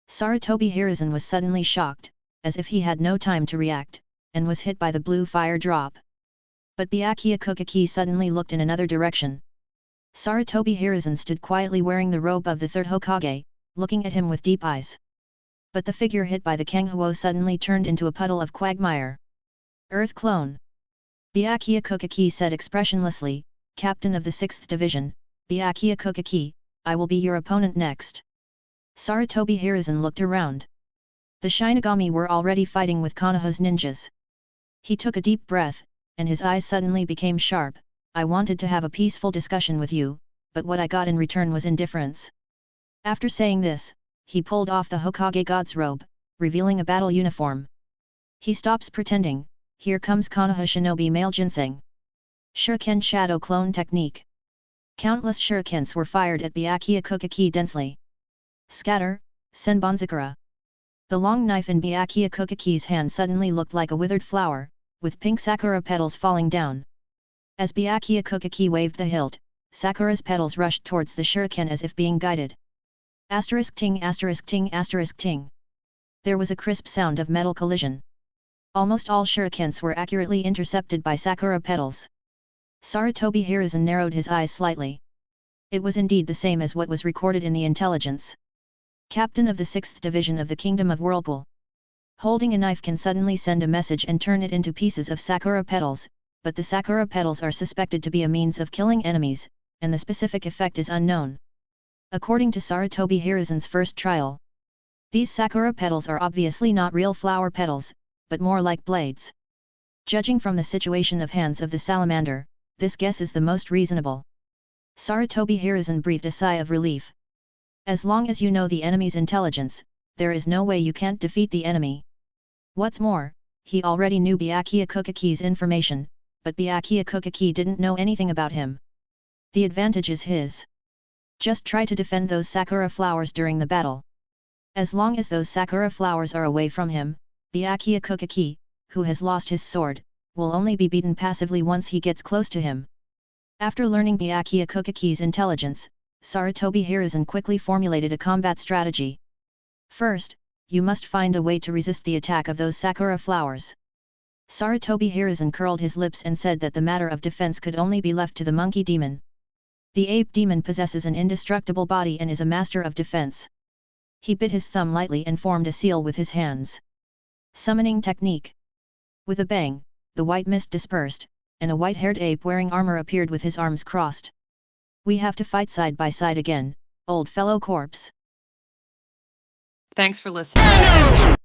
S2: Sarutobi Hiruzen was suddenly shocked, as if he had no time to react, and was hit by the blue fire drop. But Byakuya Kukaki suddenly looked in another direction. Sarutobi Hiruzen stood quietly wearing the robe of the third Hokage, looking at him with deep eyes. But the figure hit by the Kanghuo suddenly turned into a puddle of quagmire. Earth clone. Byakuya Kukaki said expressionlessly, "Captain of the 6th Division, Byakuya Kukaki, I will be your opponent next." Sarutobi Hiruzen looked around. The Shinigami were already fighting with Konoha's ninjas. He took a deep breath, and his eyes suddenly became sharp. "I wanted to have a peaceful discussion with you, but what I got in return was indifference." After saying this, he pulled off the Hokage God's robe, revealing a battle uniform. He stops pretending. Here comes Konoha Shinobi male ginseng. Shuriken Shadow Clone Technique. Countless shurikens were fired at Byakuya Kukaki densely. Scatter, Senbonzakura. The long knife in Byakuya Kukaki's hand suddenly looked like a withered flower, with pink sakura petals falling down. As Byakuya Kukaki waved the hilt, sakura's petals rushed towards the shuriken as if being guided. Asterisk ting asterisk ting asterisk ting. There was a crisp sound of metal collision. Almost all shurikens were accurately intercepted by sakura petals. Sarutobi Hiruzen narrowed his eyes slightly. It was indeed the same as what was recorded in the intelligence. Captain of the 6th Division of the Kingdom of Whirlpool. Holding a knife can suddenly send a message and turn it into pieces of sakura petals, but the sakura petals are suspected to be a means of killing enemies, and the specific effect is unknown. According to Sarutobi Hiruzen's first trial, these sakura petals are obviously not real flower petals, but more like blades. Judging from the situation of hands of the salamander, this guess is the most reasonable. Sarutobi Hiruzen breathed a sigh of relief. As long as you know the enemy's intelligence, there is no way you can't defeat the enemy. What's more, he already knew Byakuya Kukaki's information, but Byakuya Kukaki didn't know anything about him. The advantage is his. Just try to defend those sakura flowers during the battle. As long as those sakura flowers are away from him, Byakuya Kukaki, who has lost his sword, will only be beaten passively once he gets close to him. After learning Byakuya Kukaki's intelligence, Sarutobi Hiruzen quickly formulated a combat strategy. First, you must find a way to resist the attack of those sakura flowers. Sarutobi Hiruzen curled his lips and said that the matter of defense could only be left to the monkey demon. The ape demon possesses an indestructible body and is a master of defense. He bit his thumb lightly and formed a seal with his hands. Summoning technique. With a bang, the white mist dispersed, and a white-haired ape wearing armor appeared with his arms crossed. "We have to fight side by side again, old fellow corpse."
S1: Thanks for listening.